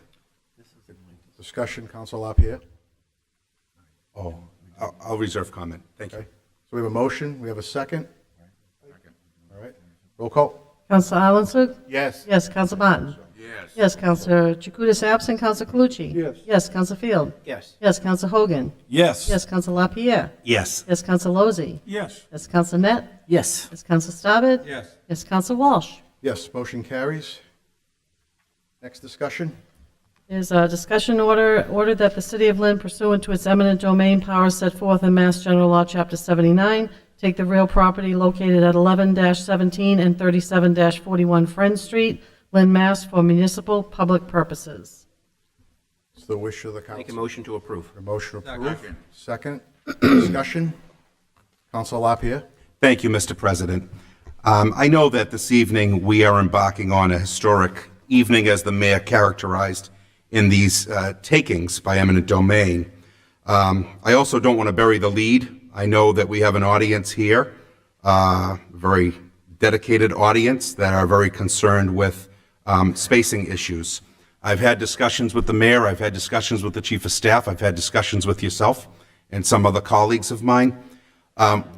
Discussion, Council LaPierre. Oh, I'll reserve comment. Thank you. Okay. So we have a motion, we have a second. All right, roll call. Counselor Arlenson? Yes. Yes, Counselor Barton? Yes. Yes, Counselor Chakutis absent, Counselor Calucci? Yes. Yes, Counselor Field? Yes. Yes, Counselor Hogan? Yes. Yes, Counselor LaPierre? Yes. Yes, Counselor Lozey? Yes. Yes, Counselor Net? Yes. Yes, Counselor Stabbit? Yes. Yes, Counselor Walsh? Yes, motion carries. Next discussion. Is a discussion order that the City of Lynn, pursuant to its eminent domain powers set forth in Mass General Law, Chapter 79, take the real property located at 11-17 and 37-41 Friend Street, Lynn, Mass, for municipal public purposes. It's the wish of the council. Make a motion to approve. A motion to approve. Second. Discussion. Council LaPierre. Thank you, Mr. President. I know that this evening we are embarking on a historic evening, as the mayor characterized, in these takings by eminent domain. I also don't want to bury the lead. I know that we have an audience here, a very dedicated audience that are very concerned with spacing issues. I've had discussions with the mayor, I've had discussions with the chief of staff, I've had discussions with yourself and some other colleagues of mine.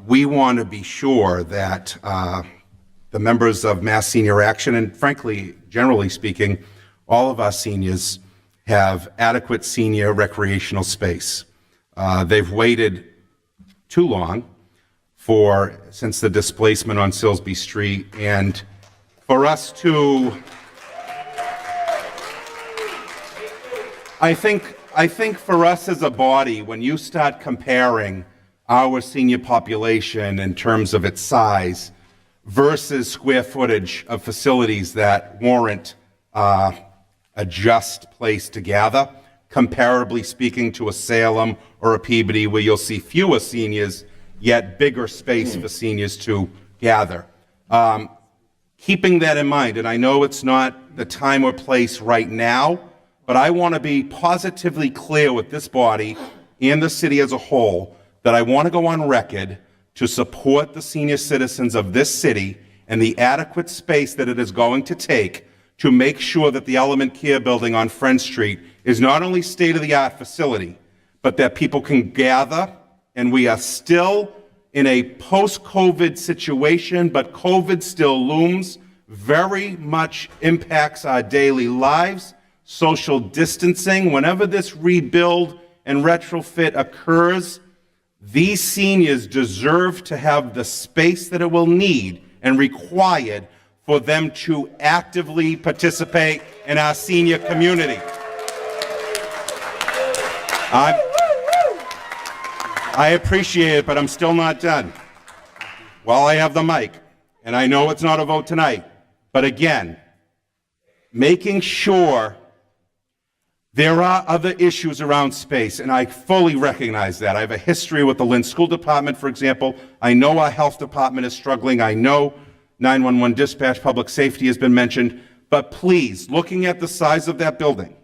We want to be sure that the members of Mass Senior Action, and frankly, generally speaking, all of our seniors, have adequate senior recreational space. They've waited too long since the displacement on Silsby Street, and for us to, I think for us as a body, when you start comparing our senior population in terms of its size versus square footage of facilities that warrant a just place to gather, comparably speaking to a Salem or a Peabody, where you'll see fewer seniors, yet bigger space for seniors to gather. Keeping that in mind, and I know it's not the time or place right now, but I want to be positively clear with this body and the city as a whole that I want to go on record to support the senior citizens of this city and the adequate space that it is going to take to make sure that the Element Care Building on Friend Street is not only state-of-the-art facility, but that people can gather, and we are still in a post-COVID situation, but COVID still looms, very much impacts our daily lives, social distancing. Whenever this rebuild and retrofit occurs, these seniors deserve to have the space that it will need and required for them to actively participate in our senior community. I appreciate it, but I'm still not done. While I have the mic, and I know it's not a vote tonight, but again, making sure there are other issues around space, and I fully recognize that. I have a history with the Lynn School Department, for example. I know our health department is struggling. I know 911 dispatch, public safety has been mentioned. But please, looking at the size of that building,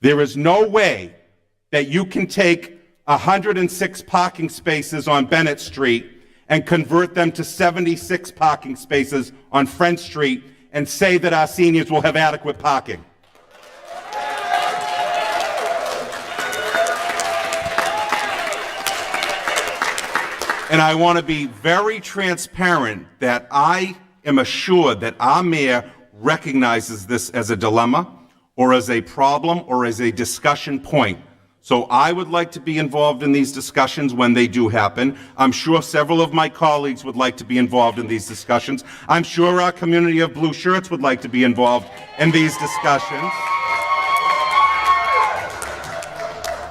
there is no way that you can take 106 parking spaces on Bennett Street and convert them to 76 parking spaces on Friend Street and say that our seniors will have adequate parking. And I want to be very transparent that I am assured that our mayor recognizes this as a dilemma or as a problem or as a discussion point. So I would like to be involved in these discussions when they do happen. I'm sure several of my colleagues would like to be involved in these discussions. I'm sure our community of blue shirts would like to be involved in these discussions.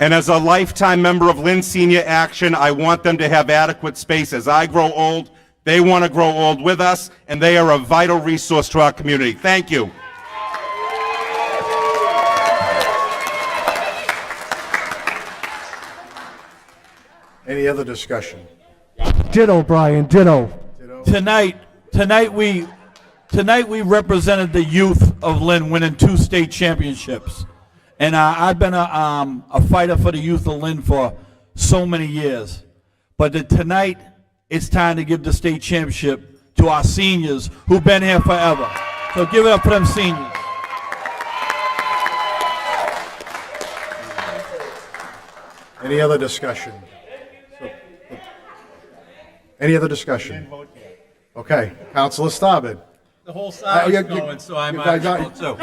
And as a lifetime member of Lynn Senior Action, I want them to have adequate space. As I grow old, they want to grow old with us, and they are a vital resource to our community. Thank you. Any other discussion? Ditto, Brian, ditto. Tonight we represented the youth of Lynn winning 2 state championships. And I've been a fighter for the youth of Lynn for so many years. But tonight, it's time to give the state championship to our seniors who've been here forever. So give it up for them seniors. Any other discussion? Any other discussion? Okay, Councilor Starbird. The whole side is going, so I might as well too.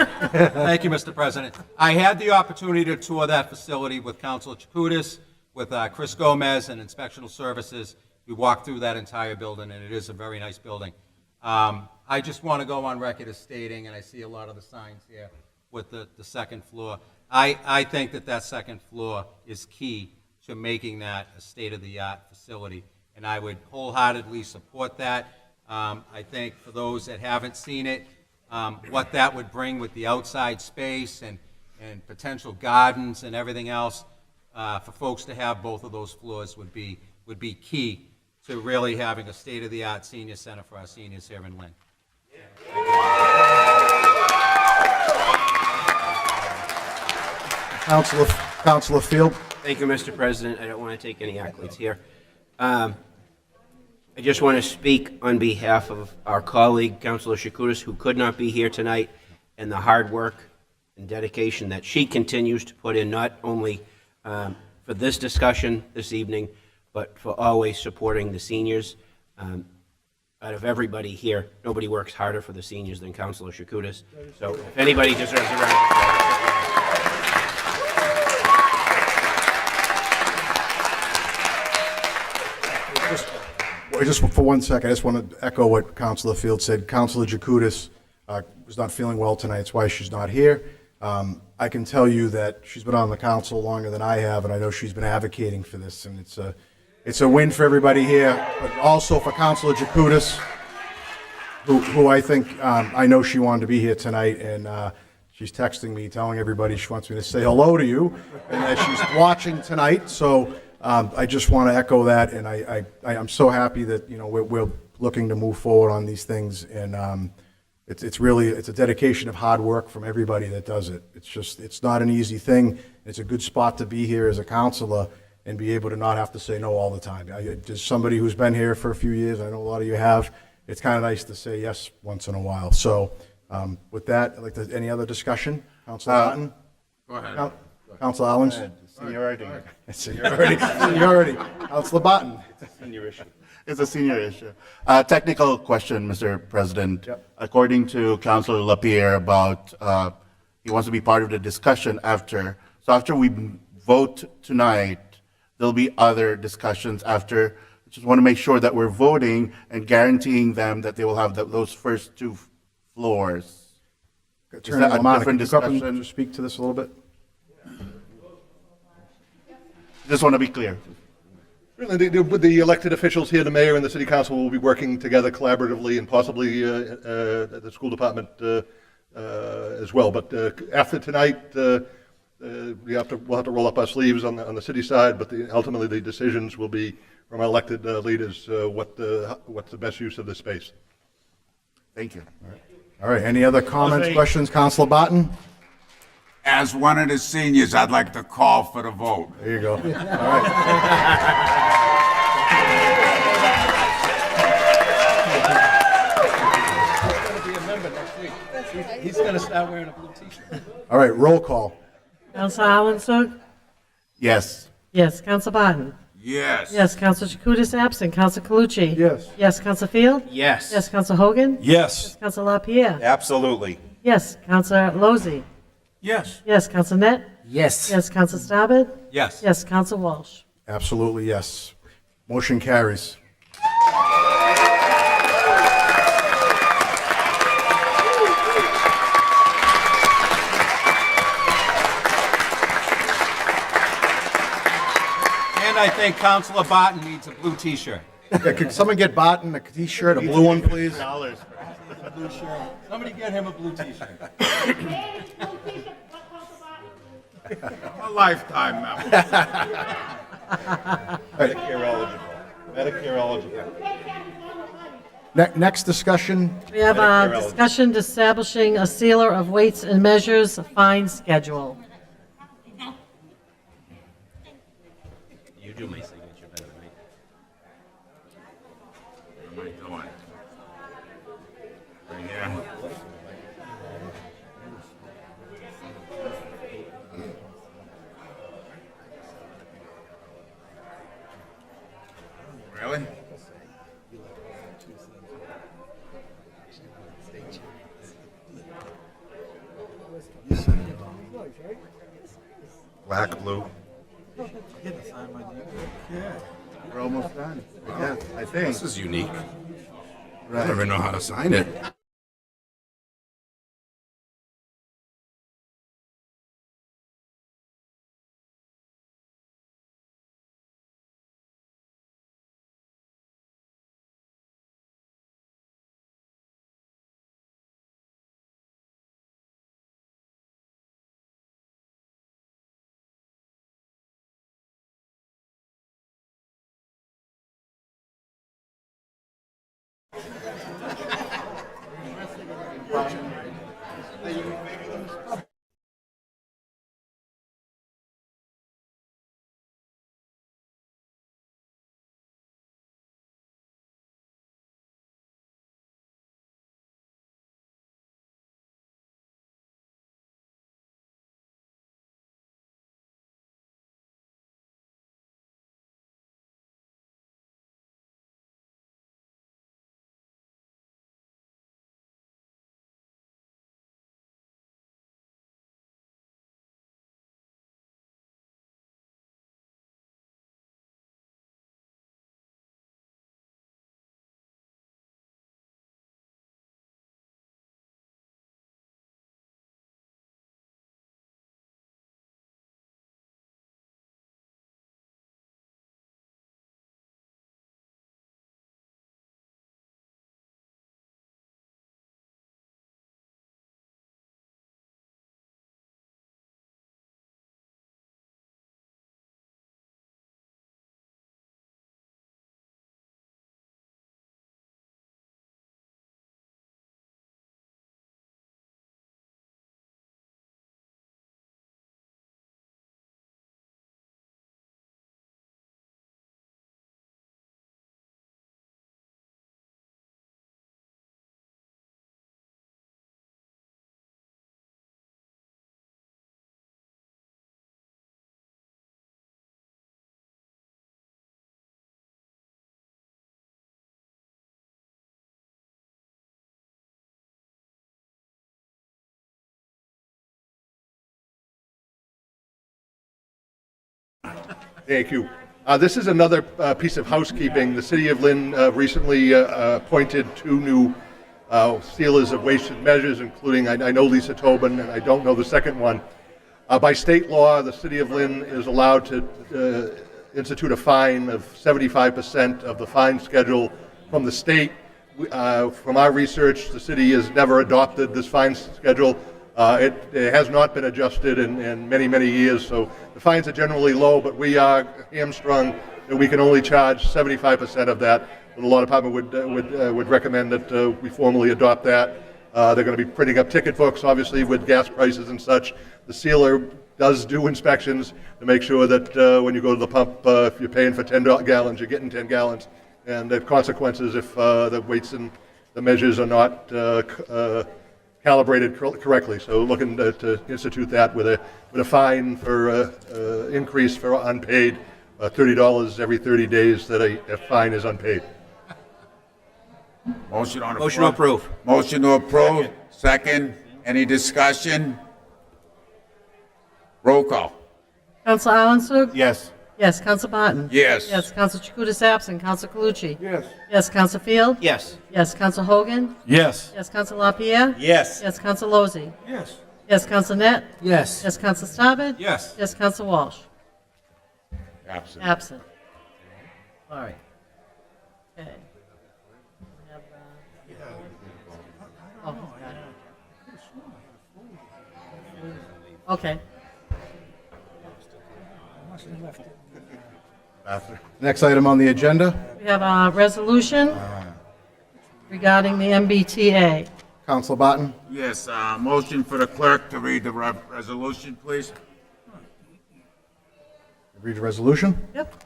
Thank you, Mr. President. I had the opportunity to tour that facility with Councilor Chakutis, with Chris Gomez and Inspectional Services. We walked through that entire building, and it is a very nice building. I just want to go on record as stating, and I see a lot of the signs here with the second floor. I think that second floor is key to making that a state-of-the-art facility, and I would wholeheartedly support that. I think for those that haven't seen it, what that would bring with the outside space and potential gardens and everything else, for folks to have both of those floors would be key to really having a state-of-the-art senior center for our seniors here in Lynn. Councilor Field. Thank you, Mr. President. I don't want to take any accolades here. I just want to speak on behalf of our colleague, Councilor Chakutis, who could not be here tonight, and the hard work and dedication that she continues to put in, not only for this discussion this evening, but for always supporting the seniors. Out of everybody here, nobody works harder for the seniors than Councilor Chakutis. So if anybody deserves a round of applause. Just for 1 second, I just want to echo what Councilor Field said. Councilor Chakutis was not feeling well tonight. That's why she's not here. I can tell you that she's been on the council longer than I have, and I know she's been advocating for this, and it's a win for everybody here, but also for Councilor Chakutis, who I think, I know she wanted to be here tonight, and she's texting me, telling everybody she wants me to say hello to you, and that she's watching tonight. So I just want to echo that, and I'm so happy that we're looking to move forward on these things, and it's a dedication of hard work from everybody that does it. It's not an easy thing. It's a good spot to be here as a counselor, and be able to not have to say no all the time. Just somebody who's been here for a few years, I know a lot of you have, it's kind of nice to say yes once in a while. So with that, I'd like to, any other discussion? Councilor Barton? Go ahead. Councilor Allens? Seniority. Seniority. Seniority. Councilor Barton? Senior issue. It's a senior issue. Technical question, Mr. President. Yep. According to Councilor LaPierre about, he wants to be part of the discussion after. So after we vote tonight, there'll be other discussions after. I just want to make sure that we're voting and guaranteeing them that they will have those first two floors. Attorney that a LaManna, different can you come and discussion? speak to this a little bit? Just want to be clear. With the elected officials here, the mayor and the city council will be working together collaboratively and possibly the school department as well. But after tonight, we'll have to roll up our sleeves on the city side, but ultimately the decisions will be from our elected leaders what's the best use of the space. Thank you. All right, any other comments, questions? Councilor Barton? As one of the seniors, I'd like to call for the vote. There you go. All right. He's going to start wearing a blue t-shirt. All right, roll call. Councilor Alan Yes. Yes. Councilor Barton? Yes. Yes. Councilor Chakutis absent. Councilor Calucci? Yes. Yes. Councilor Field? Yes. Yes. Councilor Hogan? Yes. Councilor LaPierre? Absolutely. Yes. Councilor Lozey? Yes. Yes. Councilor Net? Yes. Yes. Councilor Staubed? Yes. Yes. Councilor Walsh? Absolutely, yes. Motion carries. And I think Councilor Barton needs a blue t-shirt. Yeah, can someone get Barton a t-shirt, a blue one, please? Blue shirt. Somebody get him a blue t-shirt. I'm a lifetime member. Medicare eligible. Medicare eligible. Next discussion. We have a discussion establishing a sealer of weights and measures fine schedule. You do my signature better than me. What am I doing? Right here. Really? Black, blue. We're almost done. Yes, I think. This is unique. Right. I don't even know how to sign it. Thank you. This is another piece of housekeeping. The City of Lynn recently appointed 2 new sealers of weighted measures, including, I know Lisa Tobin, and I don't know the second one. By state law, the City of Lynn is allowed to institute a fine of 75% of the fine schedule from the state. From our research, the city has never adopted this fine schedule. It has not been adjusted in many, many years, so the fines are generally low, but we are hamstrung that we can only charge 75% of that. The law department would recommend that we formally adopt that. They're going to be printing up ticket books, obviously, with gas prices and such. The sealer does do inspections to make sure that when you go to the pump, if you're paying for 10 gallons, you're getting 10 gallons. And the consequences if the weights and the measures are not calibrated correctly. So looking to institute that with a fine for increase for unpaid, $30 every 30 days that a fine is unpaid. Motion on the Motion floor. to approve. Motion to approve. Second. Any discussion? Roll call. Counsel Alan Yes. Yes. Counsel Barton? Yes. Yes. Counsel Chakutis absent. Counsel Calucci? Yes. Yes. Counsel Field? Yes. Yes. Counsel Hogan? Yes. Yes. Counsel LaPierre? Yes. Yes. Counsel Lozey? Yes. Yes. Counsel Net? Yes. Yes. Counsel Staben? Yes. Yes. Counsel Walsh? Absent. Absent. All right. Okay. We have, oh, okay. Next item on the agenda, We have a resolution regarding the MBTA. Council Barton. Yes. Motion for the clerk to read the resolution, please. Read the resolution. Yep.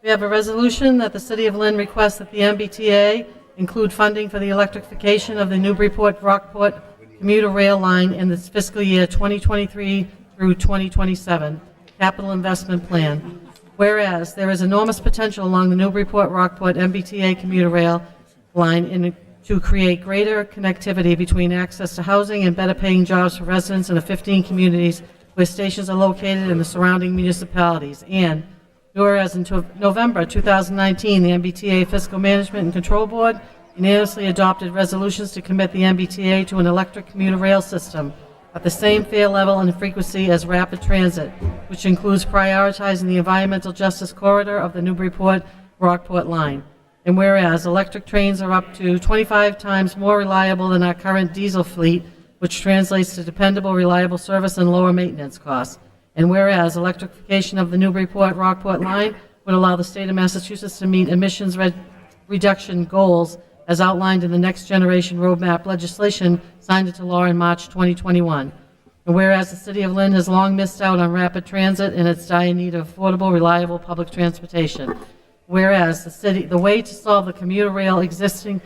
We have a resolution that the City of Lynn requests that the MBTA include funding for the electrification of the Newburyport-Brockport commuter rail line in this fiscal year 2023 through 2027 capital investment plan. Whereas there is enormous potential along the Newburyport-Rockport MBTA commuter rail line to create greater connectivity between access to housing and better paying jobs for residents in the 15 communities where stations are located in the surrounding municipalities. And whereas in November 2019, the MBTA Fiscal Management and Control Board unanimously adopted resolutions to commit the MBTA to an electric commuter rail system at the same fare level and frequency as rapid transit, which includes prioritizing the environmental justice corridor of the Newburyport-Rockport line. And whereas electric trains are up to 25 times more reliable than our current diesel fleet, which translates to dependable, reliable service and lower maintenance costs. And whereas electrification of the Newburyport-Rockport line would allow the state of Massachusetts to meet emissions reduction goals as outlined in the Next Generation Roadmap legislation signed into law in March 2021. And whereas the City of Lynn has long missed out on rapid transit and its dire need of affordable, reliable public transportation. Whereas the way to solve the commuter rail existing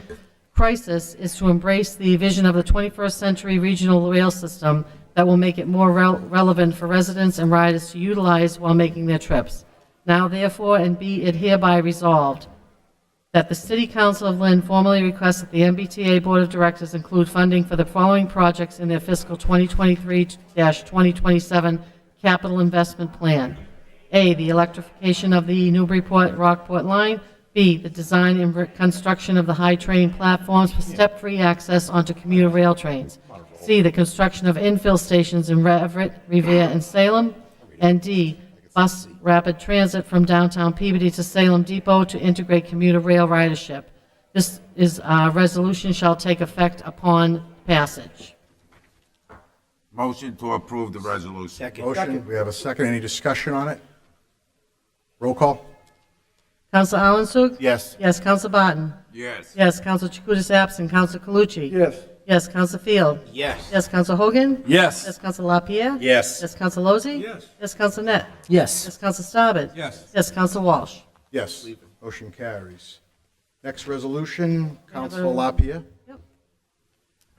crisis is to embrace the vision of the 21st century regional rail system that will make it more relevant for residents and riders to utilize while making their trips. Now therefore, and be it hereby resolved, that the City Council of Lynn formally requests that the MBTA Board of Directors include funding for the following projects in their fiscal 2023-2027 capital investment plan. A, the electrification of the Newburyport-Rockport line. B, the design and construction of the high train platforms for step-free access onto commuter rail trains. C, the construction of infill stations in Everett, Revere, and Salem. And D, bus rapid transit from downtown Peabody to Salem Depot to integrate commuter rail ridership. This resolution shall take effect upon passage. Motion to approve the resolution. Motion, we have a second. Any discussion on it? Roll call. Counsel Alan Yes. Yes. Counsel Barton? Yes. Yes. Counsel Chakutis absent. Counsel Calucci? Yes. Yes. Counsel Field? Yes. Yes. Counsel Hogan? Yes. Yes. Counsel LaPierre? Yes. Yes. Counsel Lozey? Yes. Yes. Counsel Net? Yes. Yes. Counsel Staben? Yes. Yes. Counsel Walsh? Yes. Motion carries. Next resolution, Councilor LaPierre.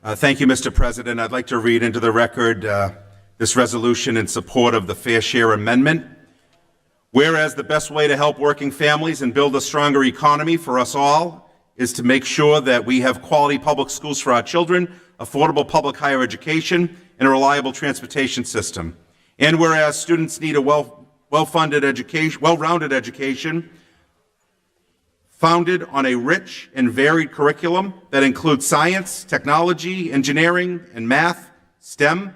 Thank you, Mr. President. I'd like to read into the record this resolution in support of the Fair Share Amendment. Whereas the best way to help working families and build a stronger economy for us all is to make sure that we have quality public schools for our children, affordable public higher education, and a reliable transportation system. And whereas students need a well-funded education, well-rounded education, founded on a rich and varied curriculum that includes science, technology, engineering, and math, STEM,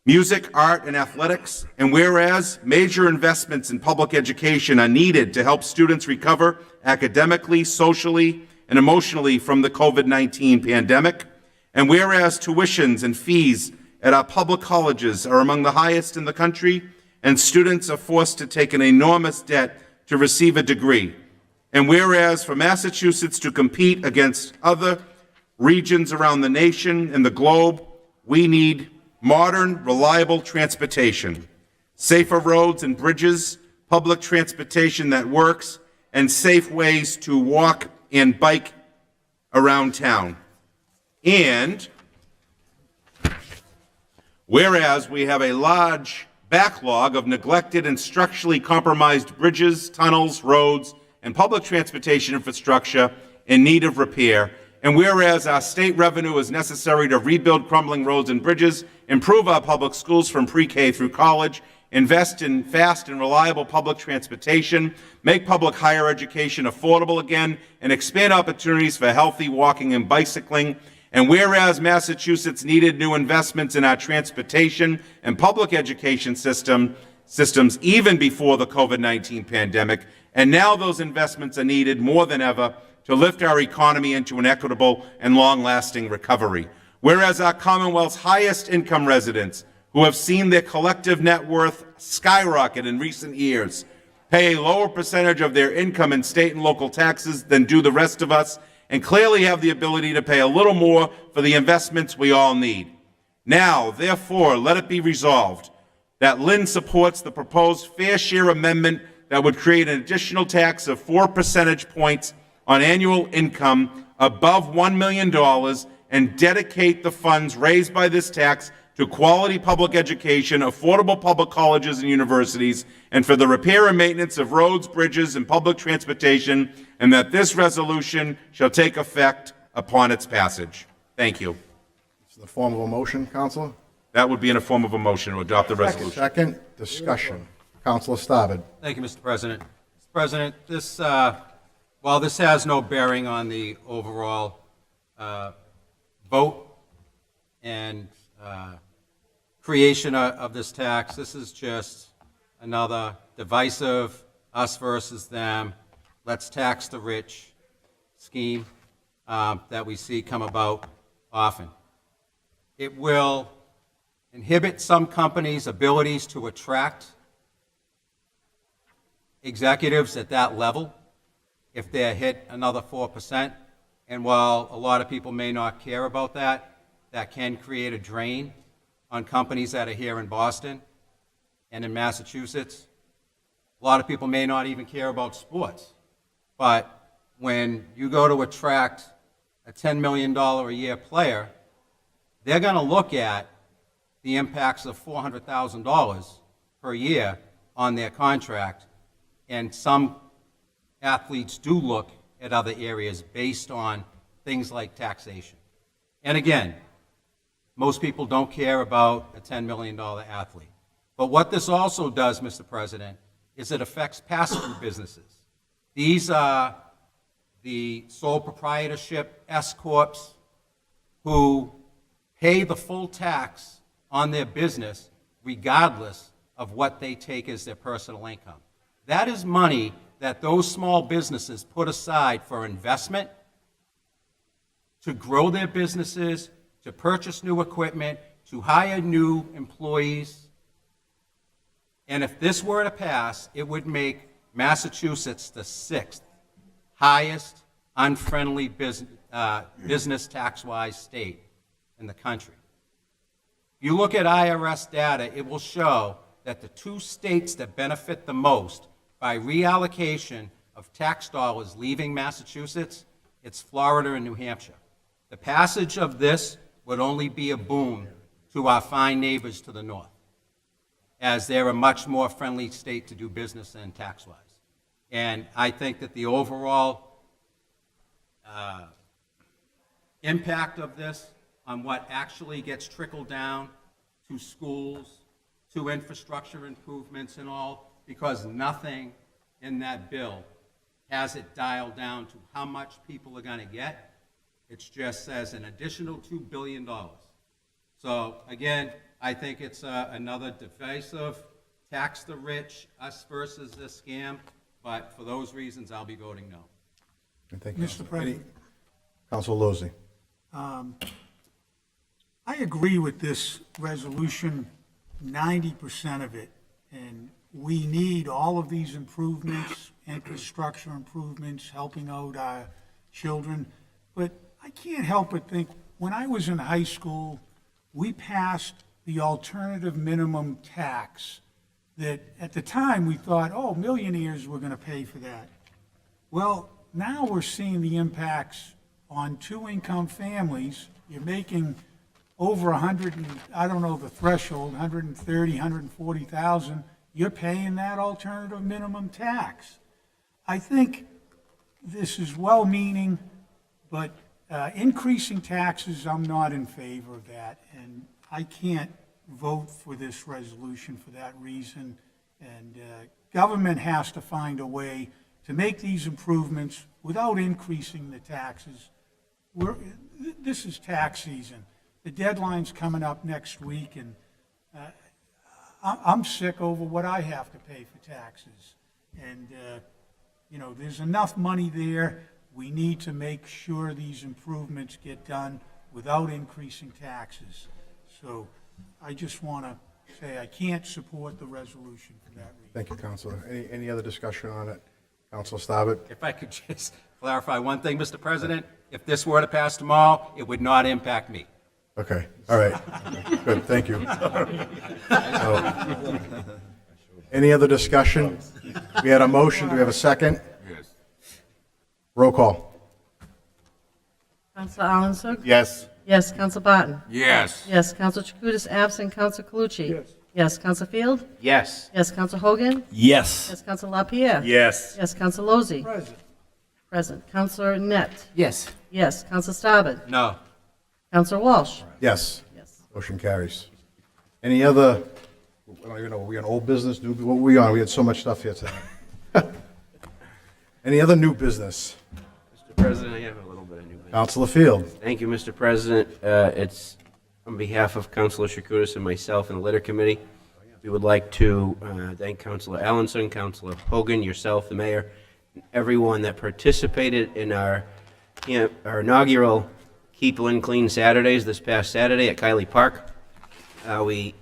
music, art, and athletics. And whereas major investments in public education are needed to help students recover academically, socially, and emotionally from the COVID-19 pandemic, and whereas tuitions and fees at our public colleges are among the highest in the country, and students are forced to take an enormous debt to receive a degree, and whereas for Massachusetts to compete against other regions around the nation and the globe, we need modern, reliable transportation, safer roads and bridges, public transportation that works, and safe ways to walk and bike around town. And whereas we have a large backlog of neglected and structurally compromised bridges, tunnels, roads, and public transportation infrastructure in need of repair, and whereas our state revenue is necessary to rebuild crumbling roads and bridges, improve our public schools from pre-K through college, invest in fast and reliable public transportation, make public higher education affordable again, and expand opportunities for healthy walking and bicycling. And whereas Massachusetts needed new investments in our transportation and public education systems even before the COVID-19 pandemic, and now those investments are needed more than ever to lift our economy into an equitable and long-lasting recovery. Whereas our Commonwealth's highest income residents, who have seen their collective net worth skyrocket in recent years, pay a lower percentage of their income in state and local taxes than do the rest of us, and clearly have the ability to pay a little more for the investments we all need. Now, therefore, let it be resolved that Lynn supports the proposed fair share amendment that would create an additional tax of 4 percentage points on annual income above $1 million and dedicate the funds raised by this tax to quality public education, affordable public colleges and universities, and for the repair and maintenance of roads, bridges, and public transportation, and that this resolution shall take effect upon its passage. Thank you. It's in the form of a motion, Counselor? That would be in a form of a motion to adopt the resolution. Second, discussion. Counselor Staubed. Thank you, Mr. President. Mr. President, this, while this has no bearing on the overall vote and creation of this tax, this is just another divisive us versus them, let's tax the rich scheme that we see come about often. It will inhibit some companies' abilities to attract executives at that level if they hit another 4%. And while a lot of people may not care about that, that can create a drain on companies that are here in Boston and in Massachusetts. A lot of people may not even care about sports. But when you go to attract a $10 million a year player, they're going to look at the impacts of $400,000 per year on their contract. And some athletes do look at other areas based on things like taxation. And again, most people don't care about a $10 million athlete. But what this also does, Mr. President, is it affects pass-through businesses. These are the sole proprietorship S-corps who pay the full tax on their business regardless of what they take as their personal income. That is money that those small businesses put aside for investment, to grow their businesses, to purchase new equipment, to hire new employees. And if this were to pass, it would make Massachusetts the 6th highest unfriendly business tax-wise state in the country. If you look at IRS data, it will show that the two states that benefit the most by reallocation of tax dollars leaving Massachusetts, it's Florida and New Hampshire. The passage of this would only be a boon to our fine neighbors to the north, as they're a much more friendly state to do business in tax-wise. And I think that the overall impact of this on what actually gets trickled down to schools, to infrastructure improvements and all, because nothing in that bill has it dialed down to how much people are going to get. It just says an additional $2 billion. So again, I think it's another divisive, tax the rich, us versus this scam. But for those reasons, I'll be voting no. Thank you. Mr. President. Council Lozey. I agree with this resolution, 90% of it, and we need all of these improvements, infrastructure improvements, helping out our children. But I can't help but think, when I was in high school, we passed the alternative minimum tax that at the time we thought, oh, millionaires were going to pay for that. Well, now we're seeing the impacts on two-income families. You're making over 100, and I don't know the threshold, 130, 140,000. You're paying that alternative minimum tax. I think this is well-meaning, but increasing taxes, I'm not in favor of that, and I can't vote for this resolution for that reason. And government has to find a way to make these improvements without increasing the taxes. This is tax season. The deadline's coming up next week, and I'm sick over what I have to pay for taxes. And, you know, there's enough money there. We need to make sure these improvements get done without increasing taxes. So I just want to say I can't support the resolution for that reason. Thank you, Councilor. Any other discussion on it? Councilor Staubach? If I could just clarify one thing, Mr. President, if this were to pass tomorrow, it would not impact me. Okay, all right. Good, thank you. So, any other discussion? We had a motion, do we have a second? Yes. Roll call. Counselor Alanson? Yes. Yes, Counselor Barton? Yes. Yes, Counselor Chakutis absent, Counselor Calucci? Yes. Yes, Counselor Field? Yes. Yes, Counselor Hogan? Yes. Yes, Counselor LaPierre? Yes. Yes, Counselor Lozey? President. Present. Counselor Net? Yes. Yes, Counselor Staubach? No. Counselor Walsh? Yes. Yes. Motion carries. Any other, I don't even know, are we on old business, new, what were we on? We had so much stuff here tonight. Any other new business? Mr. President, I have a little bit of new business. Councilor Field. Thank you, Mr. President. It's on behalf of Councilor Chakutis and myself and the Litter Committee. We would like to thank Councilor Alanson, Councilor Hogan, yourself, the mayor, and everyone that participated in our inaugural Keep Lynn Clean Saturdays this past Saturday at Kiley Park. We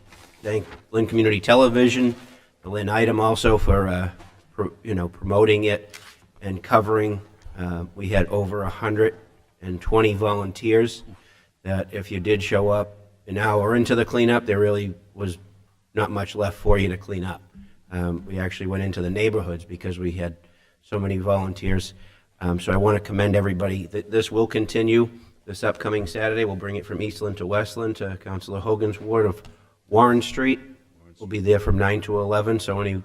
thank Lynn Community Television, the Lynn Item also for promoting it and covering. We had over 120 volunteers that if you did show up an hour into the cleanup, there really was not much left for you to clean up. We actually went into the neighborhoods because we had so many volunteers. So I want to commend everybody. This will continue this upcoming Saturday. We'll bring it from Eastland to Westland to Councilor Hogan's ward of Warren Street. We'll be there from 9 to 11, so any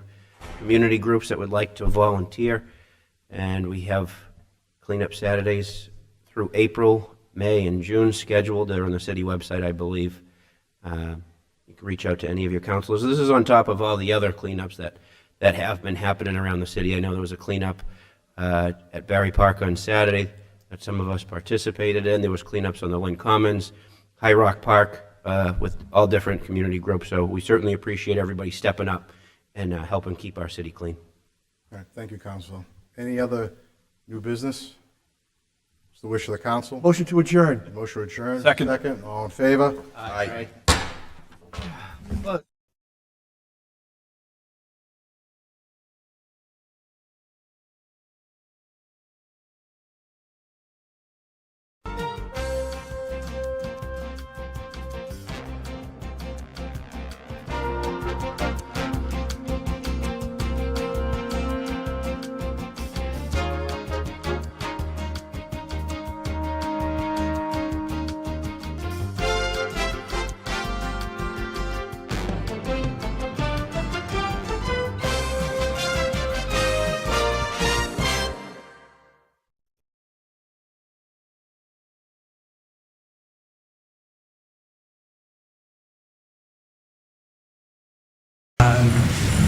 community groups that would like to volunteer. And we have cleanup Saturdays through April, May, and June scheduled. They're on the city website, I believe. You can reach out to any of your councilors. This is on top of all the other cleanups that have been happening around the city. I know there was a cleanup at Barry Park on Saturday that some of us participated in. There was cleanups on the Lynn Commons, High Rock Park, with all different community groups. So we certainly appreciate everybody stepping up and helping keep our city clean. All right, thank you, Councilor. Any other new business? It's the wish of the council. Motion to adjourn. Motion to adjourn. Second. Second, all in favor? Aye.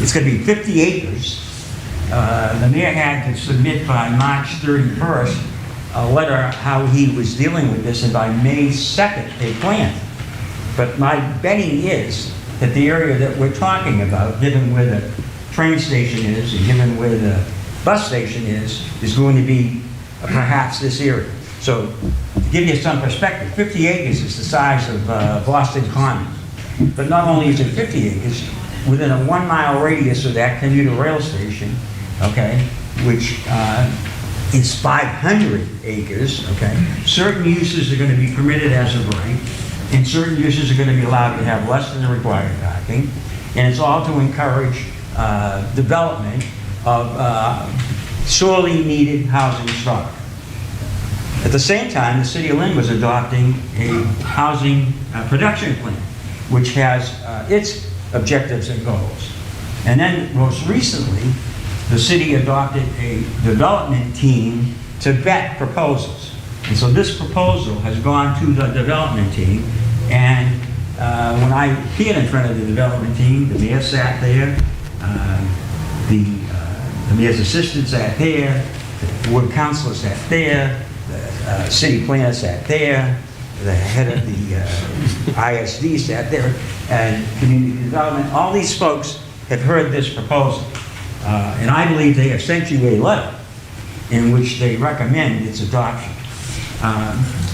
It's going to be 50 acres. The mayor had to submit by March 31st a letter how he was dealing with this, and by May 2nd, they planned. But my betting is that the area that we're talking about, given where the train station is and given where the bus station is going to be perhaps this area. So to give you some perspective, 50 acres is the size of Boston Common. But not only is it 50 acres, within a 1 mile radius of that commuter rail station, okay, which is 500 acres, okay, certain uses are going to be permitted as of right, and certain uses are going to be allowed to have less than the required parking, and it's all to encourage development of sorely needed housing stock. At the same time, the City of Lynn was adopting a housing production plan, which has its objectives and goals. And then most recently, the city adopted a development team to vet proposals. And so this proposal has gone to the development team, and when I appeared in front of the development team, the mayor sat there, the mayor's assistant sat there, the ward councilor sat there, the city planner sat there, the head of the ISD sat there, and community development. All these folks have heard this proposal, and I believe they have sent you a letter in which they recommend its adoption.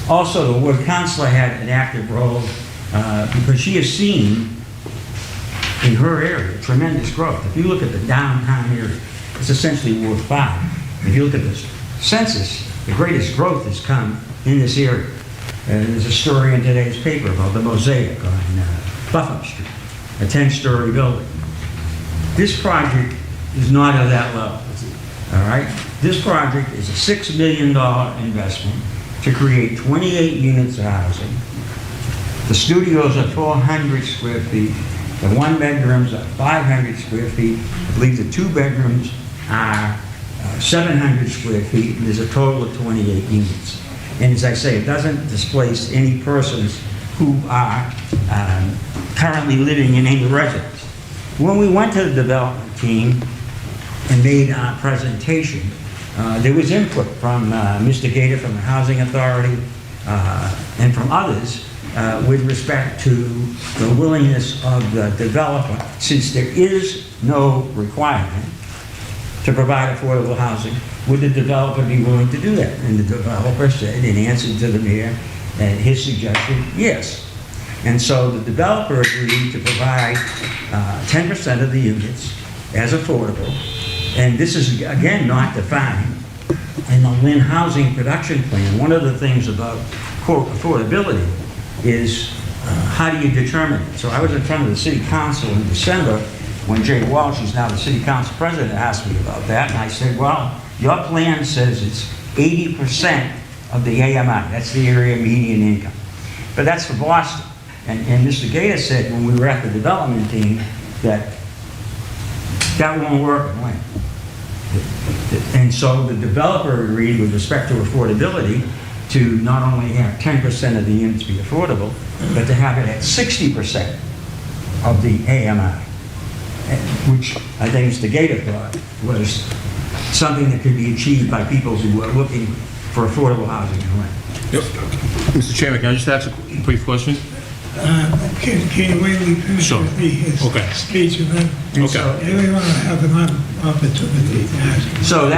Also, the ward councilor had an active role because she has seen in her area tremendous growth. If you look at the downtown area, it's essentially Ward 5. If you look at the census, the greatest growth has come in this area. There's a story in today's paper about the Mosaic on Buffalo Street, a 10-story building. This project is not at that level, all right? This project is a $6 million investment to create 28 units of housing. The studios are 400 square feet. The one bedrooms are 500 square feet. I believe the two bedrooms are 700 square feet, and there's a total of 28 units. And as I say, it doesn't displace any persons who are currently living in any residence. When we went to the development team and made our presentation, there was input from Mr. Gator from the Housing Authority and from others with respect to the willingness of the developer, since there is no requirement to provide affordable housing, would the developer be willing to do that? And the developer said, in answer to the mayor and his suggestion, yes. And so the developer agreed to provide 10% of the units as affordable. And this is, again, not defined in the Lynn Housing Production Plan. One of the things about, quote, affordability is how do you determine it? So I was in front of the city council in December when Jay Walsh, who's now the city council president, asked me about that. And I said, well, your plan says it's 80% of the AMI. That's the area median income. But that's for Boston. And Mr. Gator said when we were at the development team that that won't work in Lynn. And so the developer agreed with respect to affordability to not only have 10% of the units be affordable, but to have it at 60% of the AMI, which I think Mr. Gator thought was something that could be achieved by people who are looking for affordable housing in Lynn. Yep. Mr. Chairman, can I just ask a brief question? Can you wait till we finish Sure. with his Okay. speech and then Okay. everyone will have an opportunity to ask. So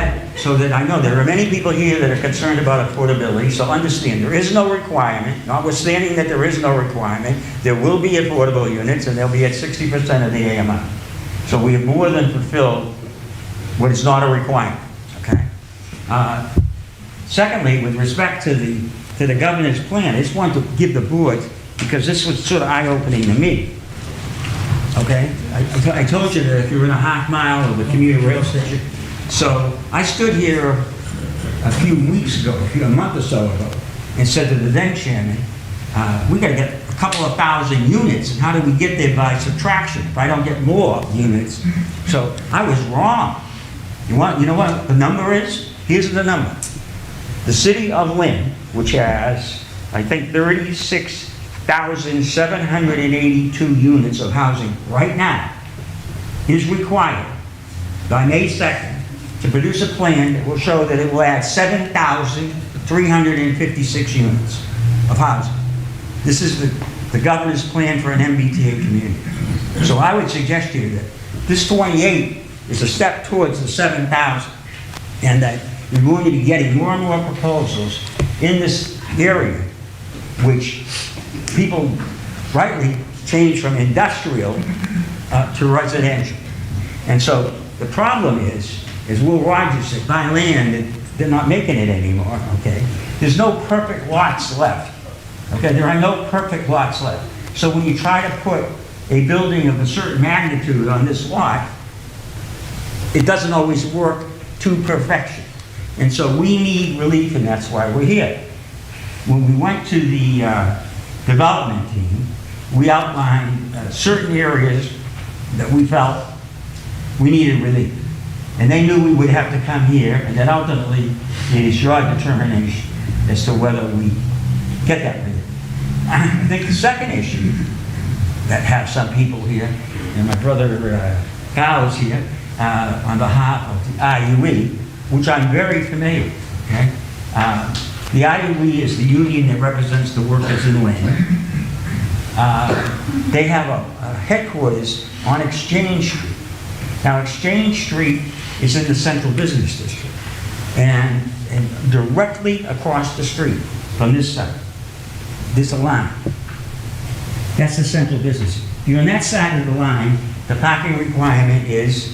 that I know there are many people here that are concerned about affordability, so understand there is no requirement, notwithstanding that there is no requirement, there will be affordable units and they'll be at 60% of the AMI. So we have more than fulfilled what is not a requirement, okay? Secondly, with respect to the governor's plan, I just want to give the board, because this was sort of eye-opening to me, okay? I told you that if you're in a half mile of the commuter rail station, so I stood here a few weeks ago, a month or so ago, and said to the then chairman, we got to get a couple of thousand units, and how do we get there by subtraction if I don't get more units? So I was wrong. You know what the number is? Here's the number. The city of Lynn, which has, I think, 36,782 units of housing right now, is required by May 2nd to produce a plan that will show that it will add 7,356 units of housing. This is the governor's plan for an MBTA community. So I would suggest to you that this 28 is a step towards the 7,000, and that you're going to be getting more and more proposals in this area, which people rightly change from industrial to residential. And so the problem is Will Rogers said, buy land, they're not making it anymore, okay? There's no perfect lots left, okay? There are no perfect lots left. So when you try to put a building of a certain magnitude on this lot, it doesn't always work to perfection. And so we need relief, and that's why we're here. When we went to the development team, we outlined certain areas that we felt we needed relief. And they knew we would have to come here, and that ultimately it is your determination as to whether we get that relief. I think the second issue that have some people here, and my brother Kyle is here, on behalf of the IUE, which I'm very familiar with, okay? The IUE is the union that represents the workers in Lynn. They have a headquarters on Exchange Street. Now, Exchange Street is in the central business district, and directly across the street from this side, this line, that's the central business. If you're on that side of the line, the parking requirement is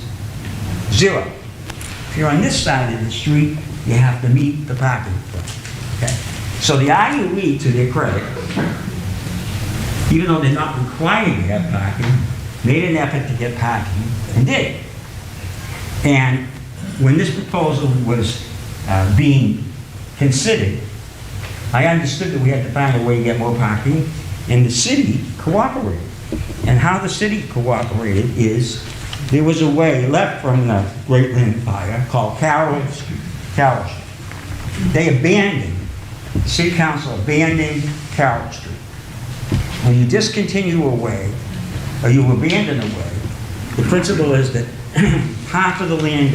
0. If you're on this side of the street, you have to meet the parking requirement. Okay? So the IUE, to their credit, even though they're not required to have parking, made an effort to get parking and did. And when this proposal was being considered, I understood that we had to find a way to get more parking, and the city cooperated. And how the city cooperated is there was a way left from the Great Lynn Fire called Carroll Street. They abandoned, the city council abandoned Carroll Street. When you discontinue a way, or you abandon a way, the principle is that half of the land